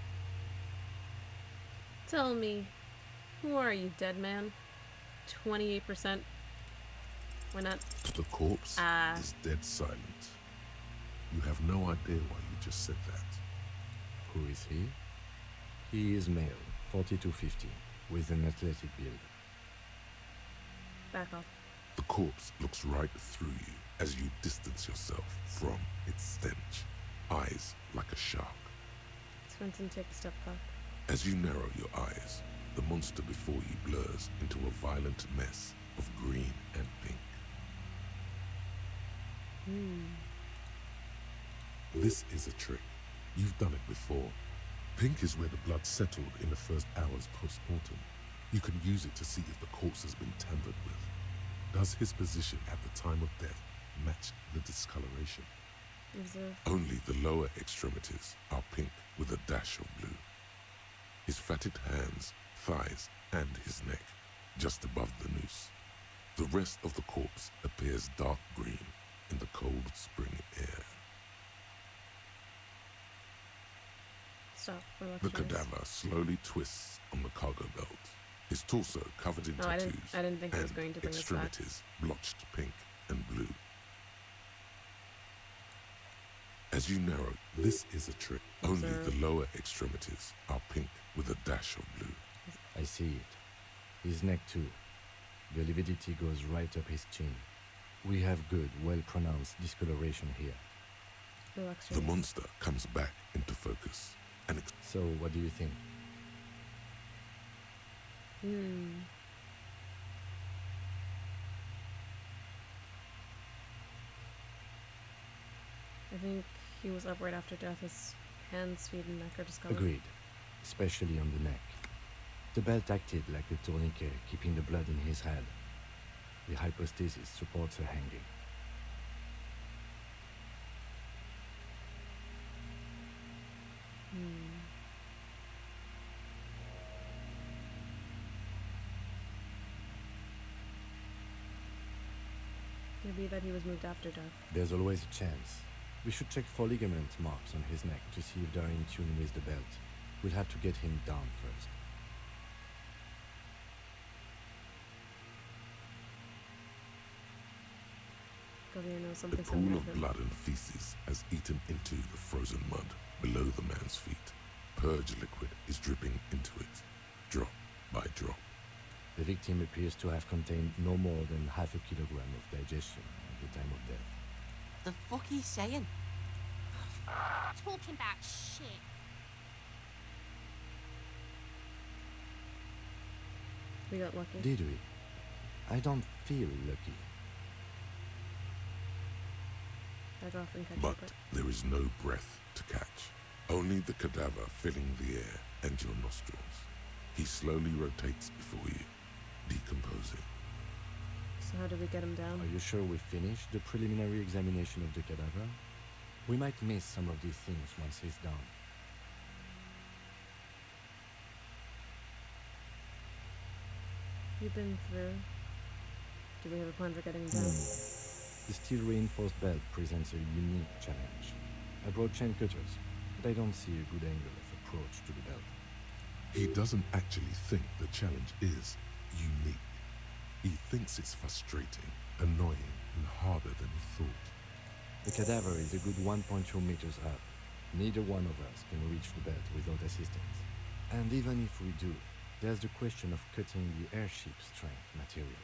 Tell me, who are you, dead man? 28%. Why not? The corpse is dead silent. You have no idea why you just said that. Who is he? He is male, 4250, with an athletic build. Back off. The corpse looks right through you as you distance yourself from its stench, eyes like a shark. Swinton, take a step back. As you narrow your eyes, the monster before you blurs into a violent mess of green and pink. This is a trick. You've done it before. Pink is where the blood settled in the first hours post-mortem. You can use it to see if the corpse has been tampered with. Does his position at the time of death match the discoloration? Observe. Only the lower extremities are pink with a dash of blue. His fatted hands, thighs, and his neck, just above the noose. The rest of the corpse appears dark green in the cold spring air. Stop. The cadaver slowly twists on the cargo belt, his torso covered in tattoos, I didn't think and I was going to bring this back. extremities blotched pink and blue. As you narrow, this is a trick. Only the lower extremities are pink with a dash of blue. I see it. His neck too. The lividity goes right up his chin. We have good, well-pronounced discoloration here. The monster comes back into focus. So, what do you think? I think he was up right after death. His hands, feet, and neck are discolored. Agreed. Especially on the neck. The belt acted like a tourniquet, keeping the blood in his head. The hypostasis supports her hanging. Maybe that he was moved after death. There's always a chance. We should check for ligament marks on his neck to see if they're in tune with the belt. We'll have to get him down first. The pool of blood and feces has eaten into the frozen mud below the man's feet. Purge liquid is dripping into it, drop by drop. The victim appears to have contained no more than half a kilogram of digestion at the time of death. The fuck he's saying? Talking about shit. We got lucky. Did we? I don't feel lucky. Back off and catch But there is no breath to catch. Only the cadaver filling the air and your nostrils. He slowly rotates before you, decomposing. So how do we get him down? Are you sure we finished the preliminary examination of the cadaver? We might miss some of these things once he's down. You've been through. Do we have a plan for getting him down? The steel-reinforced belt presents a unique challenge. I brought chain cutters, but I don't see a good angle of approach to the belt. He doesn't actually think the challenge is unique. He thinks it's frustrating, annoying, and harder than he thought. The cadaver is a good 1.2 meters up. Neither one of us can reach the belt without assistance. And even if we do, there's the question of cutting the airship strength material.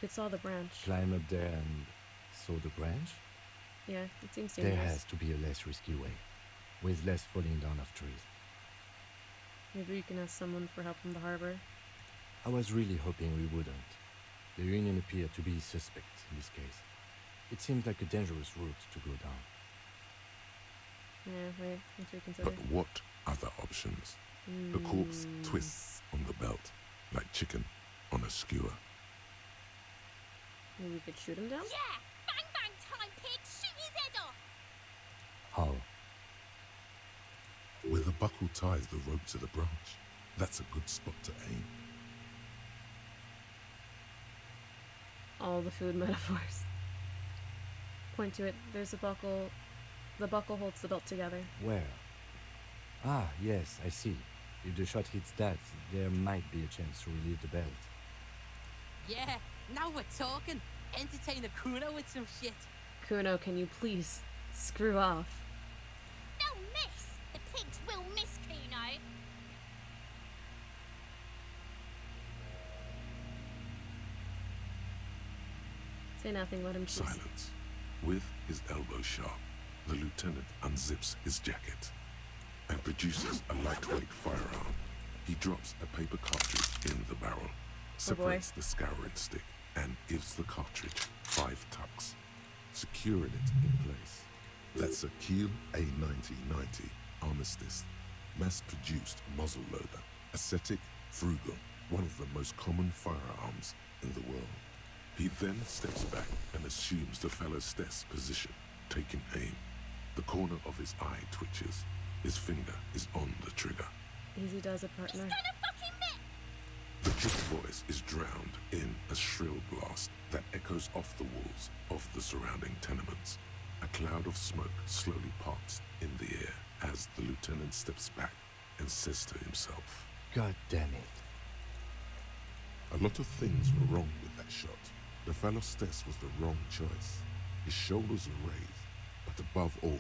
could saw the branch. Climb up there and saw the branch? Yeah, it seems There dangerous. has to be a less risky way, with less falling down of trees. Maybe you can ask someone for help from the harbor. I was really hoping we wouldn't. The Union appeared to be suspects in this case. It seems like a dangerous route to go down. Yeah, wait, let's reconsider. But what other options? The corpse twists on the belt, like chicken on a skewer. Maybe we could shoot him down? Yeah! Bang bang time, pig! Shoot his head off! How? Where the buckle ties the rope to the branch. That's a good spot to aim. All the food metaphors. Point to it. There's a buckle. The buckle holds the belt together. Where? Ah, yes, I see. If the shot hits that, there might be a chance to release the belt. Yeah, now we're talking. Entertain a Kuno with some shit. Kuno, can you please screw off? They'll miss! The pigs will miss Kuno! Say nothing, let him choose. Silence. With his elbow sharp, the lieutenant unzips his jacket and produces a lightweight firearm. He drops a paper cartridge in the barrel, separates the scouring stick, and gives the cartridge 5 tucks, securing it in place. That's a Kiel A9090 Armistice, mass-produced muzzleloader, ascetic, frugal, one of the most common firearms in the world. He then steps back and assumes the fellow's desk position, taking aim. The corner of his eye twitches. His finger is on the trigger. Easy does it, partner. He's gonna fucking miss! The trick voice is drowned in a shrill blast that echoes off the walls of the surrounding tenements. A cloud of smoke slowly parts in the air as the lieutenant steps back and says to himself, God damn it. A lot of things were wrong with that shot. The fellow Stess was the wrong choice. His shoulders are raised, but above all,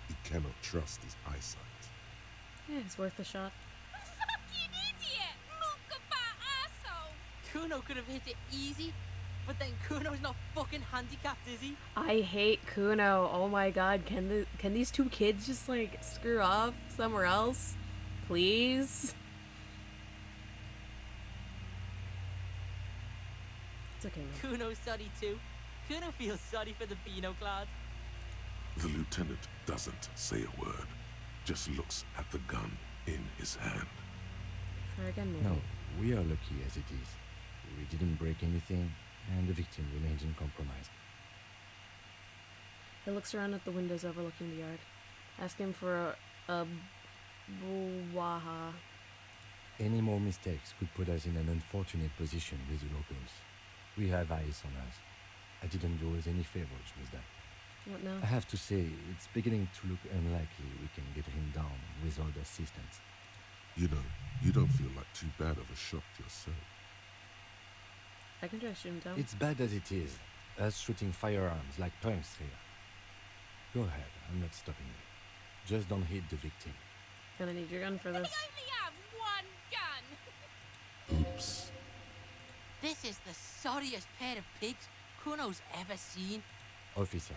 he cannot trust his eyesight. Yeah, it's worth a shot. Fucking idiot! Mookaba asshole! Kuno could have hit it easy, but then Kuno's not fucking handicapped, is he? I hate Kuno. Oh my god, can these two kids just like screw off somewhere else? Please? It's okay, man. Kuno's sorry too. Kuno feels sorry for the Beano Clad. The lieutenant doesn't say a word, just looks at the gun in his hand. Try again, maybe. No, we are lucky as it is. We didn't break anything, and the victim remains uncompromised. He looks around at the windows overlooking the yard. Ask him for a buwaha. Any more mistakes could put us in an unfortunate position with the locals. We have eyes on us. I didn't do us any favors with that. What now? I have to say, it's beginning to look unlikely we can get him down without assistance. You know, you don't feel like too bad of a shot yourself. I can try to shoot him down. It's bad as it is, us shooting firearms like punks here. Go ahead, I'm not stopping you. Just don't hit the victim. Gonna need your gun for We this. only have one gun! Oops. This is the sorriest pair of pigs Kuno's ever seen. Officer,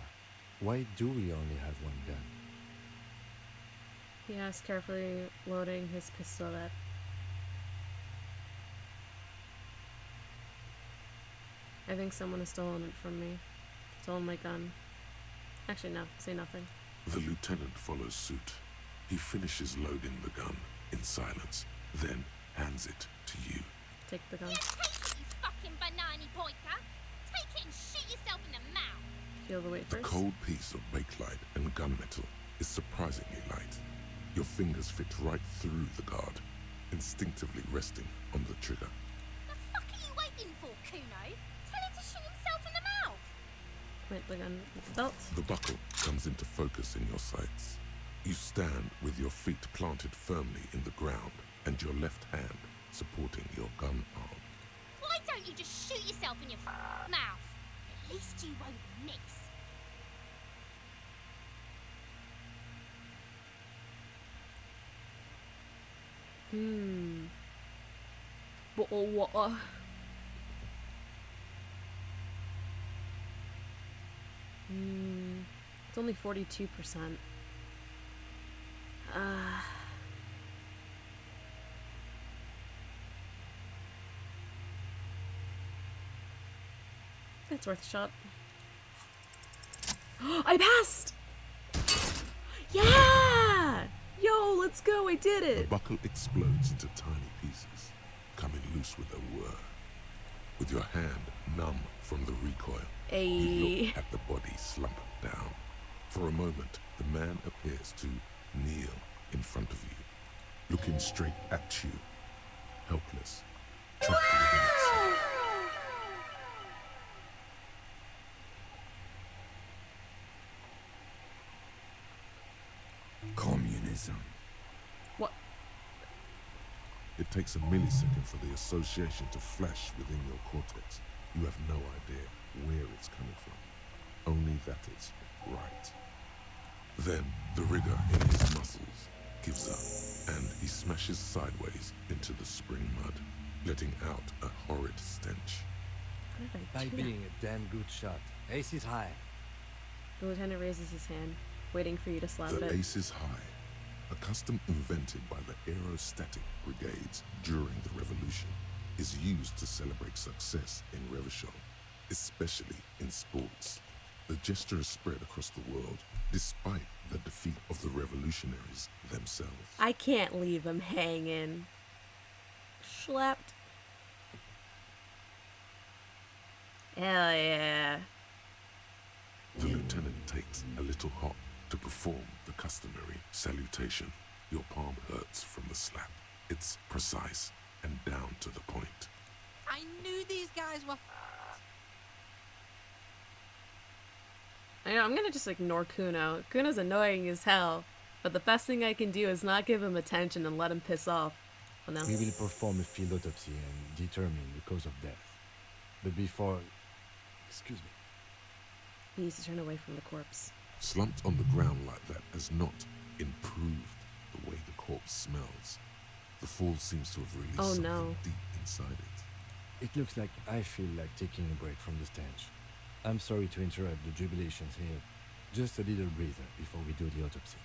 why do we only have one gun? He asks, carefully loading his pistolet. I think someone has stolen it from me. Stolen my gun. Actually, no. Say nothing. The lieutenant follows suit. He finishes loading the gun in silence, then hands it to you. Take the gun. Yeah, take it, you fucking banana pointer! Take it and shoot yourself in the mouth! Feel the weight The first. cold piece of bakelite and gunmetal is surprisingly light. Your fingers fit right through the guard, instinctively resting on the trigger. The fuck are you waiting for, Kuno? Tell him to shoot himself in the mouth! Point the gun at the belt. The buckle comes into focus in your sights. You stand with your feet planted firmly in the ground and your left hand supporting your gun arm. Why don't you just shoot yourself in your mouth? At least you won't miss. What? It's only 42%. It's worth a shot. I passed! Yeah! Yo, let's go, I did The it! buckle explodes into tiny pieces, coming loose with a whir. With your hand numb from the recoil, you look at the body slump down. For a moment, the man appears to kneel in front of you, looking straight at you, helpless, trapped within itself. Communism. What? It takes a millisecond for the association to flash within your cortex. You have no idea where it's coming from, only that it's right. Then the rigor in his muscles gives up, and he smashes sideways into the spring mud, letting out a horrid stench. By being a damn good shot. Ace is high. The lieutenant raises his hand, waiting for you to slap The it. ace is high, a custom invented by the aerostatic brigades during the revolution, is used to celebrate success in Revachol, especially in sports. The gesture is spread across the world, despite the defeat of the revolutionaries themselves. I can't leave him hanging. Schlepped. Hell yeah. The lieutenant takes a little hop to perform the customary salutation. Your palm hurts from the slap. It's precise and down to the point. I knew these guys were I know, I'm gonna just ignore Kuno. Kuno's annoying as hell, but the best thing I can do is not give him attention and let him piss off. Oh no. We will perform a field autopsy and determine the cause of death. But before... Excuse me. He needs to turn away from the corpse. Slumped on the ground like that has not improved the way the corpse smells. The fall seems to have released something deep inside it. It looks like I feel like taking a break from the stench. I'm sorry to interrupt the jubilations here. Just a little breather before we do the autopsy.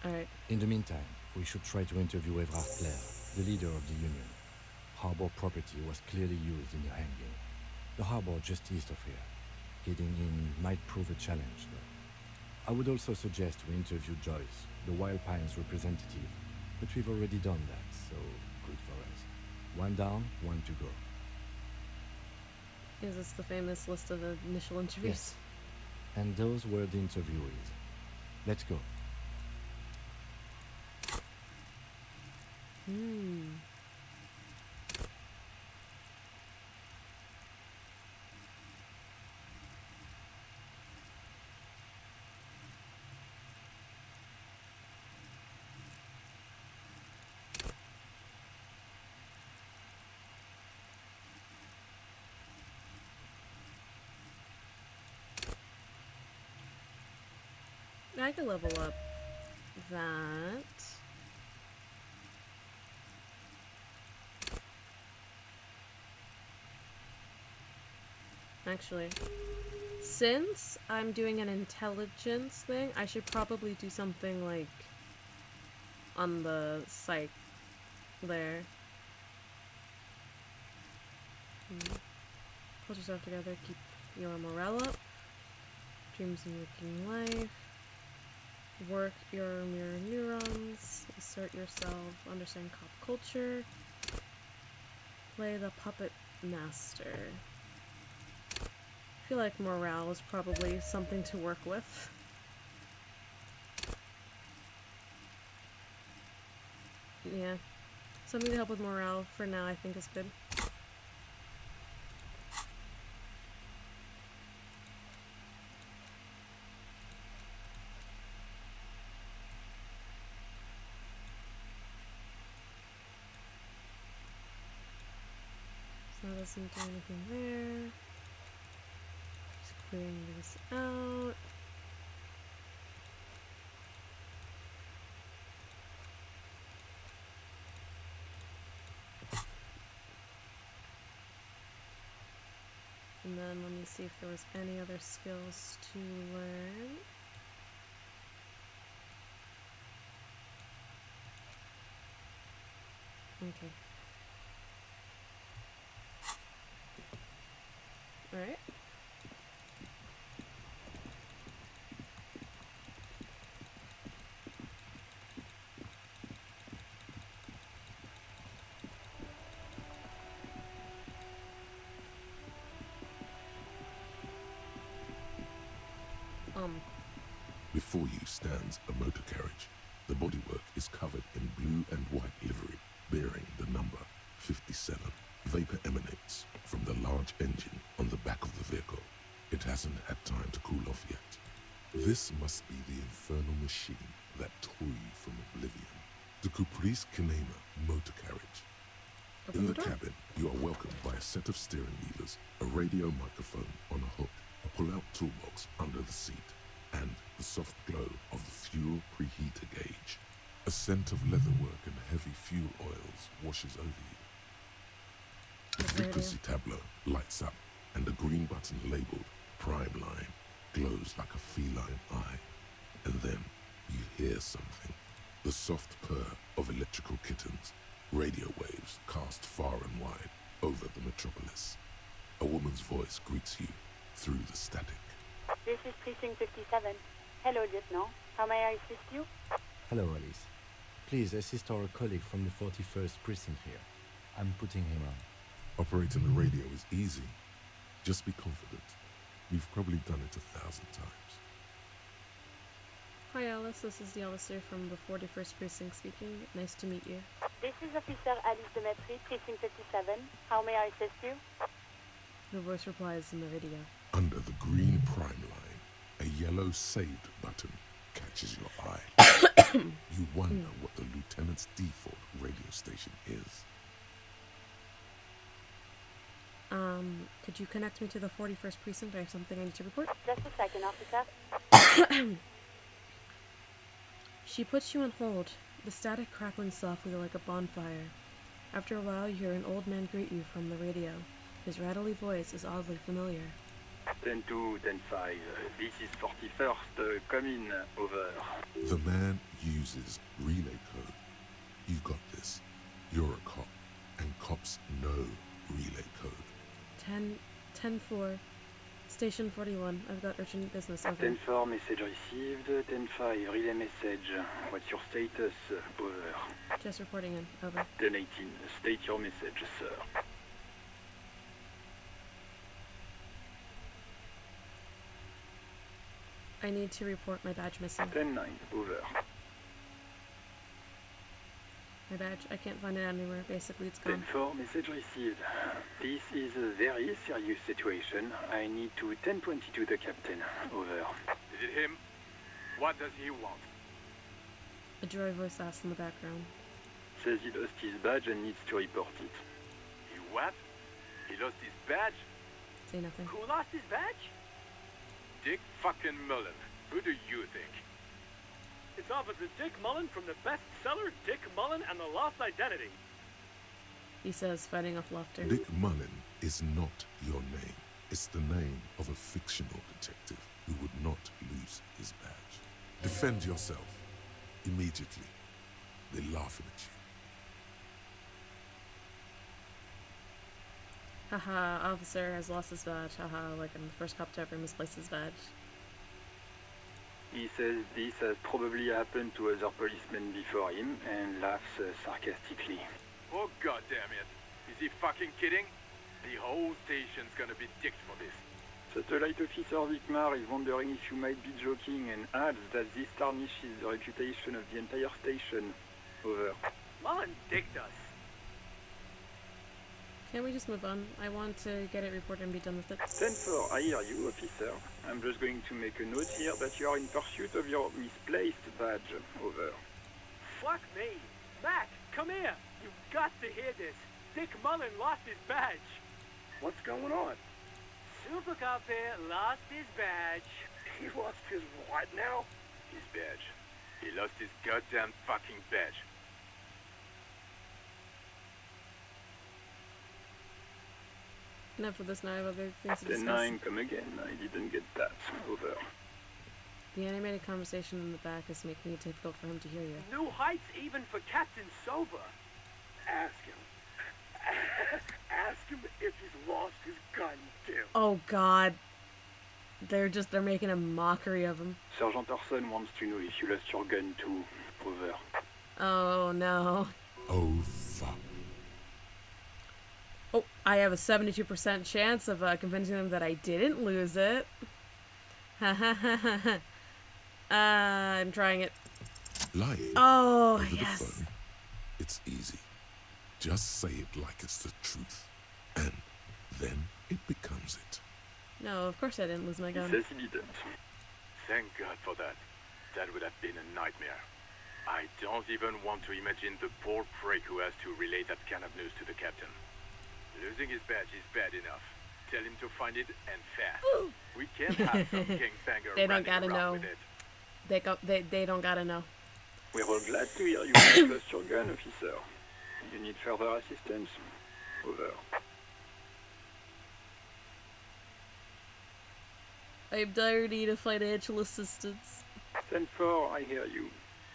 Alright. In the meantime, we should try to interview Evrard Claire, the leader of the Union. Harbor property was clearly used in the hanging. The harbor just east of here. Getting in might prove a challenge, though. I would also suggest we interview Joyce, the Wild Pines representative, but we've already done that, so good for us. One down, one to go. Is this the famous list of initial interviews? Yes. And those were the interviewees. Let's go. I could level up that. Actually, since I'm doing an intelligence thing, I should probably do something like on the psych there. Hold yourself together, keep your morale up. Dreams and waking life. Work your mirror neurons. Assert yourself. Understand cop culture. Play the puppet master. I feel like morale is probably something to work with. Yeah. Something to help with morale for now I think is good. So that doesn't do anything there. Just clearing this out. And then let me see if there was any other skills to learn. Okay. Alright. Before you stands a motor carriage. The bodywork is covered in blue and white livery, bearing the number 57. Vapor emanates from the large engine on the back of the vehicle. It hasn't had time to cool off yet. This must be the infernal machine that tore you from oblivion. The Caprice Kinema motor carriage. In the cabin, you are welcomed by a set of steering levers, a radio microphone on a hook, a pull-out toolbox under the seat, and the soft glow of the fuel preheater gauge. A scent of leatherwork and heavy fuel oils washes over you. The frequency tableau lights up, and the green button labeled Prime Line glows like a feline eye. And then you hear something. The soft purr of electrical kittens, radio waves cast far and wide over the metropolis. A woman's voice greets you through the static. This is Precinct 57. Hello, Lieutenant. How may I assist you? Hello, Alice. Please assist our colleague from the 41st Precinct here. I'm putting him on. Operating the radio is easy. Just be confident. We've probably done it 1,000 times. Hi Alice, this is the officer from the 41st Precinct speaking. Nice to meet you. This is Officer Alice Demetri, Precinct 57. How may I assist you? The voice replies in the radio. Under the green prime line, a yellow saved button catches your eye. You wonder what the lieutenant's default radio station is. Could you connect me to the 41st Precinct? I have something I need to report. Just a second, officer. She puts you on hold, the static crackling softly like a bonfire. After a while, you hear an old man greet you from the radio. His rattly voice is oddly familiar. 10-2, 10-5, this is 41st, come in, over. The man uses relay code. You've got this. You're a cop, and cops know relay code. 10-4, Station 41. I've got urgent business, over. 10-4, message received. 10-5, relay message. What's your status, over? Just reporting in, over. 10-18, state your message, sir. I need to report my badge missing. 10-9, over. My badge, I can't find it anywhere. Basically, it's gone. 10-4, message received. This is a very serious situation. I need to 10-22 the captain. Over. Is it him? What does he want? A dry voice asks in the background. Says he lost his badge and needs to report it. He what? He lost his badge? Say nothing. Who lost his badge? Dick fucking Mullen. Who do you think? It's Officer Dick Mullen from the bestseller Dick Mullen and the Lost Identity. He says, fighting off laughter. Dick Mullen is not your name. It's the name of a fictional detective who would not lose his badge. Defend yourself. Immediately. They're laughing at you. Haha, officer has lost his badge. Haha, like I'm the first cop to ever misplace his badge. He says this has probably happened to other policemen before him and laughs sarcastically. Oh goddamn it! Is he fucking kidding? The whole station's gonna be dicked for this. Satellite Officer Vicmar is wondering if you might be joking and adds that this tarnishes the reputation of the entire station. Over. Mullen dicked us. Can't we just move on? I want to get it reported and be done with it. 10-4, I hear you, officer. I'm just going to make a note here that you are in pursuit of your misplaced badge. Over. Fuck me! Mac, come here! You've got to hear this. Dick Mullen lost his badge. What's going on? Super Cop here lost his badge. He lost his what now? His badge. He lost his goddamn fucking badge. Enough of this now. I have other things to discuss. 10-9, come again. I didn't get that. Over. The animated conversation in the back is making it difficult for him to hear you. New heights even for Captain Sova. Ask him. Ask him if he's lost his gun too. Oh God. They're making a mockery of him. Sergeant Orson wants to know if you lost your gun too. Over. Oh no. Oh fuck. Oh, I have a 72% chance of convincing them that I didn't lose it. Ha ha ha ha ha. I'm trying it. Lying Oh, over yes. the phone. It's easy. Just say it like it's the truth. And then it becomes it. No, of course I didn't lose my gun. He says he didn't. Thank God for that. That would have been a nightmare. I don't even want to imagine the poor prick who has to relay that kind of news to the captain. Losing his badge is bad enough. Tell him to find it and fast. We can't have some gangbanger They don't running gotta around know. with it. They don't gotta know. We're all glad to hear you have lost your gun, officer. You need further assistance? Over. I'm dire need of financial assistance. 10-4, I hear you.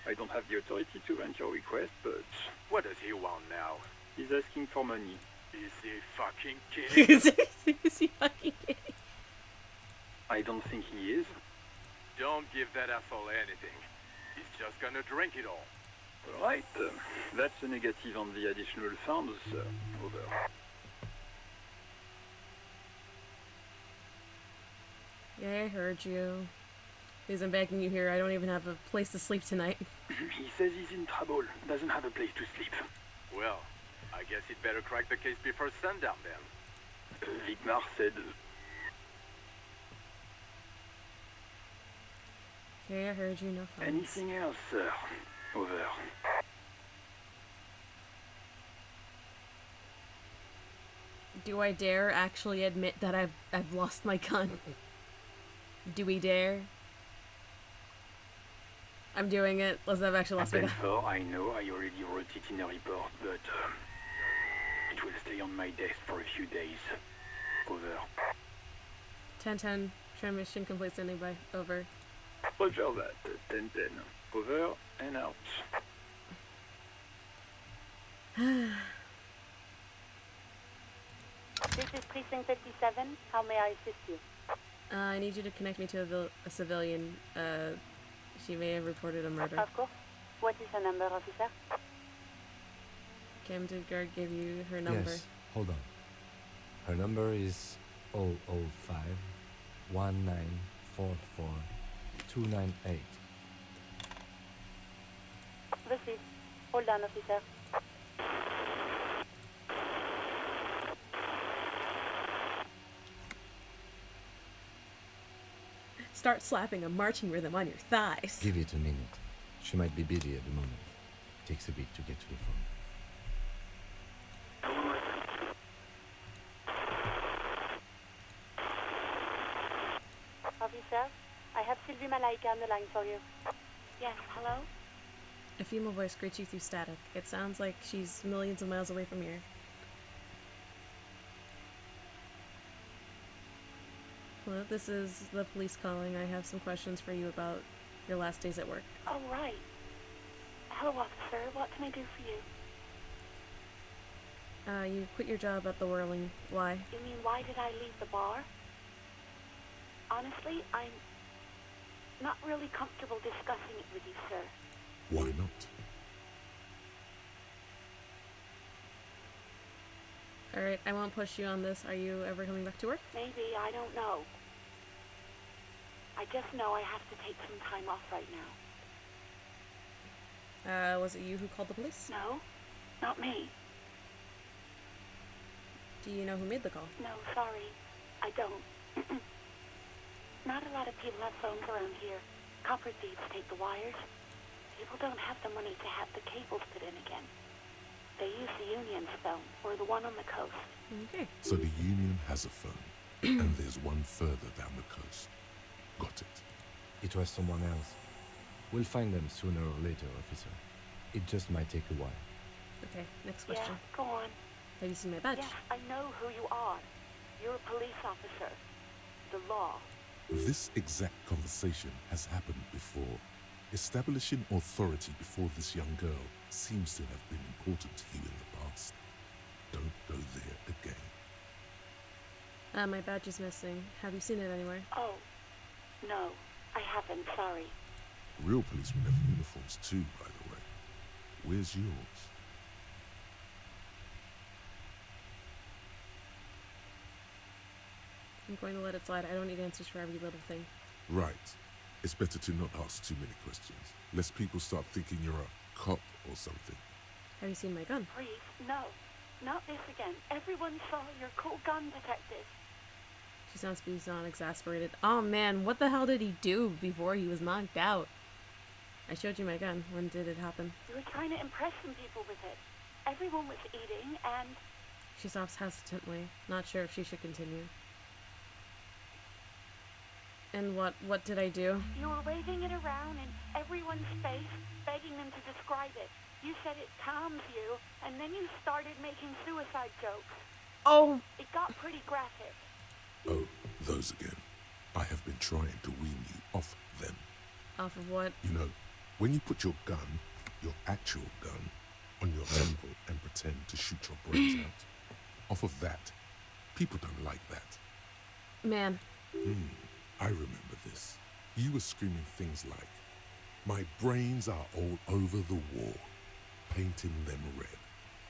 I don't have the authority to grant your request, but... What does he want now? He's asking for money. Is he fucking kidding? Is he fucking kidding? I don't think he is. Don't give that asshole anything. He's just gonna drink it all. Right. That's a negative on the additional funds, sir. Over. Yeah, I heard you. Please, I'm begging you here. I don't even have a place to sleep tonight. He says he's in trouble. Doesn't have a place to sleep. Well, I guess he'd better crack the case before sundown then. Vigmar said... Okay, I heard you. No funds. Anything else, sir? Over. Do I dare actually admit that I've lost my gun? Do we dare? I'm doing it. I've actually lost my gun. 10-4, I know. I already wrote it in a report, but it will stay on my desk for a few days. Over. 10-10. Transmission complete. Standing by. Over. Roger that. 10-10. Over and out. This is Precinct 57. How may I assist you? I need you to connect me to a civilian. She may have reported a murder. Of course. What is her number, officer? Captain Guard gave you her number. Yes, hold on. Her number is 005 1944 298. Received. Hold on, officer. Start slapping a marching rhythm on your thighs. Give it a minute. She might be busy at the moment. Takes a bit to get to the phone. Officer, I have Sylvie Malaika on the line for you. Yes, hello? A female voice greets you through static. It sounds like she's millions of miles away from here. Hello, this is the police calling. I have some questions for you about your last days at work. Oh, right. Hello, officer. What can I do for you? You quit your job at the Whirling. Why? You mean, why did I leave the bar? Honestly, I'm not really comfortable discussing it with you, sir. Why not? Alright, I won't push you on this. Are you ever coming back to work? Maybe, I don't know. I just know I have to take some time off right now. Was it you who called the police? No, not me. Do you know who made the call? No, sorry. I don't. Not a lot of people have phones around here. Copper thieves take the wires. People don't have the money to have the cables put in again. They use the Union's phone, or the one on the coast. Okay. So the Union has a phone, and there's one further down the coast. Got it. It was someone else. We'll find them sooner or later, officer. It just might take a while. Okay, next question. Yeah, go on. Have you seen my badge? Yes, I know who you are. You're a police officer. The law. This exact conversation has happened before. Establishing authority before this young girl seems to have been important to you in the past. Don't go there again. My badge is missing. Have you seen it anywhere? Oh, no, I haven't, sorry. Real policemen have uniforms too, by the way. Where's yours? I'm going to let it slide. I don't need answers for every little thing. Right. It's better to not ask too many questions, lest people start thinking you're a cop or something. Have you seen my gun? Please, no. Not this again. Everyone saw your cool gun, detective. She sounds beyond exasperated. Oh man, what the hell did he do before he was knocked out? I showed you my gun. When did it happen? You were trying to impress some people with it. Everyone was eating and... She stops hesitantly, not sure if she should continue. And what did I do? You were waving it around in everyone's face, begging them to describe it. You said it calms you, and then you started making suicide jokes. Oh! It got pretty graphic. Oh, those again. I have been trying to wean you off them. Off of what? You know, when you put your gun, your actual gun, on your temple and pretend to shoot your brains out. Off of that, people don't like that. Man. I remember this. You were screaming things like, "My brains are all over the wall, painting them red.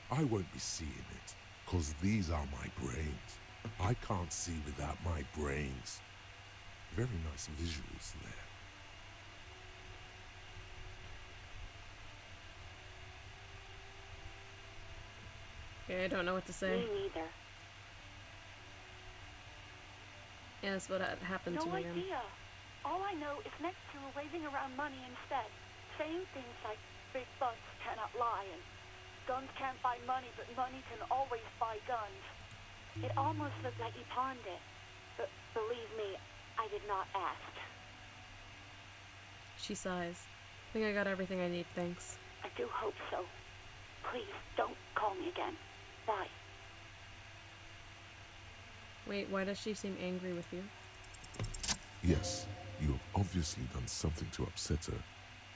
I won't be seeing it, 'cause these are my brains. I can't see without my brains." Very nice visuals there. Okay, I don't know what to say. Me neither. Yeah, that's what happened to me. No idea. All I know is next to her waving around money instead, saying things like big bucks cannot lie and guns can't buy money, but money can always buy guns. It almost looked like he pawned it, but believe me, I did not ask. She sighs. I think I got everything I need, thanks. I do hope so. Please, don't call me again. Bye. Wait, why does she seem angry with you? Yes, you have obviously done something to upset her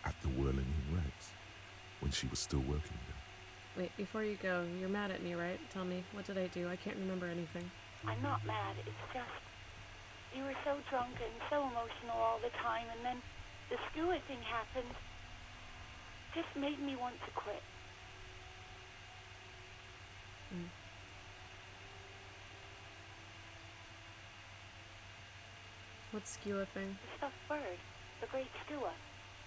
at the Whirling in Rags, when she was still working there. Wait, before you go, you're mad at me, right? Tell me, what did I do? I can't remember anything. I'm not mad, it's just... You were so drunk and so emotional all the time, and then the skua thing happened. Just made me want to quit. What skua thing? The stuffed bird. The great skua.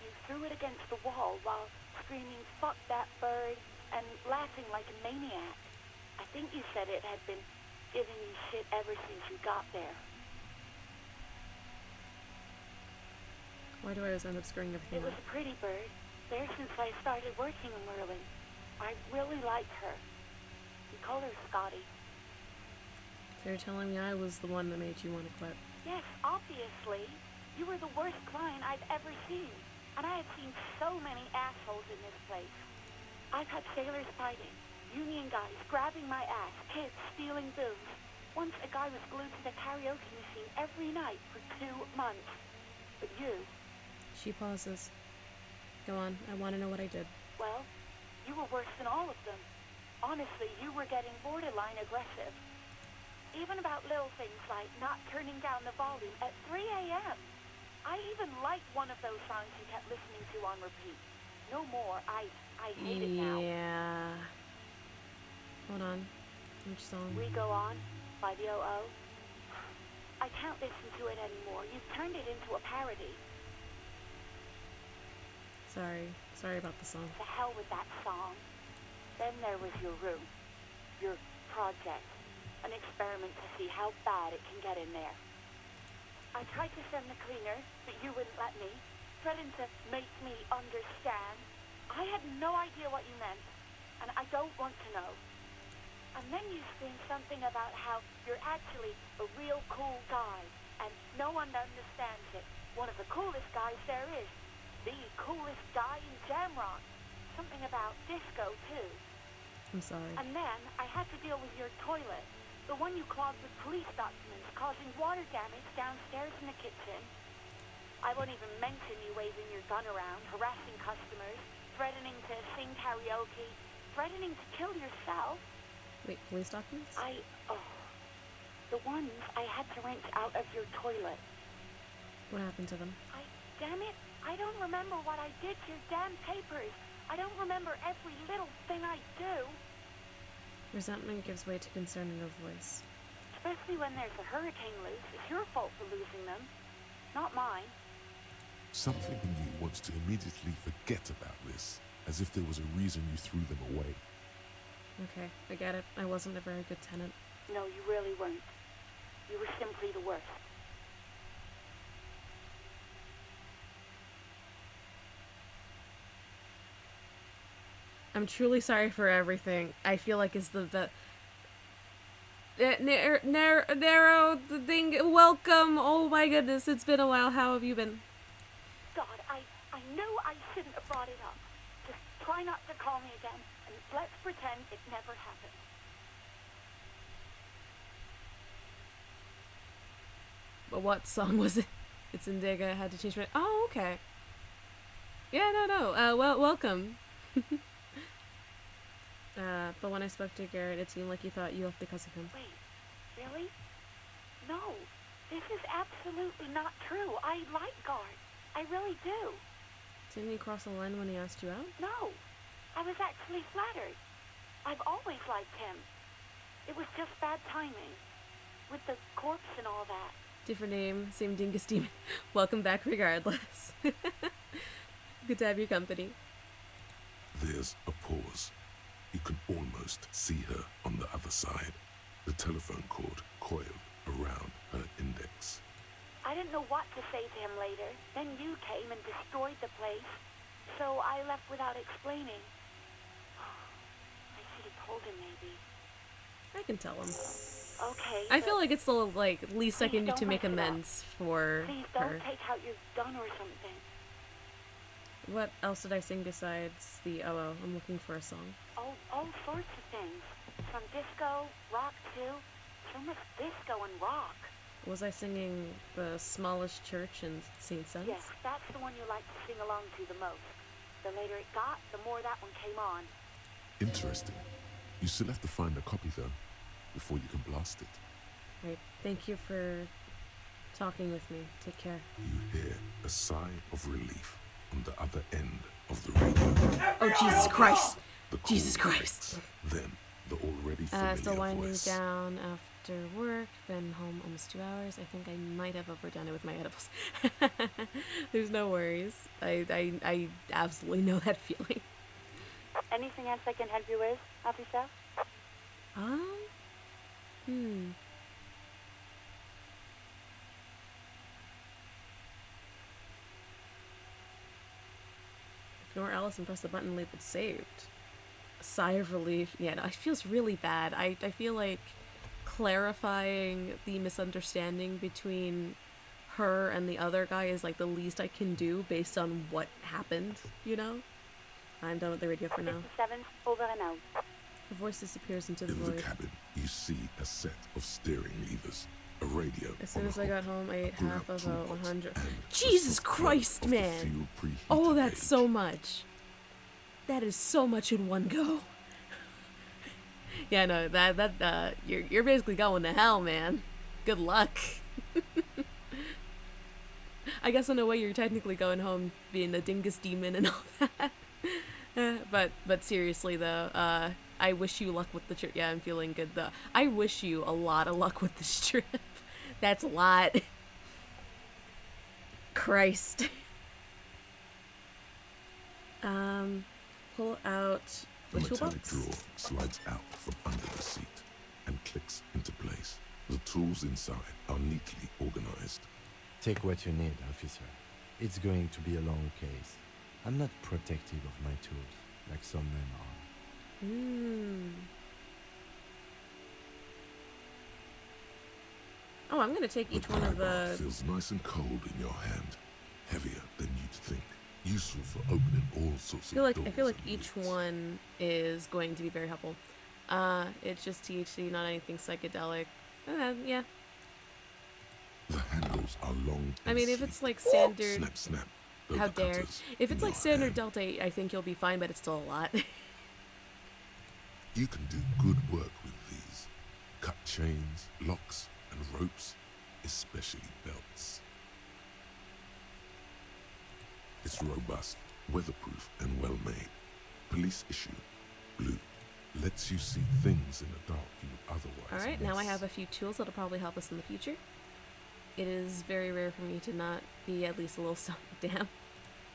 You threw it against the wall while screaming, "Fuck that bird," and laughing like a maniac. I think you said it had been giving you shit ever since you got there. Why do I always end up screwing everything It was up? a pretty bird. There since I started working in Whirling. I really liked her. We call her Scotty. So you're telling me I was the one that made you want to quit? Yes, obviously. You were the worst client I've ever seen. And I had seen so many assholes in this place. I've had sailors fighting, union guys grabbing my ass, kids stealing booze. Once a guy was glued to the karaoke machine every night for 2 months. But you... She pauses. Go on, I want to know what I did. Well, you were worse than all of them. Honestly, you were getting borderline aggressive. Even about little things like not turning down the volume at 3 a.m. I even liked one of those songs you kept listening to on repeat. No more. I hate it now. Yeah. Hold on. Which song? We Go On by the O.O. I can't listen to it anymore. You've turned it into a parody. Sorry about the song. To hell with that song. Then there was your room. Your project. An experiment to see how bad it can get in there. I tried to send the cleaner, but you wouldn't let me. Threatened to make me understand. I had no idea what you meant, and I don't want to know. And then you screamed something about how you're actually a real cool guy, and no one understands it. One of the coolest guys there is. The coolest guy in Jamrock. Something about disco, too. I'm sorry. And then I had to deal with your toilet. The one you clogged with police documents, causing water damage downstairs in the kitchen. I won't even mention you waving your gun around, harassing customers, threatening to sing karaoke, threatening to kill yourself. Wait, police documents? The ones I had to wrench out of your toilet. What happened to them? Damn it, I don't remember what I did to your damn papers. I don't remember every little thing I do. Resentment gives way to concern in her voice. Especially when there's a hurricane loose. It's your fault for losing them, not mine. Something in you wants to immediately forget about this, as if there was a reason you threw them away. Okay, I get it. I wasn't a very good tenant. No, you really weren't. You were simply the worst. I'm truly sorry for everything. I feel like it's the narrow the thing. Welcome. Oh my goodness, it's been a while. How have you been? God, I knew I shouldn't have brought it up. Just try not to call me again, and let's pretend it never happened. But what song was it? It's Indiga. I had to change my... Oh, okay. Yeah, no. Welcome. But when I spoke to Garrett, it seemed like you thought you left because of him. Wait, really? No, this is absolutely not true. I like Guard. I really do. Didn't you cross the line when he asked you out? No, I was actually flattered. I've always liked him. It was just bad timing. With the corpse and all that. Different name, same dingus demon. Welcome back regardless. Good to have your company. There's a pause. You can almost see her on the other side. The telephone cord coiled around her index. I didn't know what to say to him later. Then you came and destroyed the place. So I left without explaining. I should have told him maybe. I can tell him. Okay. I feel like it's the least I can do to make amends for Please don't her. take out your gun or something. What else did I sing besides the I'm looking for a song. All sorts of things. From disco, rock too. So much disco and rock. Was I singing The Smallest Church in St. Sense? Yes, that's the one you like to sing along to the most. The later it got, the more that one came on. Interesting. You still have to find a copy though, before you can blast it. Right. Thank you for talking with me. Take care. You hear a sigh of relief on the other end of the radio. Oh, Jesus Christ! The Jesus call Christ! breaks. Then the already familiar Still winding voice. down after work. Been home almost 2 hours. I think I might have overdone it with my edibles. There's no worries. I absolutely know that feeling. Anything else I can help you with, officer? Ignore Alice and press the button labeled saved. A sigh of relief. Yeah, no, it feels really bad. I feel like clarifying the misunderstanding between her and the other guy is like the least I can do based on what happened, you know? I'm done with the radio for now. 57, over and out. The voice disappears into the In void. the cabin, you see a set of steering levers, a radio. As soon on as a I hook, got home, I ate grab half of a toolbox, 100. and Jesus the soft Christ, of the man! fuel preheater Oh, that's gauge. so much. That is so much in one go. Yeah, no, you're basically going to hell, man. Good luck. I guess in a way you're technically going home being a dingus demon and all that. But seriously though, I wish you luck with the trip. Yeah, I'm feeling good though. I wish you a lot of luck with this trip. That's a lot. Christ. Pull out The the metallic toolbox. drawer slides out from under the seat and clicks into place. The tools inside are neatly organized. Take what you need, officer. It's going to be a long case. I'm not protective of my tools, like some men are. Oh, I'm gonna take each one of the... Feels nice and cold in your hand. Heavier than you'd think. Useful for opening all sorts of doors. I feel like each one is going to be very helpful. It's just THC, not anything psychedelic. Yeah. The handles are long. I mean, if it's like standard. Snap, snap. How dare. If it's like standard Delta 8, I think you'll be fine, but it's still a lot. You can do good work with these. Cut chains, locks, and ropes, especially belts. It's robust, weatherproof, and well made. Police issue. Blue. Lets you see things in the dark you would otherwise Alright, miss. now I have a few tools that'll probably help us in the future. It is very rare for me to not be at least a little something damp.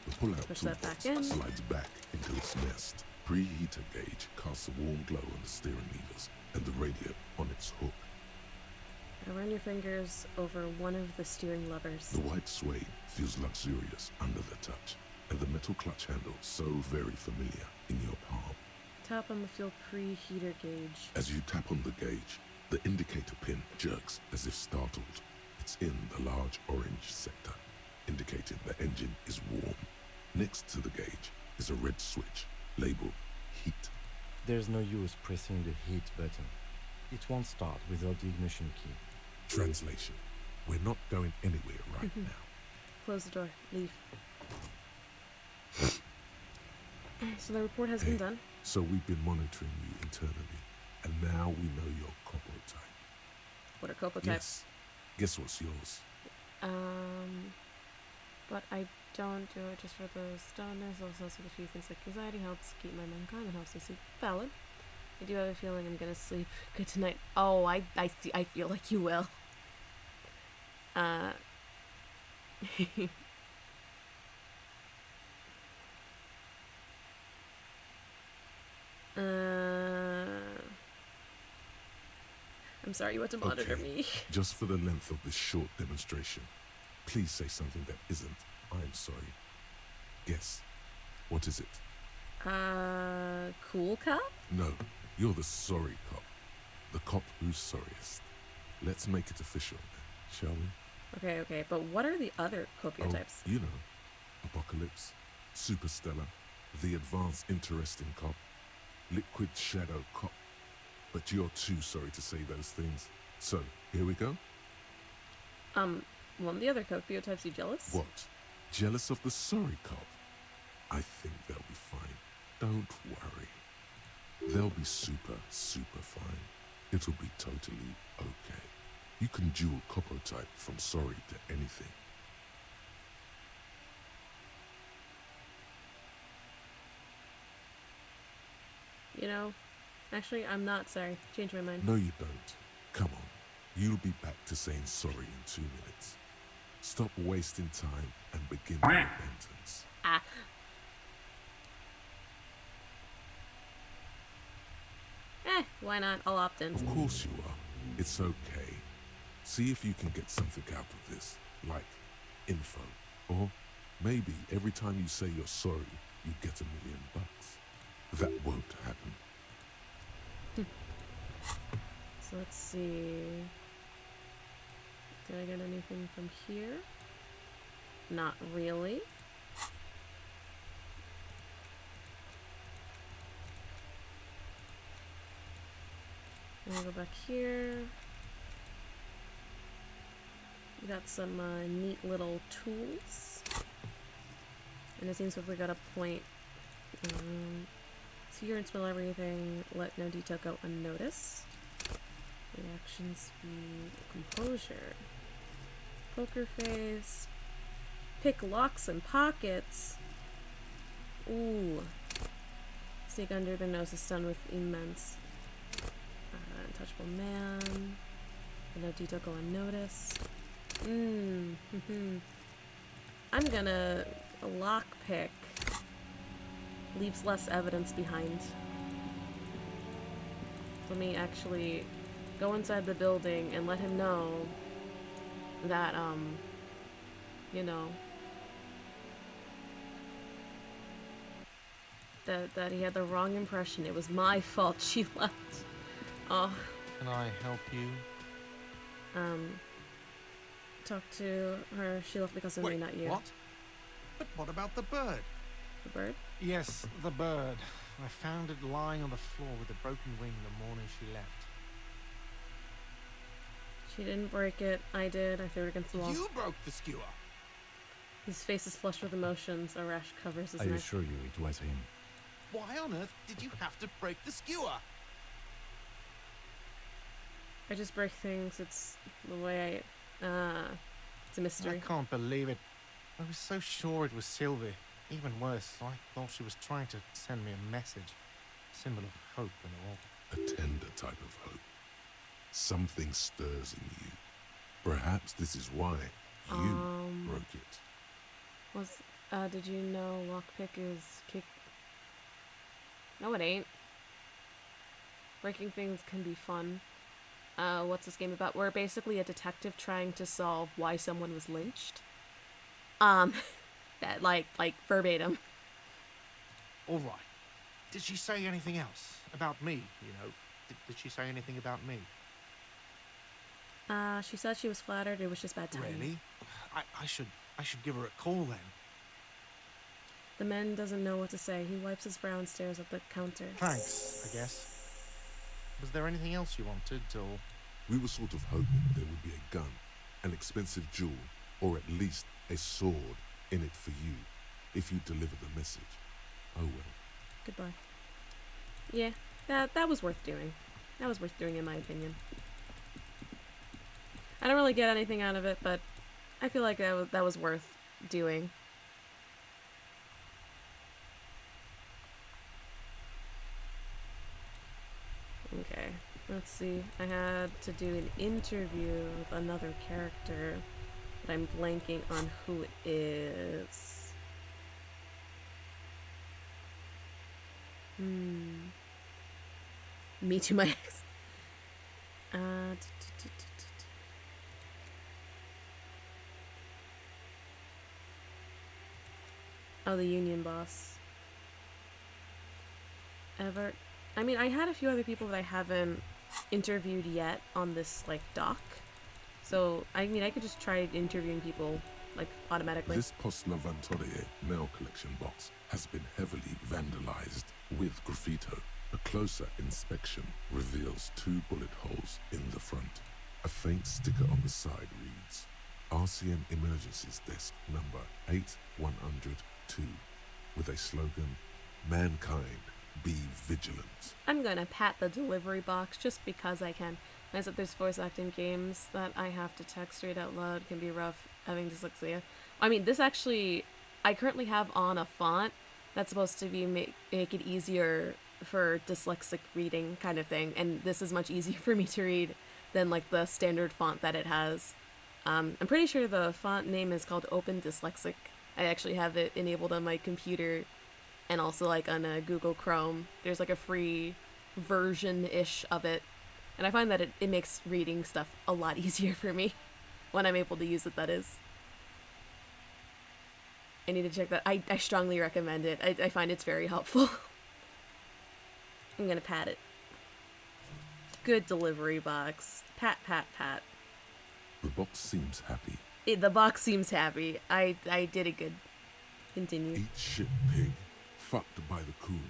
The pull-out Push that toolbox back in. slides back into its nest. Preheater gauge casts a warm glow on the steering levers and the radio on its hook. Now run your fingers over one of the steering levers. The white suede feels luxurious under the touch, and the metal clutch handle so very familiar in your palm. Tap on the fuel preheater gauge. As you tap on the gauge, the indicator pin jerks as if startled. It's in the large orange sector, indicating the engine is warm. Next to the gauge is a red switch labeled heat. There's no use pressing the heat button. It won't start without the ignition key. Translation. We're not going anywhere right now. Close the door. Leave. So the report has been done. So we've been monitoring you internally, and now we know your copo type. What are copo types? Yes. Guess what's yours? But I don't do it just for the stoners. Also with a few things like anxiety helps keep my mind calm and helps me sleep. Valid. I do have a feeling I'm gonna sleep good tonight. Oh, I feel like you will. I'm sorry you want to monitor me. Just for the length of this short demonstration, please say something that isn't, I'm sorry. Guess. What is it? Cool cop? No, you're the sorry cop. The cop who's sorriest. Let's make it official then, shall we? Okay, but what are the other copio types? You know, Apocalypse, Superstellar, the advanced interesting cop, Liquid Shadow cop. But you're too sorry to say those things. So, here we go? One of the other copio types, you jealous? What? Jealous of the sorry cop? I think they'll be fine. Don't worry. They'll be super, super fine. It'll be totally okay. You can dual copo type from sorry to anything. You know, actually, I'm not sorry. Change my mind. No, you don't. Come on. You'll be back to saying sorry in 2 minutes. Stop wasting time and begin repentance. Why not? I'll opt in. Of course you are. It's okay. See if you can get something out of this, like info. Or maybe every time you say you're sorry, you get $1 million. That won't happen. So let's see. Did I get anything from here? Not really. I'm gonna go back here. We got some neat little tools. And it seems like we got a point. See here and smell everything. Let no detail go unnoticed. Reaction speed. Composure. Poker face. Pick locks and pockets. Ooh. Sneak under the nose is stun with immense. Untouchable man. No detail go unnoticed. I'm gonna lockpick. Leaves less evidence behind. Let me actually go inside the building and let him know that, you know, that he had the wrong impression. It was my fault she left. Oh. Can I help you? Talk to her. She left because of me, not you. What? But what about the bird? The bird? Yes, the bird. I found it lying on the floor with a broken wing the morning she left. She didn't break it. I did. I threw it against the wall. You broke the skewer! His face is flushed with emotions. A rash covers his I neck. assure you it was him. Why on earth did you have to break the skewer? I just break things. It's the way it's a mystery. I can't believe it. I was so sure it was Sylvie. Even worse, I thought she was trying to send me a message. Symbol of hope and all. A tender type of hope. Something stirs in you. Perhaps this is why you broke it. Did you know lockpick is kick? No, it ain't. Breaking things can be fun. What's this game about? We're basically a detective trying to solve why someone was lynched. That like verbatim. All right. Did she say anything else about me? You know, did she say anything about me? She said she was flattered. It was just bad timing. Really? I should give her a call then. The man doesn't know what to say. He wipes his brow and stares at the counter. Thanks, I guess. Was there anything else you wanted, or...? We were sort of hoping there would be a gun, an expensive jewel, or at least a sword in it for you, if you deliver the message. Oh well. Goodbye. Yeah, that was worth doing. That was worth doing in my opinion. I don't really get anything out of it, but I feel like that was worth doing. Okay, let's see. I had to do an interview with another character, but I'm blanking on who it is. Me to my ex. Oh, the union boss. I mean, I had a few other people that I haven't interviewed yet on this, like, doc. So, I mean, I could just try interviewing people, like, automatically. This Post Levantorie mail collection box has been heavily vandalized with graffito. A closer inspection reveals 2 bullet holes in the front. A faint sticker on the side reads, RCM Emergencies Desk number 8102, with a slogan, Mankind, be vigilant. I'm gonna pat the delivery box just because I can. I said there's voice acting games that I have to text straight out loud. It can be rough having dyslexia. I mean, this actually, I currently have on a font that's supposed to be make it easier for dyslexic reading kind of thing, and this is much easier for me to read than like the standard font that it has. I'm pretty sure the font name is called Open Dyslexic. I actually have it enabled on my computer and also like on Google Chrome. There's like a free version-ish of it, and I find that it makes reading stuff a lot easier for me when I'm able to use it, that is. I need to check that. I strongly recommend it. I find it's very helpful. I'm gonna pat it. Good delivery box. Pat, pat, pat. The box seems happy. The box seems happy. I did it good. Continue. Eat shit pig, fucked by the coon,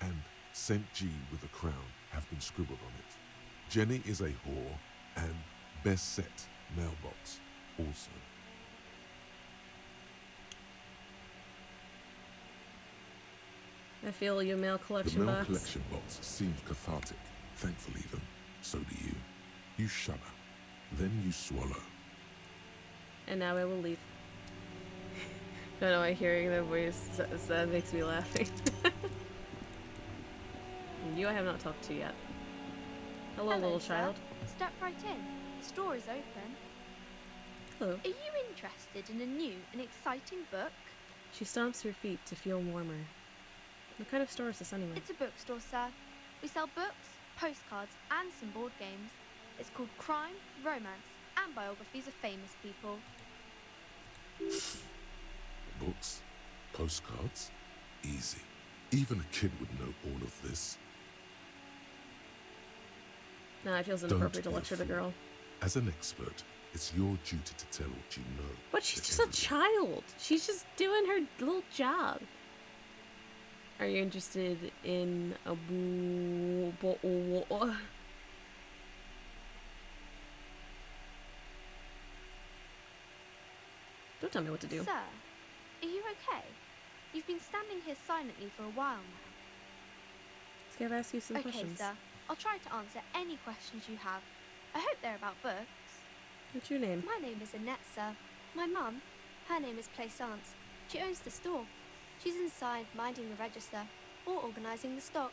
and St. G with a crown have been scribbled on it. Jenny is a whore, and best set mailbox also. I feel your mail collection The mail box. collection box seems cathartic. Thankfully even. So do you. You shudder. Then you swallow. And now I will leave. I don't know why hearing their voice that makes me laughing. You I have not talked to yet. Hello, little sir. child. Step right in. The store is open. Hello. Are you interested in a new and exciting book? She stomps her feet to feel warmer. What kind of store is this anyway? It's a bookstore, sir. We sell books, postcards, and some board games. It's called Crime, Romance, and Biographies of Famous People. Books? Postcards? Easy. Even a kid would know all of this. No, it feels Don't inappropriate to be a lecture the fool. girl. As an expert, it's your duty to tell what you know. But she's to just a child. She's just doing her little job. Are you interested in a Don't tell me what to do. Sir, are you okay? You've been standing here silently for a while now. So I've asked you some Okay, questions. sir. I'll try to answer any questions you have. I hope they're about books. What's your name? My name is Annette, sir. My mum, her name is Plaisance. She owns the store. She's inside minding the register or organising the stock.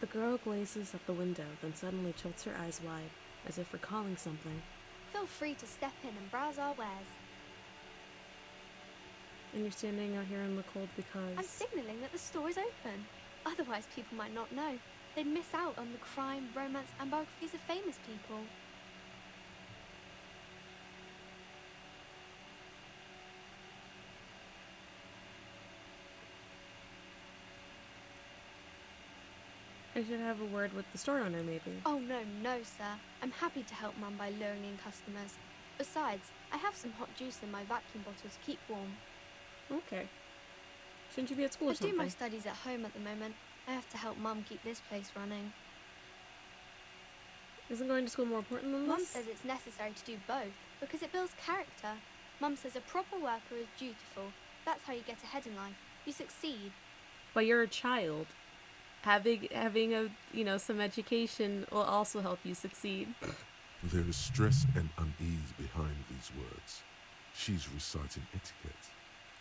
The girl glazes at the window, then suddenly tilts her eyes wide, as if recalling something. Feel free to step in and browse our wares. And you're standing out here in the cold because... I'm signalling that the store is open. Otherwise people might not know. They'd miss out on the crime, romance and biographies of famous people. I should have a word with the store owner, maybe. Oh, no, sir. I'm happy to help Mum by luring in customers. Besides, I have some hot juice in my vacuum bottle to keep warm. Okay. Shouldn't you be at school or I something? do my studies at home at the moment. I have to help Mum keep this place running. Isn't going to school more important than Mum this? says it's necessary to do both because it builds character. Mum says a proper worker is dutiful. That's how you get ahead in life. You succeed. But you're a child. Having a, some education will also help you succeed. There is stress and unease behind these words. She's reciting etiquette.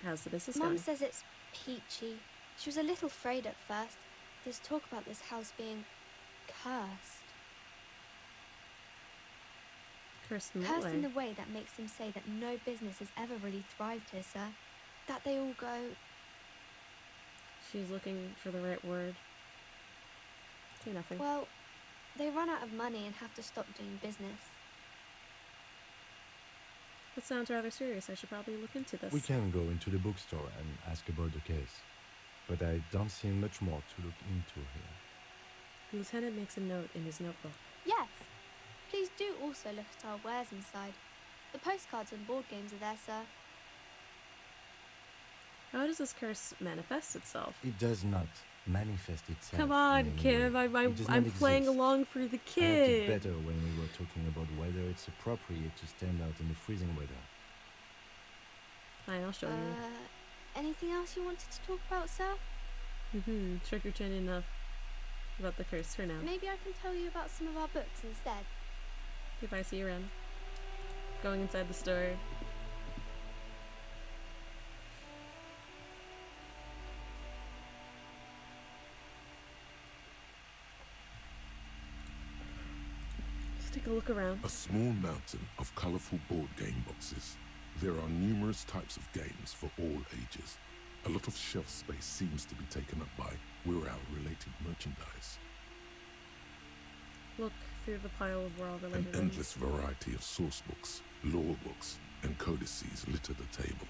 How's the business Mum going? says it's peachy. She was a little afraid at first. There's talk about this house being cursed. Cursed in what Cursed way? in the way that makes them say that no business has ever really thrived here, sir. That they all go... She's looking for the right word. Say nothing. Well, they run out of money and have to stop doing business. That sounds rather serious. I should probably look into this. We can go into the bookstore and ask about the case, but I don't see much more to look into here. The lieutenant makes a note in his notebook. Yes. Please do also look at our wares inside. The postcards and board games are there, sir. How does this curse manifest itself? It does not manifest itself. Come on, in any Kim. way. I'm It does not playing exist. along for the I liked it kid. better when we were talking about whether it's appropriate to stand out in the freezing weather. Fine, I'll show you. Anything else you wanted to talk about, sir? Stroke your chin enough about the curse for now. Maybe I can tell you about some of our books instead. Goodbye, see you around. Going inside the store. Just take a look around. A small mountain of colorful board game boxes. There are numerous types of games for all ages. A lot of shelf space seems to be taken up by Wirral-related merchandise. Look through the pile of An world-related endless variety of source books, lore books, and codices litter the table.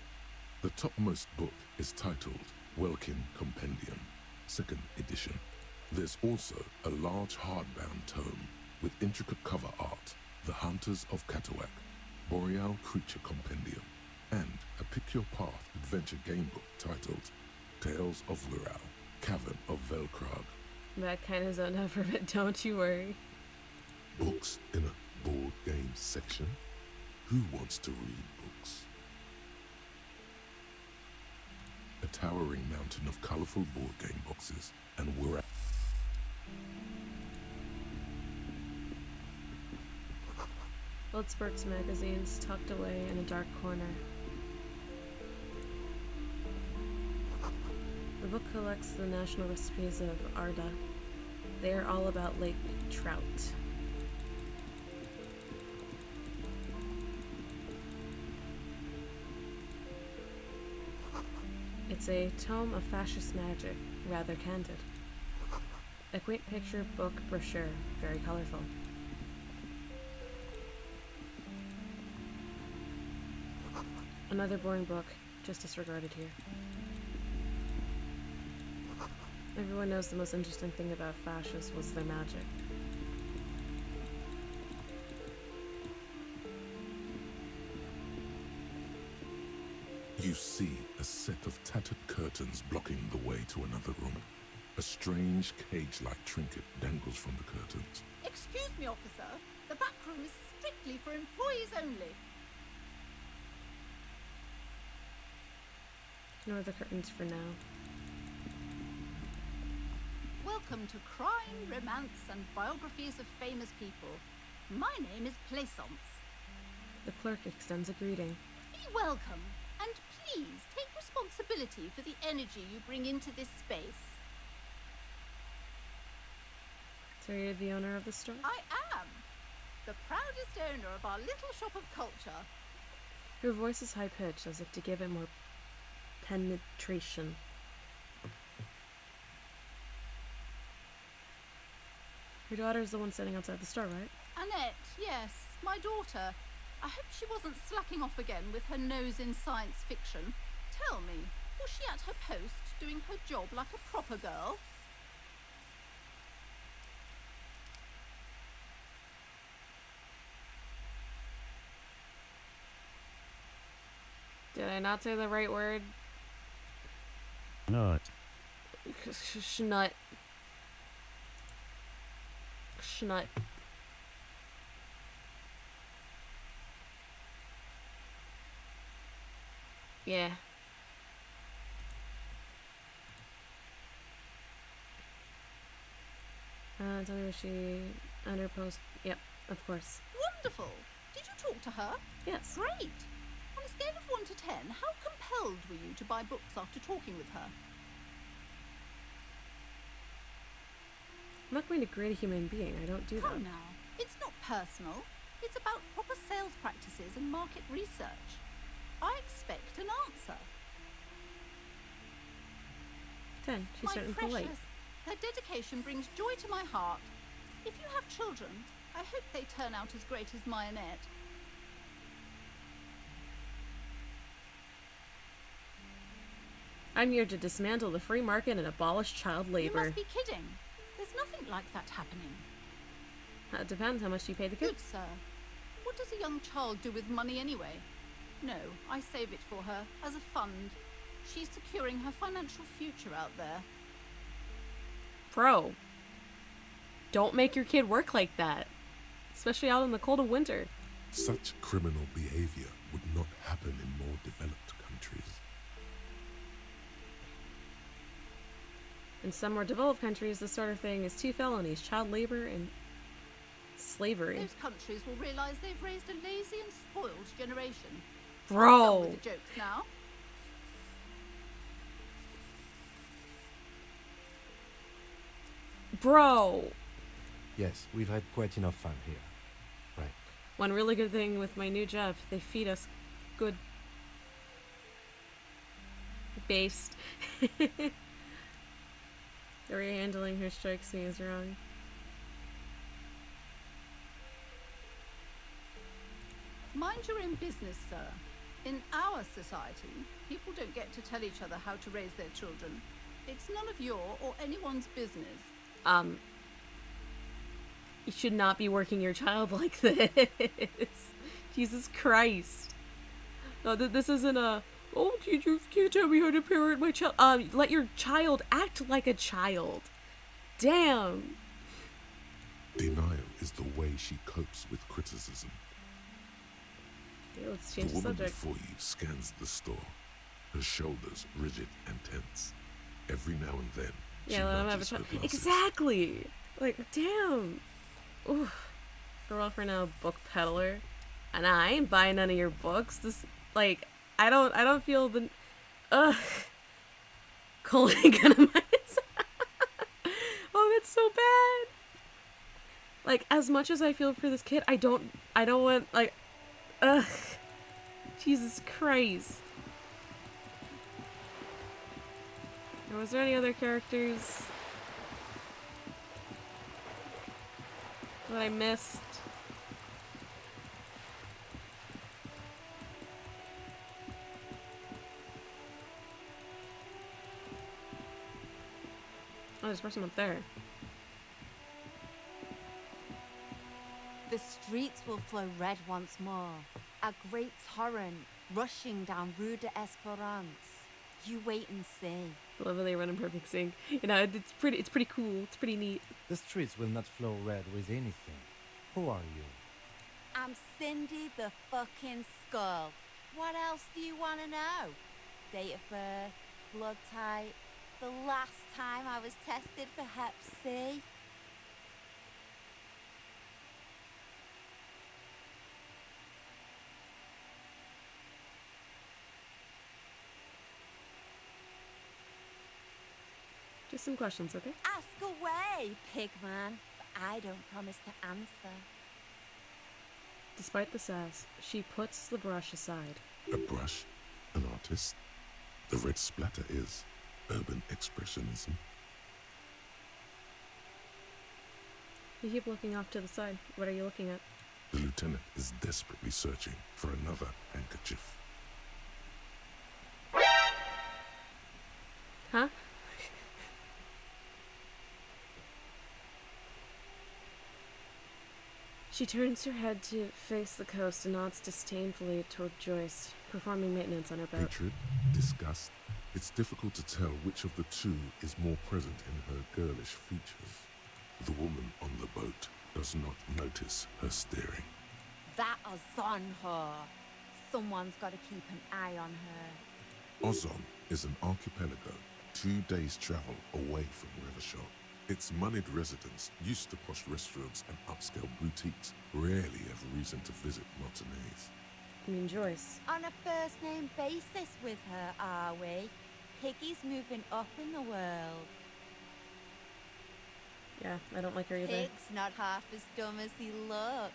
The topmost book is titled Welkin Compendium, 2nd edition. There's also a large hardbound tome with intricate cover art, The Hunters of Katawak, Boreal Creature Compendium, and a Pick Your Path adventure game book titled Tales of Wirral, Cavern of Velkrag. That kind of zoned out for a bit, don't you worry. Books in a board game section? Who wants to read books? A towering mountain of colorful board game boxes and Wirral. Old sports magazines tucked away in a dark corner. The book collects the national recipes of Arda. They are all about lake trout. It's a tome of fascist magic, rather candid. A quaint picture book brochure, very colorful. Another boring book, just disregarded here. Everyone knows the most interesting thing about fascists was their magic. You see a A set of tattered curtains blocking the way to another room. A strange cage-like trinket dangles from the curtains. Excuse me, officer. The back room is strictly for employees only. Ignore the curtains for now. Welcome to Crime, Romance, and Biographies of Famous People. My name is Plaisance. The clerk extends a greeting. Be welcome, and please take responsibility for the energy you bring into this space. So you're the owner of the store? I am. The proudest owner of our little shop of culture. Her voice is high-pitched, as if to give it more penetration. Your daughter's the one sitting outside the store, right? Annette, yes, my daughter. I hope she wasn't slacking off again with her nose in science fiction. Tell me, was she at her post, doing her job like a proper girl? Did I not say the right word? Not. Schnut. Schnut. Yeah. Tell me, was she under post? Yep, of course. Wonderful! Did you talk to her? Yes. Great! On a scale of 1 to 10, how compelled were you to buy books after talking with her? I'm not going to grade a human being. I don't do that. Come now. It's not personal. It's about proper sales practices and market research. I expect an answer. 10. She's My certainly precious, polite. her dedication brings joy to my heart. If you have children, I hope they turn out as great as my Annette. I'm here to dismantle the free market and abolish child labor. You must be kidding. There's nothing like that happening. It depends how much you pay the Good, kids. sir. What does a young child do with money anyway? No, I save it for her, as a fund. She's securing her financial future out there. Bro, don't make your kid work like that. Especially out in the cold of winter. Such criminal behavior would not happen in more developed countries. In some more developed countries, this sort of thing is 2 felonies: child labor and slavery. Those countries will realise they've raised a lazy and spoiled generation. Bro. Done with the jokes now. Bro. Yes, we've had quite enough fun here. Right. One really good thing with my new job, they feed us good based. The way handling her strikes me as wrong. Mind your own business, sir. In our society, people don't get to tell each other how to raise their children. It's none of your or anyone's business. You should not be working your child like this. Jesus Christ. No, this isn't a, oh, you can't tell me how to parent my child. Let your child act like a child. Damn. Denial is the way she copes with criticism. Okay, let's change The the woman subject. before you scans the store, her shoulders rigid and tense. Every now and then, she Yeah, let him have a nudges her child. glasses. Exactly. Like, damn. Oof. Girl for now, book peddler. And I ain't buying none of your books. This, like, I don't feel the, ugh. Colon economize. Oh, that's so bad. Like, as much as I feel for this kid, I don't want, like, ugh. Jesus Christ. Now, was there any other characters that I missed? Oh, there's a person up there. The streets will flow red once more. A great torrent rushing down Rue de Esperance. You wait and see. I love how they run in perfect sync. You know, it's pretty cool. It's pretty neat. The streets will not flow red with anything. Who are you? I'm Cindy the fucking Skull. What else do you want to know? Date of birth, blood type, the last time I was tested for Hep C. Just some questions, okay? Ask away, pigman. But I don't promise to answer. Despite the sass, she puts the brush aside. A brush? An artist? The red splatter is urban expressionism. You keep looking off to the side. What are you looking at? The lieutenant is desperately searching for another handkerchief. Huh? She turns her head to face the coast and nods disdainfully toward Joyce, performing maintenance on her boat. Hatred, disgust. It's difficult to tell which of the two is more present in her girlish features. The woman on the boat does not notice her staring. That is on her. Someone's got to keep an eye on her. Ozon is an archipelago 2 days' travel away from Rivershot. Its moneyed residents, used to posh restaurants and upscale boutiques, rarely have reason to visit Martinez. You mean Joyce? On a first-name basis with her, are we? Piggy's moving up in the world. Yeah, I don't like her either. Pig's not half as dumb as he looks.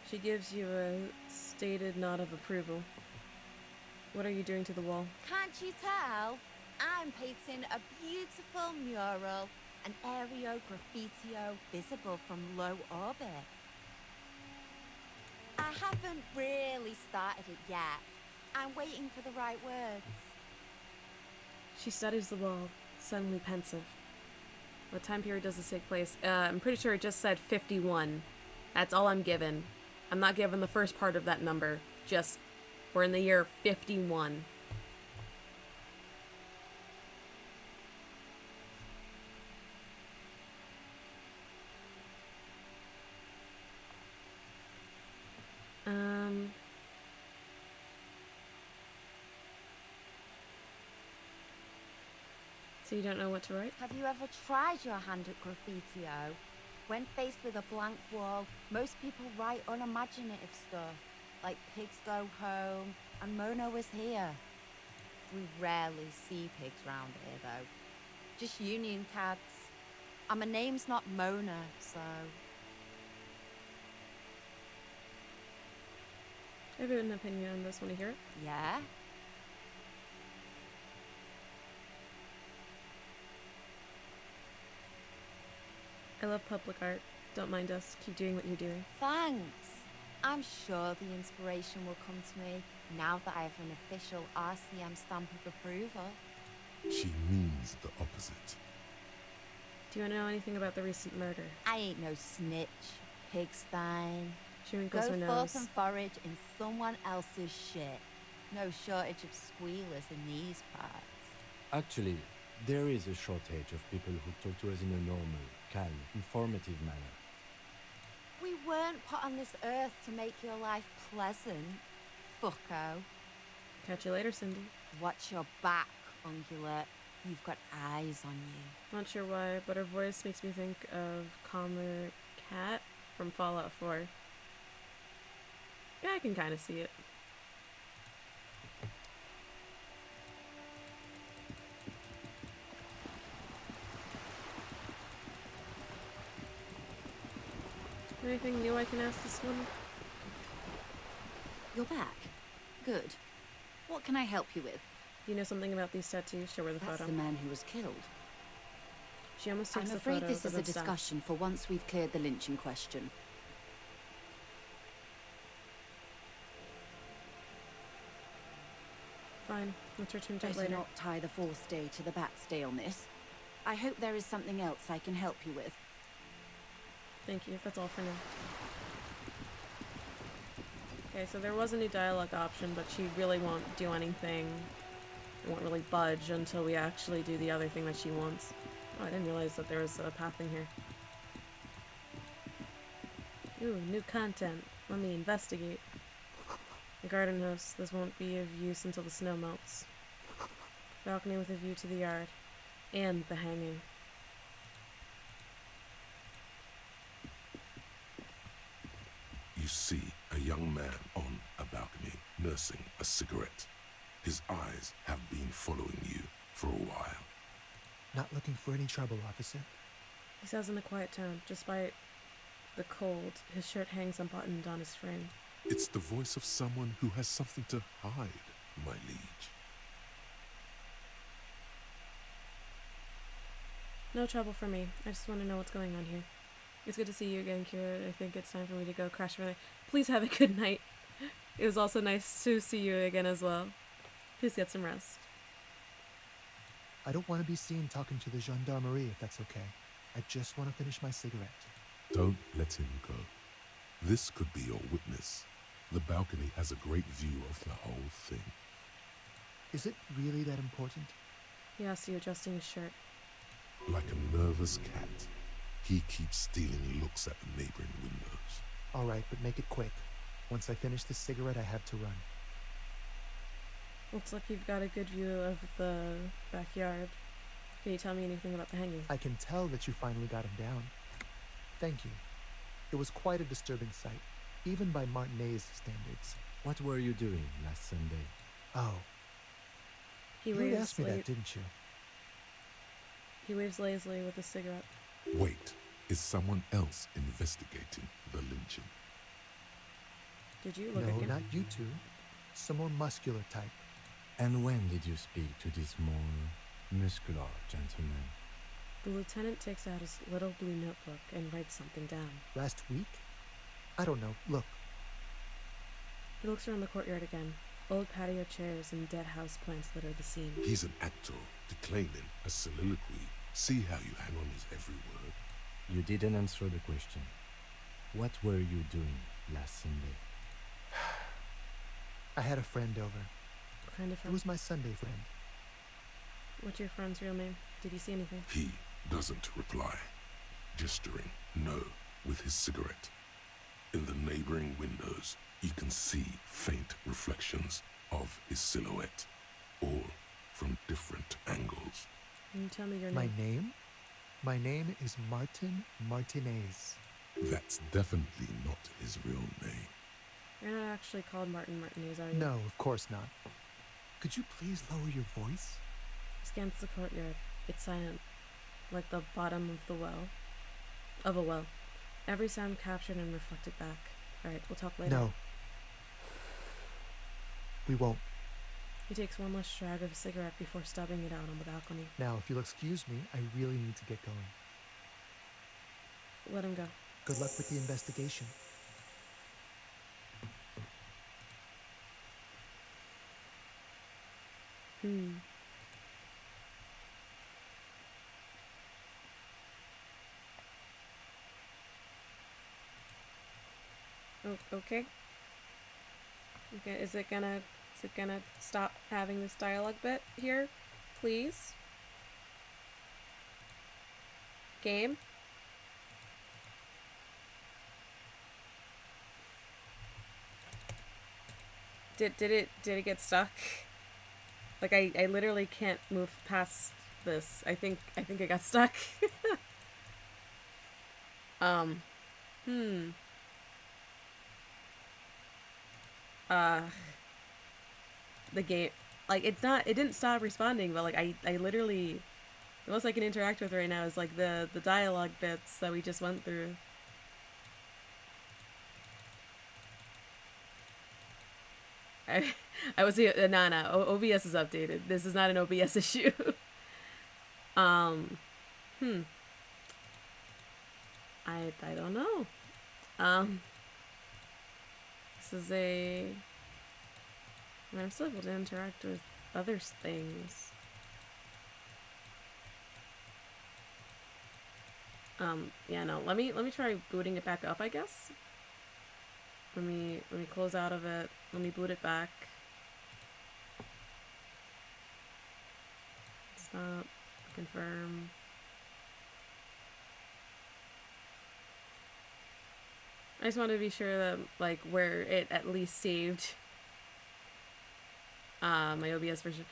She gives you a stated nod of approval. What are you doing to the wall? Can't you tell? I'm painting a beautiful mural, an aereo graffitio visible from low orbit. I haven't really started it yet. I'm waiting for the right words. She studies the wall, suddenly pensive. What time period does this take place? I'm pretty sure it just said 51. That's all I'm given. I'm not given the first part of that number. Just, we're in the year 51. So you don't know what to write? Have you ever tried your hand at graffitio? When faced with a blank wall, most people write unimaginative stuff, like pigs go home and Mona was here. We rarely see pigs round here, though. Just union cats. And my name's not Mona, so... I have an opinion on this. Want to hear it? Yeah? I love public art. Don't mind us. Keep doing what you're doing. Thanks. I'm sure the inspiration will come to me now that I have an official RCM stamp of approval. She means the opposite. Do you know anything about the recent murder? I ain't no snitch, pigstein. She wrinkles her Go nose. forth and forage in someone else's shit. No shortage of squealers in these parts. Actually, there is a shortage of people who talk to us in a normal, calm, informative manner. We weren't put on this earth to make your life pleasant, fucko. Catch you later, Cindy. Watch your back, ungulate. You've got eyes on you. Not sure why, but her voice makes me think of Calmer Cat from Fallout 4. Yeah, I can kind of see it. Anything new I can ask this one? You're back. Good. What can I help you with? Do you know something about these tattoos? Show her the That's photo. the man who was killed. She almost takes I'm the afraid photo, this but is a then stops. discussion for once we've cleared the lynching question. Fine. Let's return to it Better later. not tie the forestay to the backstay on this. I hope there is something else I can help you with. Thank you. That's all for now. Okay, so there was a new dialogue option, but she really won't do anything won't really budge until we actually do the other thing that she wants. Oh, I didn't realize that there was a path in here. Ooh, new content. Let me investigate. The garden house. This won't be of use until the snow melts. Balcony with a view to the yard. And the hanging. You see a young man on a balcony nursing a cigarette. His eyes have been following you for a while. Not looking for any trouble, officer. He says in a quiet tone, despite the cold, his shirt hangs unbuttoned on his frame. It's the voice of someone who has something to hide, my liege. No trouble for me. I just want to know what's going on here. It's good to see you again, Kira. I think it's time for me to go crash for the night. Please have a good night. It was also nice to see you again as well. Please get some rest. I don't want to be seen talking to the gendarmerie, if that's okay. I just want to finish my cigarette. Don't let him go. This could be your witness. The balcony has a great view of the whole thing. Is it really that important? He asks you, adjusting his shirt. Like a nervous cat, he keeps stealing looks at the neighboring windows. All right, but make it quick. Once I finish this cigarette, I have to run. Looks like you've got a good view of the backyard. Can you tell me anything about the hanging? I can tell that you finally got him down. Thank you. It was quite a disturbing sight, even by Martinet's standards. What were you doing last Sunday? Oh. You asked me that, didn't you? He waves lazily with a cigarette. Wait, is someone else investigating the lynching? Did you look No, again? not you two. Some more muscular type. And when did you speak to this more muscular gentleman? The lieutenant takes out his little blue notebook and writes something down. Last week? I don't know. Look. He looks around the courtyard again. Old patio chairs and dead house plants litter the scene. He's an actor, declaiming a soliloquy. See how you hang on his every word. You didn't answer the question. What were you doing last Sunday? I had a friend over. What kind of friend? It was my Sunday friend. What's your friend's real name? Did you see anything? He doesn't reply, gesturing no with his cigarette. In the neighboring windows, you can see faint reflections of his silhouette, all from different angles. Can you tell me your name? My name? My name is Martin Martinez. That's definitely not his real name. You're not actually called Martin Martinez, are you? No, of course not. Could you please lower your voice? He scans the courtyard. It's silent, like the bottom of the well. Of a well. Every sound captured and reflected back. Alright, we'll talk later. No. We won't. He takes one last drag of a cigarette before stubbing it out on the balcony. Now, if you'll excuse me, I really need to get going. Let him go. Good luck with the investigation. Oh, okay. Okay, is it gonna stop having this dialogue bit here? Please? Game? Did it get stuck? Like I literally can't move past this. I think it got stuck. The game, like, it didn't stop responding, but like I literally, the most I can interact with right now is like the dialogue bits that we just went through. I was OBS is updated. This is not an OBS issue. I don't know. This is I'm still able to interact with other things. Yeah, no. Let me try booting it back up, I guess. Let me close out of it. Let me boot it back. Confirm. I just wanted to be sure that, like, where it at least saved my OBS version.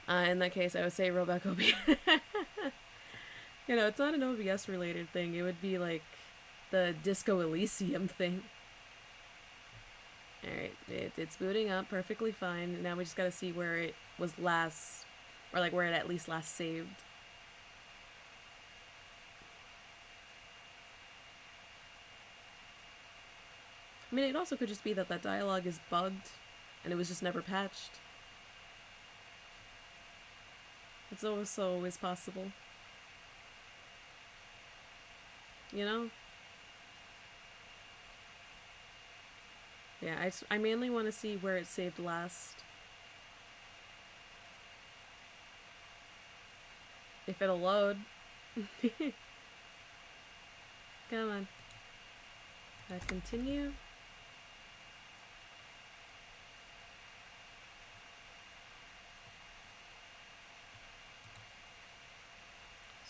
In that case, I would say rollback OBS. You know, it's not an OBS related thing. It would be like the Disco Elysium thing. Alright, it's booting up perfectly fine. Now we just gotta see where it was last, or like where it at least last saved. I mean, it also could just be that that dialogue is bugged and it was just never patched. It's also always possible. You know? Yeah, I mainly want to see where it saved last. If it'll load. Come on. Continue.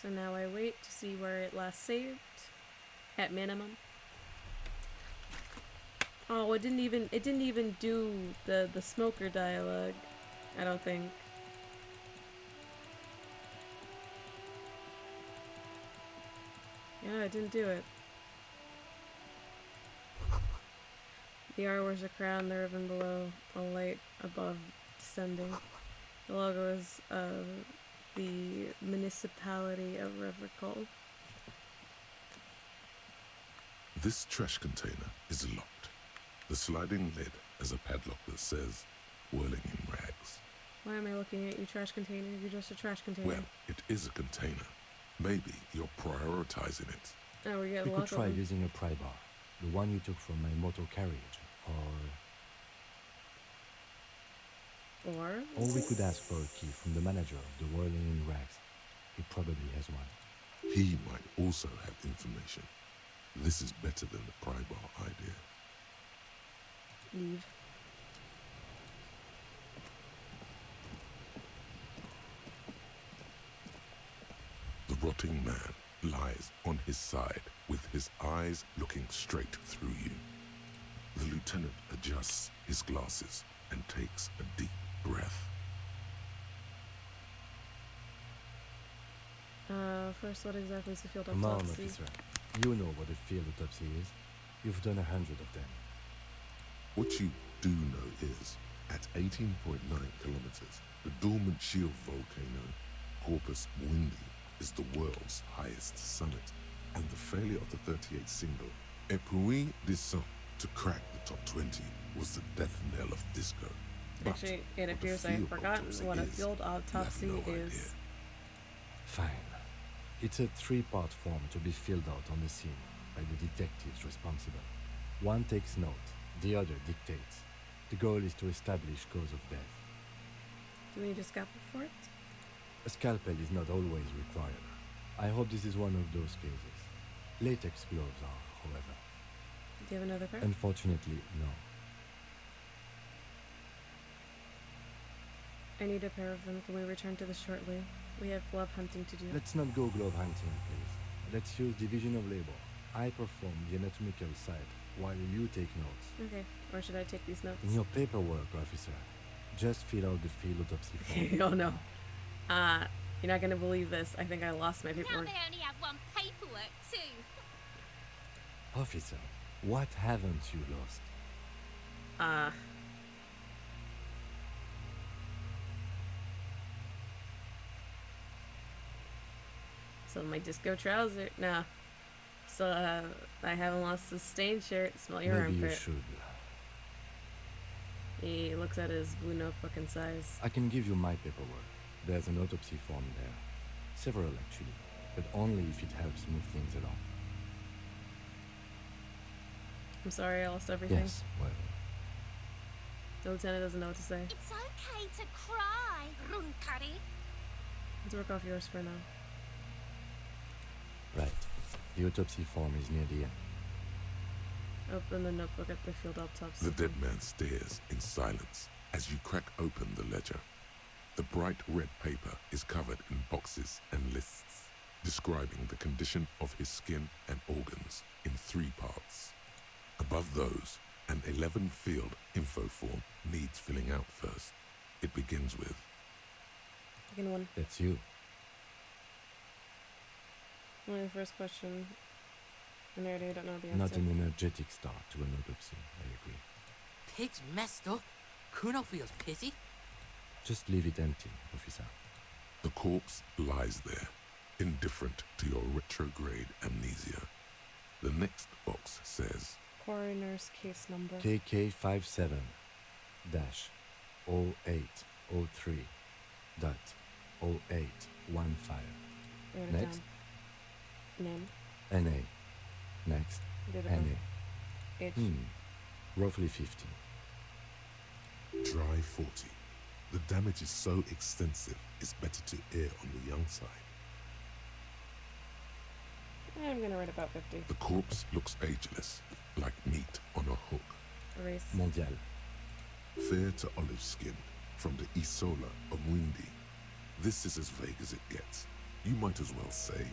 So now I wait to see where it last saved, at minimum. Oh, it didn't even do the smoker dialogue, I don't think. Yeah, it didn't do it. The R wears a crown, the ribbon below, a light above descending. The logo is of the municipality of Rivercall. This trash container is locked. The sliding lid has a padlock that says, whirling in rags. Why am I looking at you, trash container? You're just a trash container. Well, it is a container. Maybe you're prioritizing it. Oh, we got You could try using a pry bar, the one you took from my motor carriage, or we could ask for a key from the manager of the Whirling in Rags. He probably has one. He might also have information. This is better than the pry bar idea. Leave. The rotting man lies on his side with his eyes looking straight through you. The lieutenant adjusts his glasses and takes a deep breath. First, what exactly is a field Come on, autopsy? officer. You know what a field autopsy is. You've done 100 of them. What you do know is, at 18.9 kilometers, the dormant shield volcano, Corpus Mundi, is the world's highest summit, and the failure of the 38 single, Epui Descent, to crack the top 20 was the death knell of disco. But actually, it appears I have forgotten what a field autopsy is. Fine. It's a 3-part form to be filled out on the scene by the detectives responsible. One takes note, the other dictates. The goal is to establish cause of death. Do we need a scalpel for it? A scalpel is not always required. I hope this is one of those cases. Latex gloves are, however. Do you have another pair? Unfortunately, no. I need a pair of them. Can we return to this shortly? We have glove hunting to do. Let's not go glove hunting, please. Let's use division of labor. I perform the anatomical side, while you take notes. Okay. Or should I take these notes? In your paperwork, officer, just fill out the field autopsy form. Oh no. You're not gonna believe this. I think I lost my paperwork. Now they only have one paperwork too. Officer, what haven't you lost? So my disco trouser. No. So I haven't lost the stained shirt. Smell your Maybe armpit. you should. He looks at his blue notebook and sighs. I can give you my paperwork. There's an autopsy form there. Several, actually. But only if it helps move things along. I'm sorry, I lost everything. Yes, well. The lieutenant doesn't know what to say. It's okay to cry, Runkari. Let's work off yours for now. Right. The autopsy form is near the end. Open the notebook at the field autopsy. The dead man stares in silence as you crack open the ledger. The bright red paper is covered in boxes and lists, describing the condition of his skin and organs in 3 parts. Above those, an 11-field info form needs filling out first. It begins with... Second one. That's you. Only the first question. And I already don't know the answer. Not an energetic start to an autopsy, I agree. Pig's messed up. Kuno feels pity. Just leave it empty, officer. The corpse lies there, indifferent to your retrograde amnesia. The next box says... Coroner's case number. KK57-0803.0815. Next. Name. NA. Next. Date of NA. birth. Age. Roughly 50. Dry 40. The damage is so extensive, it's better to err on the young side. I'm gonna write about 50. The corpse looks ageless, like meat on a hook. Race. Mondial. Fair to olive skin, from the Isola of Windy. This is as vague as it gets. You might as well say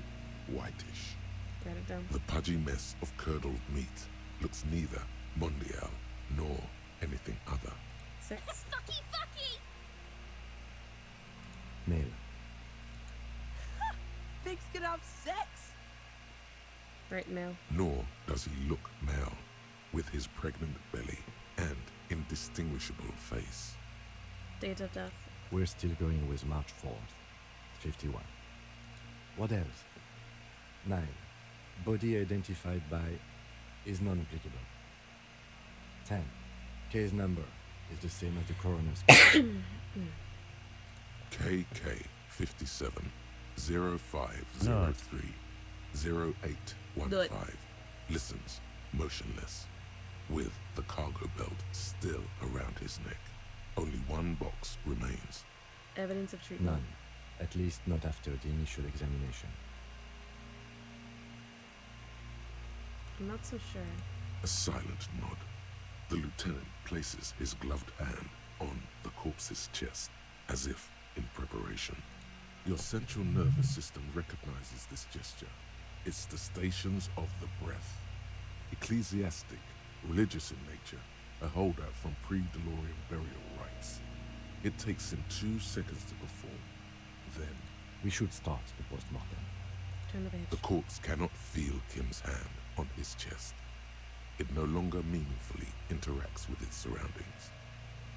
whitish. Write it down. The pudgy mess of curdled meat looks neither Mondial nor anything other. 6. Fucky, fucky! Male. Pigs can have sex. Right, male. Nor does he look male, with his pregnant belly and indistinguishable face. Date of death. We're still going with March 4th, 51. What else? 9. Body identified by is non-applicable. 10. Case number is the same as the coroner's case. KK 57 0503 0815 listens motionless, with the cargo belt still around his neck. Only one box remains. Evidence of treatment. None. At least not after the initial examination. I'm not so sure. A silent nod. The lieutenant places his gloved hand on the corpse's chest, as if in preparation. Your central nervous system recognizes this gesture. It's the stations of the breath. Ecclesiastic, religious in nature, a holdout from pre-DeLorean burial rites. It takes him 2 seconds to perform. Then... We should start the post-mortem. Turn the page. The corpse cannot feel Kim's hand on his chest. It no longer meaningfully interacts with its surroundings.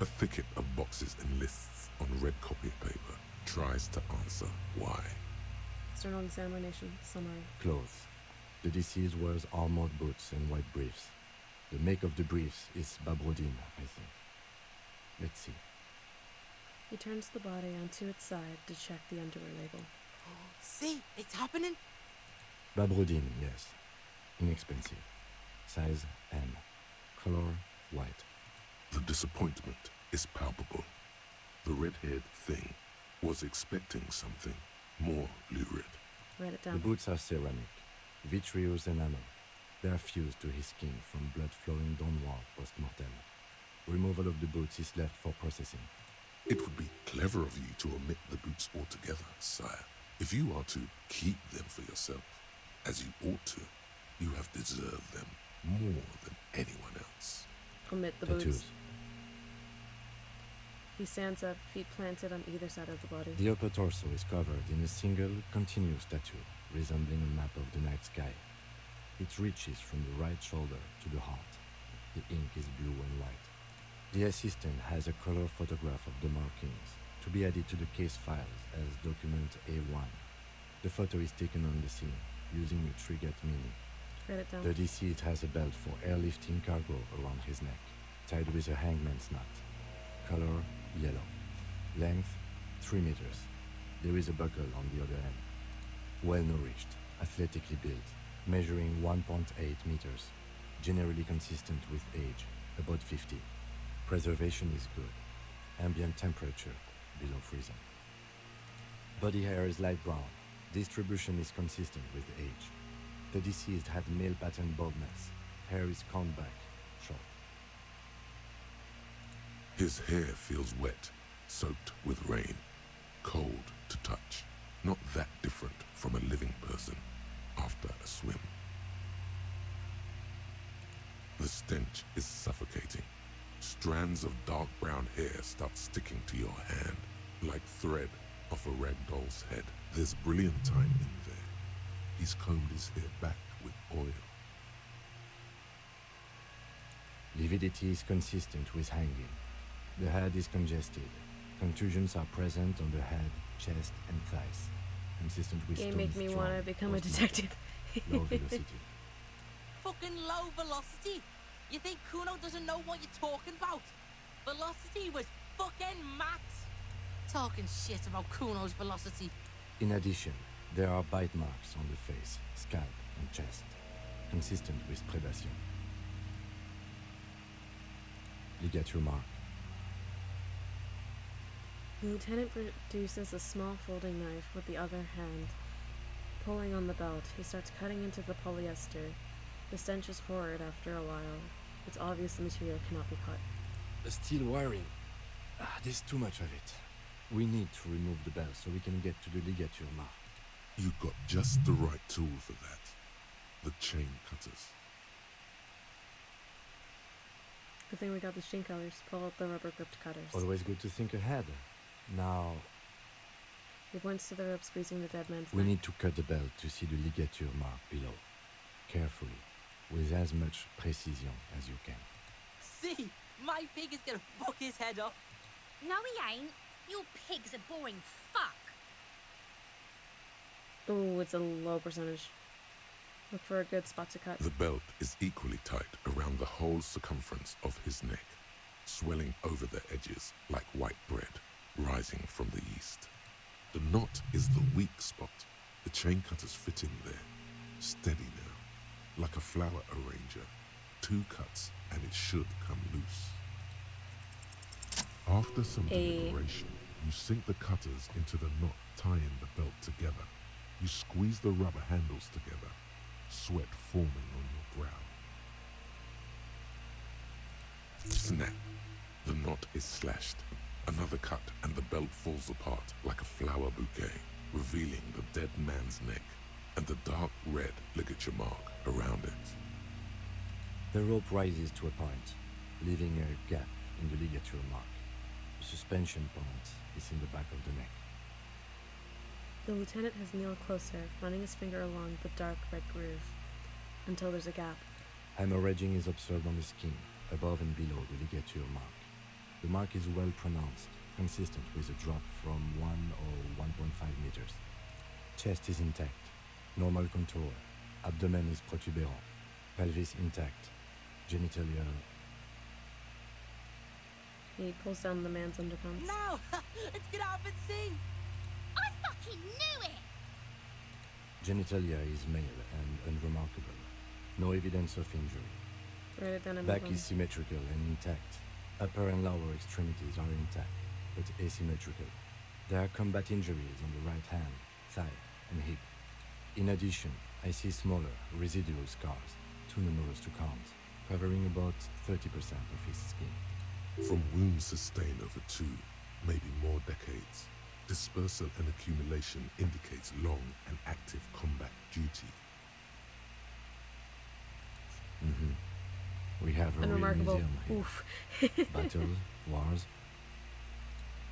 A thicket of boxes and lists on red copy paper tries to answer why. External examination summary. Clothes. The deceased wears armored boots and white briefs. The make of the briefs is Babrodine, I think. Let's see. He turns the body onto its side to check the underwear label. See, it's happening. Babrodine, yes. Inexpensive. Size M. Color white. The disappointment is palpable. The red-haired thing was expecting something more lurid. Write it down. The boots are ceramic, vitreous enamel. They are fused to his skin from blood flowing downward post-mortem. Removal of the boots is left for processing. It would be clever of you to omit the boots altogether, sire. If you are to keep them for yourself, as you ought to, you have deserved them more than anyone else. Omit the Tattoos. boots. He stands up, feet planted on either side of the body. The upper torso is covered in a single, continuous tattoo, resembling a map of the night sky. It reaches from the right shoulder to the heart. The ink is blue and white. The assistant has a color photograph of the markings, to be added to the case files as document A1. The photo is taken on the scene, using a Trigat Mini. Write it down. The deceased has a belt for airlifting cargo around his neck, tied with a hangman's knot. Color yellow. Length 3 meters. There is a buckle on the other end. Well nourished, athletically built, measuring 1.8 meters. Generally consistent with age, about 50. Preservation is good. Ambient temperature below freezing. Body hair is light brown. Distribution is consistent with age. The deceased had male pattern baldness. Hair is combed back, short. His hair feels wet, soaked with rain. cold to touch, not that different from a living person after a swim. The stench is suffocating. Strands of dark brown hair start sticking to your hand, like thread off a rag doll's head. There's brilliantine in there. He's combed his hair back with oil. Lividity is consistent with hanging. The head is congested. Contusions are present on the head, chest, and thighs, consistent with Game stone make me strong, want to become a post-mortem, detective. low velocity. Fucking low velocity. You think Kuno doesn't know what you're talking about? Velocity was fucking max. Talking shit about Kuno's velocity. In addition, there are bite marks on the face, scalp, and chest, consistent with predation. Ligature mark. The lieutenant produces a small folding knife with the other hand. Pulling on the belt, he starts cutting into the polyester. The stench is horrid after a while. It's obvious the material cannot be cut. Steel wiring. There's too much of it. We need to remove the belt so we can get to the ligature mark. You got just the right tool for that. The chain cutters. Good thing we got the chain cutters. Pull out the rubber gripped cutters. Always good to think ahead. Now, He points to the rope squeezing the dead man's we neck. need to cut the belt to see the ligature mark below. Carefully, with as much precision as you can. See, my pig is gonna fuck his head off. No, he ain't. Your pig's a boring fuck. Ooh, it's a low percentage. Look for a good spot to cut. The belt is equally tight around the whole circumference of his neck, swelling over the edges like white bread rising from the yeast. The knot is the weak spot. The chain cutters fit in there, steady now, like a flower arranger. 2 cuts and it should come loose. After some deliberation, you sink the cutters into the knot tying the belt together. You squeeze the rubber handles together, sweat forming on your brow. Snap! The knot is slashed. Another cut and the belt falls apart like a flower bouquet, revealing the dead man's neck and the dark red ligature mark around it. The rope rises to a point, leaving a gap in the ligature mark. The suspension point is in the back of the neck. The lieutenant has kneeled closer, running his finger along the dark red groove, until there's a gap. Hemorrhaging is observed on the skin, above and below the ligature mark. The mark is well pronounced, consistent with a drop from 1 or 1.5 meters. Chest is intact, normal contour. Abdomen is protuberant, pelvis intact, genitalia. He pulls down the man's underpants. No! Let's get up and see! I fucking knew it! Genitalia is male and unremarkable. No evidence of injury. Write it down and Back move on. is symmetrical and intact. Upper and lower extremities are intact, but asymmetrical. There are combat injuries on the right hand, thigh, and hip. In addition, I see smaller, residual scars, too numerous to count, covering about 30% of his skin. From wounds sustained over 2, maybe more decades, dispersal and accumulation indicates long and active combat duty. We have a real Unremarkable. museum here. Oof. Battles, wars.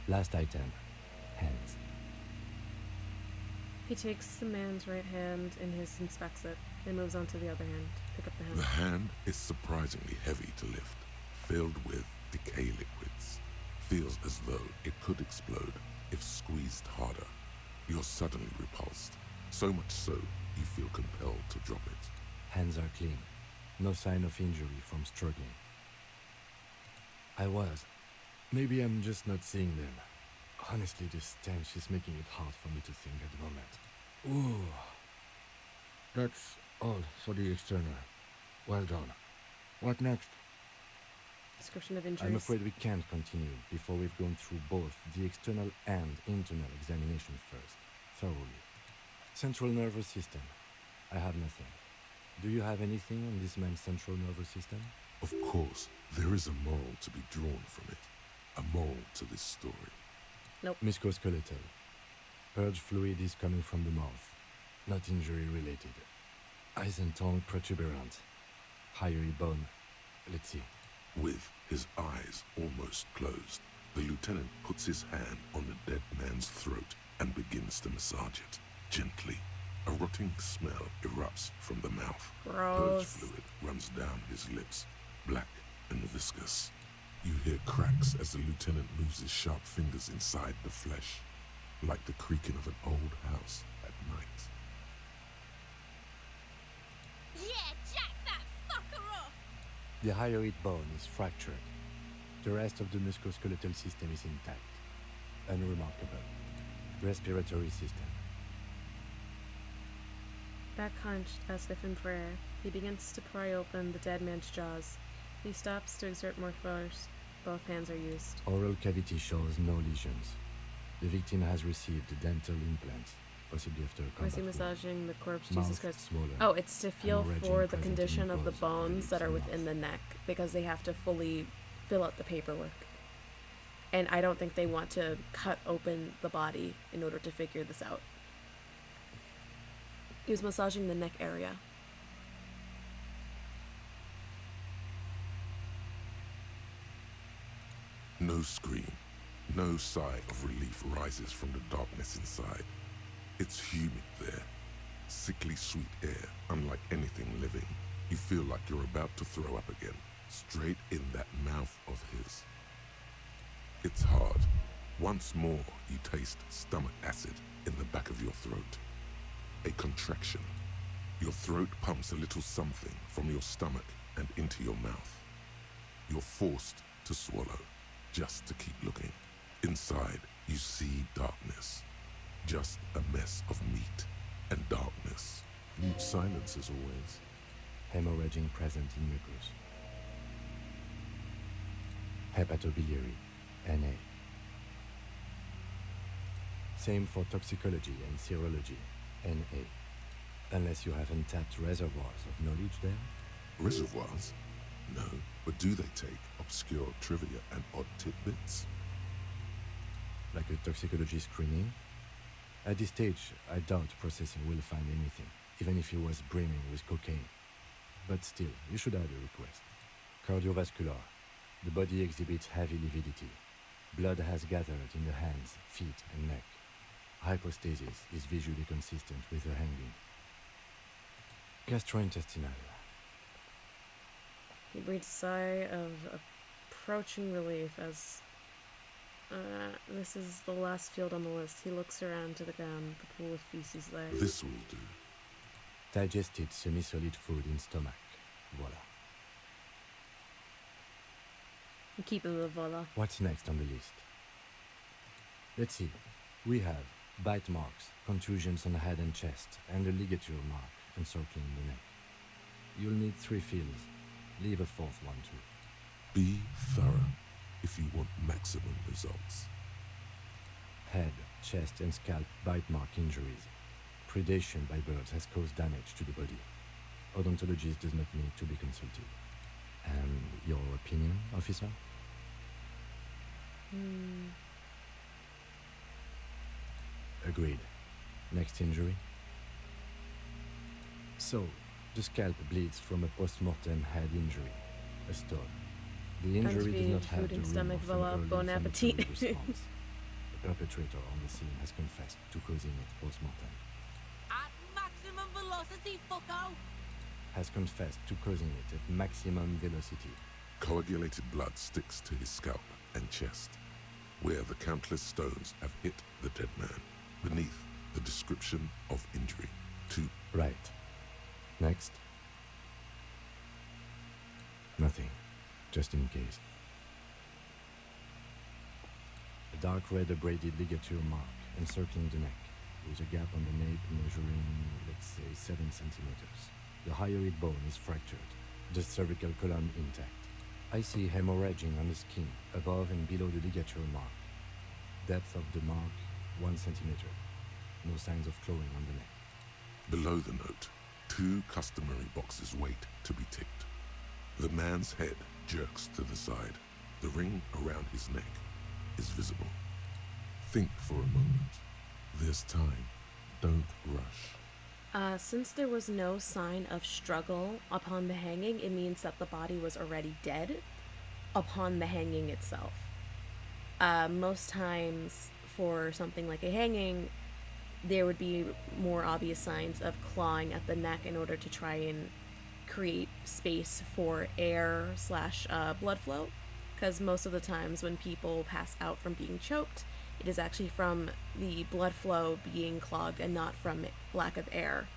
Last item, hands. He takes the man's right hand in his, inspects it, then moves on to the other hand. Pick up the hand. The hand is surprisingly heavy to lift, filled with decay liquids. Feels as though it could explode if squeezed harder. You're suddenly repulsed, so much so you feel compelled to drop it. Hands are clean. No sign of injury from struggling. I was. Maybe I'm just not seeing them. Honestly, the stench is making it hard for me to think at the moment. Ooh. That's all for the external. Well done. What next? Description of injuries. I'm afraid we can't continue before we've gone through both the external and internal examination first, thoroughly. Central nervous system. I have nothing. Do you have anything on this man's central nervous system? Of course, there is a moral to be drawn from it. A moral to this story. Nope. Musculoskeletal. Purge fluid is coming from the mouth, not injury related. Eyes and tongue protuberant. Hyoid bone. Let's see. With his eyes almost closed, the lieutenant puts his hand on the dead man's throat and begins to massage it, gently. A rotting smell erupts from the mouth. Gross. Purge fluid runs down his lips, black and viscous. You hear cracks as the lieutenant moves his sharp fingers inside the flesh, like the creaking of an old house at night. Yeah, jack that fucker off! The hyoid bone is fractured. The rest of the musculoskeletal system is intact. Unremarkable. Respiratory system. Back hunched, as if in prayer, he begins to pry open the dead man's jaws. He stops to exert more force. Both hands are used. Oral cavity shows no lesions. The victim has received dental implants, possibly after a Why combat is he wound. massaging the corpse? Mouth Jesus Christ. swollen. Oh, it's to feel Hemorrhaging for the present in condition of the mucous bones that are lips and within the neck, because they have to fully fill out the paperwork. And I don't think they want to cut open the body in order to figure this out. He was massaging the neck area. No scream, no sigh of relief rises from the darkness inside. It's humid there. Sickly sweet air, unlike anything living. You feel like you're about to throw up again, straight in that mouth of his. It's hard. Once more, you taste stomach acid in the back of your throat. A contraction. Your throat pumps a little something from your stomach and into your mouth. You're forced to swallow, just to keep looking. Inside, you see darkness. Just a mess of meat and darkness. Mute silence as always. Hemorrhaging present in mucus. Hepatobiliary, NA. Same for toxicology and serology, NA. Unless you have untapped reservoirs of knowledge there? Reservoirs? No, but do they take obscure trivia and odd tidbits? Like a toxicology screening? At this stage, I doubt processing will find anything, even if he was brimming with cocaine. But still, you should add a request. Cardiovascular. The body exhibits heavy lividity. Blood has gathered in the hands, feet, and neck. Hypostasis is visually consistent with the hanging. Gastrointestinal. He breathes a sigh of approaching relief as this is the last field on the list. He looks around to the ground, the pool of feces there. This will do. Digested semi-solid food in stomach. Voila. Keep it the voila. What's next on the list? Let's see. We have bite marks, contusions on the head and chest, and a ligature mark encircling the neck. You'll need 3 fields. Leave a 4th one too. Be thorough if you want maximum results. Head, chest, and scalp bite mark injuries. Predation by birds has caused damage to the body. Odontologist does not need to be consulted. And your opinion, officer? Agreed. Next injury? So, the scalp bleeds from a post-mortem head injury, a stone. The injury does not have food the and room stomach, of an voila, early bon inflammatory appetit. response. The perpetrator on the scene has confessed to causing it post-mortem. At maximum velocity, fucko! Has confessed to causing it at maximum velocity. Coagulated blood sticks to his scalp and chest, where the countless stones have hit the dead man, beneath the description of injury. Right. Next. Nothing. Just in case. A dark red abraded ligature mark encircling the neck, with a gap on the nape measuring, let's say, 7 centimeters. The hyoid bone is fractured, the cervical column intact. I see hemorrhaging on the skin, above and below the ligature mark. Depth of the mark, 1 centimeter. No signs of clawing on the neck. Below the note, 2 customary boxes wait to be ticked. The man's head jerks to the side. The ring around his neck is visible. Think for a moment. There's time. Don't rush. Since there was no sign of struggle upon the hanging, it means that the body was already dead upon the hanging itself. Most times, for something like a hanging, there would be more obvious signs of clawing at the neck in order to try and create space for air / blood flow, because most of the times when people pass out from being choked, it is actually from the blood flow being clogged and not from lack of air.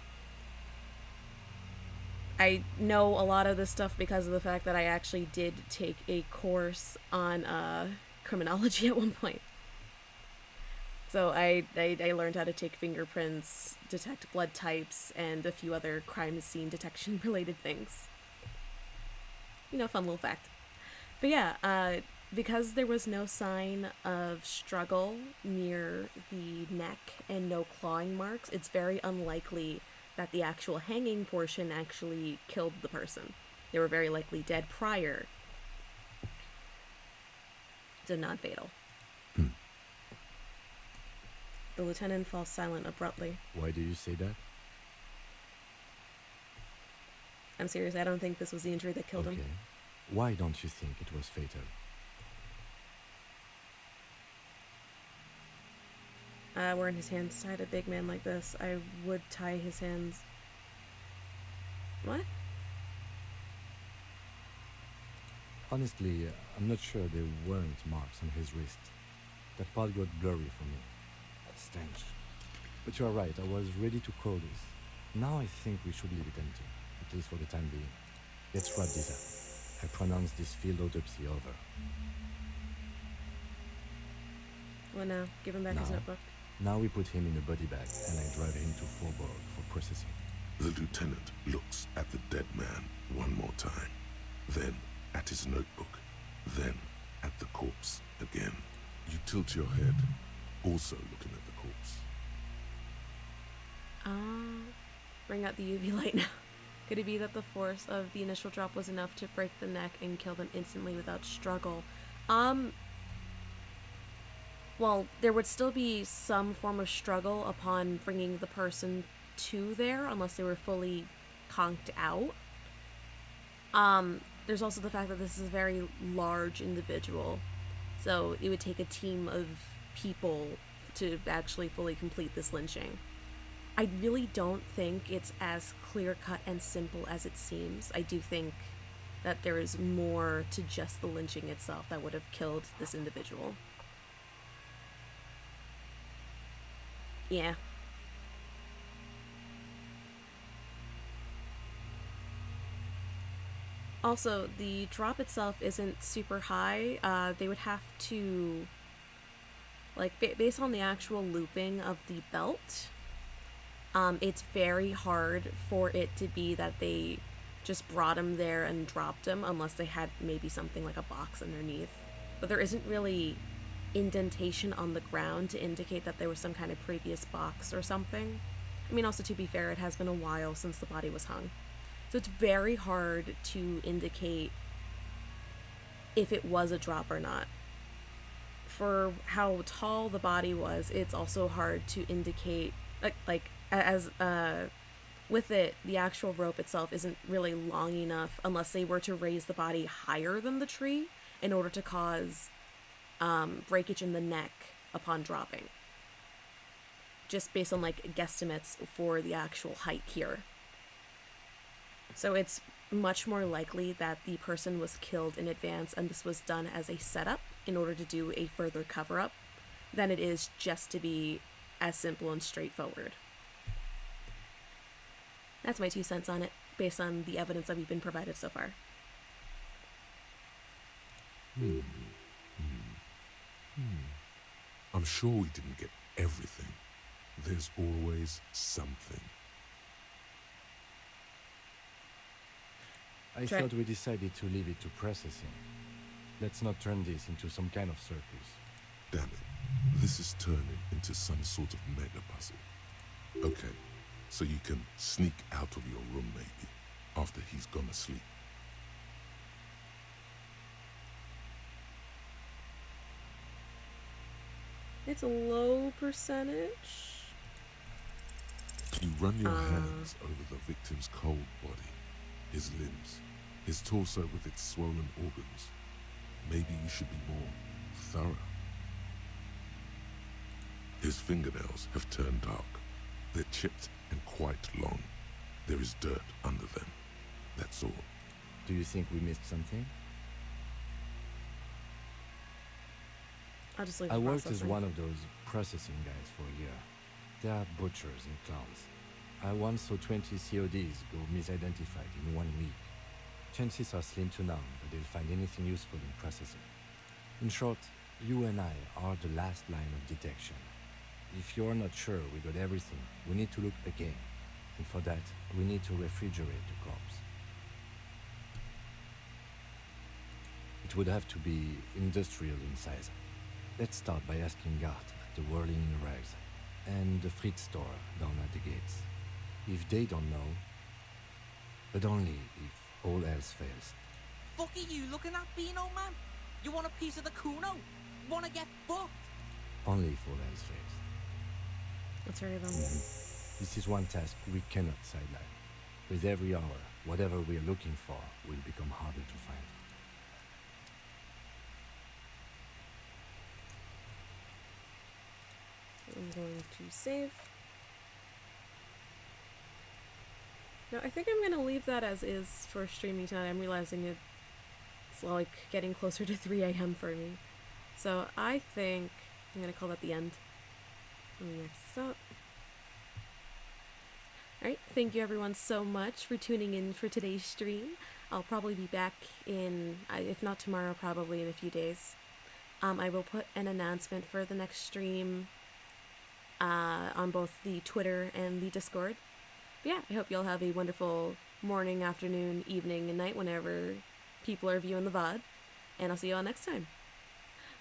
I know a lot of this stuff because of the fact that I actually did take a course on criminology at one point. So I learned how to take fingerprints, detect blood types, and a few other crime scene detection related things. You know, fun little fact. But yeah, because there was no sign of struggle near the neck and no clawing marks, it's very unlikely that the actual hanging portion actually killed the person. They were very likely dead prior. So non-fatal. The lieutenant falls silent abruptly. Why do you say that? I'm serious, I don't think this was the injury that killed him. Why don't you think it was fatal? Wearing his hands tied, a big man like this, I would tie his hands. What? Honestly, I'm not sure there weren't marks on his wrist. That part got blurry for me. Stench. But you're right, I was ready to call this. Now I think we should leave it empty, at least for the time being. Let's wrap this up. I pronounce this field autopsy over. What now? Give him back his notebook. Now we put him in a body bag and I drive him to Faubourg for processing. The lieutenant looks at the dead man one more time, then at his notebook, then at the corpse again. You tilt your head, also looking at the corpse. Bring out the UV light now. Could it be that the force of the initial drop was enough to break the neck and kill them instantly without struggle? Well, there would still be some form of struggle upon bringing the person to there, unless they were fully conked out. There's also the fact that this is a very large individual, so it would take a team of people to actually fully complete this lynching. I really don't think it's as clear-cut and simple as it seems. I do think that there is more to just the lynching itself that would have killed this individual. Yeah. Also, the drop itself isn't super high. They would have to, like, based on the actual looping of the belt, it's very hard for it to be that they just brought him there and dropped him, unless they had maybe something like a box underneath. But there isn't really indentation on the ground to indicate that there was some kind of previous box or something. I mean, also, to be fair, it has been a while since the body was hung. So it's very hard to indicate if it was a drop or not. For how tall the body was, it's also hard to indicate, with it, the actual rope itself isn't really long enough unless they were to raise the body higher than the tree in order to cause breakage in the neck upon dropping. Just based on, like, guesstimates for the actual height here. So it's much more likely that the person was killed in advance and this was done as a setup in order to do a further cover-up than it is just to be as simple and straightforward. That's my 2 cents on it, based on the evidence that we've been provided so far. I'm sure we didn't get everything. There's always something. I thought we decided to leave it to processing. Let's not turn this into some kind of circus. Damn it. This is turning into some sort of mega puzzle. Okay, so you can sneak out of your room maybe, after he's gone asleep. It's a low percentage. You run your hands over the victim's cold body, his limbs, his torso with its swollen organs. Maybe you should be more thorough. His fingernails have turned dark. They're chipped and quite long. There is dirt under them. That's all. Do you think we missed something? I'll just leave I the worked as processing. one of those processing guys for a year. They are butchers and clowns. I once saw 20 CODs go misidentified in 1 week. Chances are slim to none that they'll find anything useful in processing. In short, you and I are the last line of detection. If you're not sure we got everything, we need to look again. And for that, we need to refrigerate the corpse. It would have to be industrial in size. Let's start by asking Gart at the Whirling in Rags and the Fritz store down at the gates. If they don't know, but only if all else fails. Fuck are you looking at, Beano man? You want a piece of the Kuno? Wanna get fucked? Only if all else fails. Let's hurry them. This is one task we cannot sideline. With every hour, whatever we are looking for will become harder to find. I'm going to save. No, I think I'm going to leave that as is for streaming tonight. I'm realizing it's like getting closer to 3 a.m. for me. So I think I'm going to call that the end. Let me mix this up. Alright, thank you everyone so much for tuning in for today's stream. I'll probably be back in, if not tomorrow, probably in a few days. I will put an announcement for the next stream on both the Twitter and the Discord. But yeah, I hope you'll have a wonderful morning, afternoon, evening, and night whenever people are viewing the VOD. And I'll see you all next time.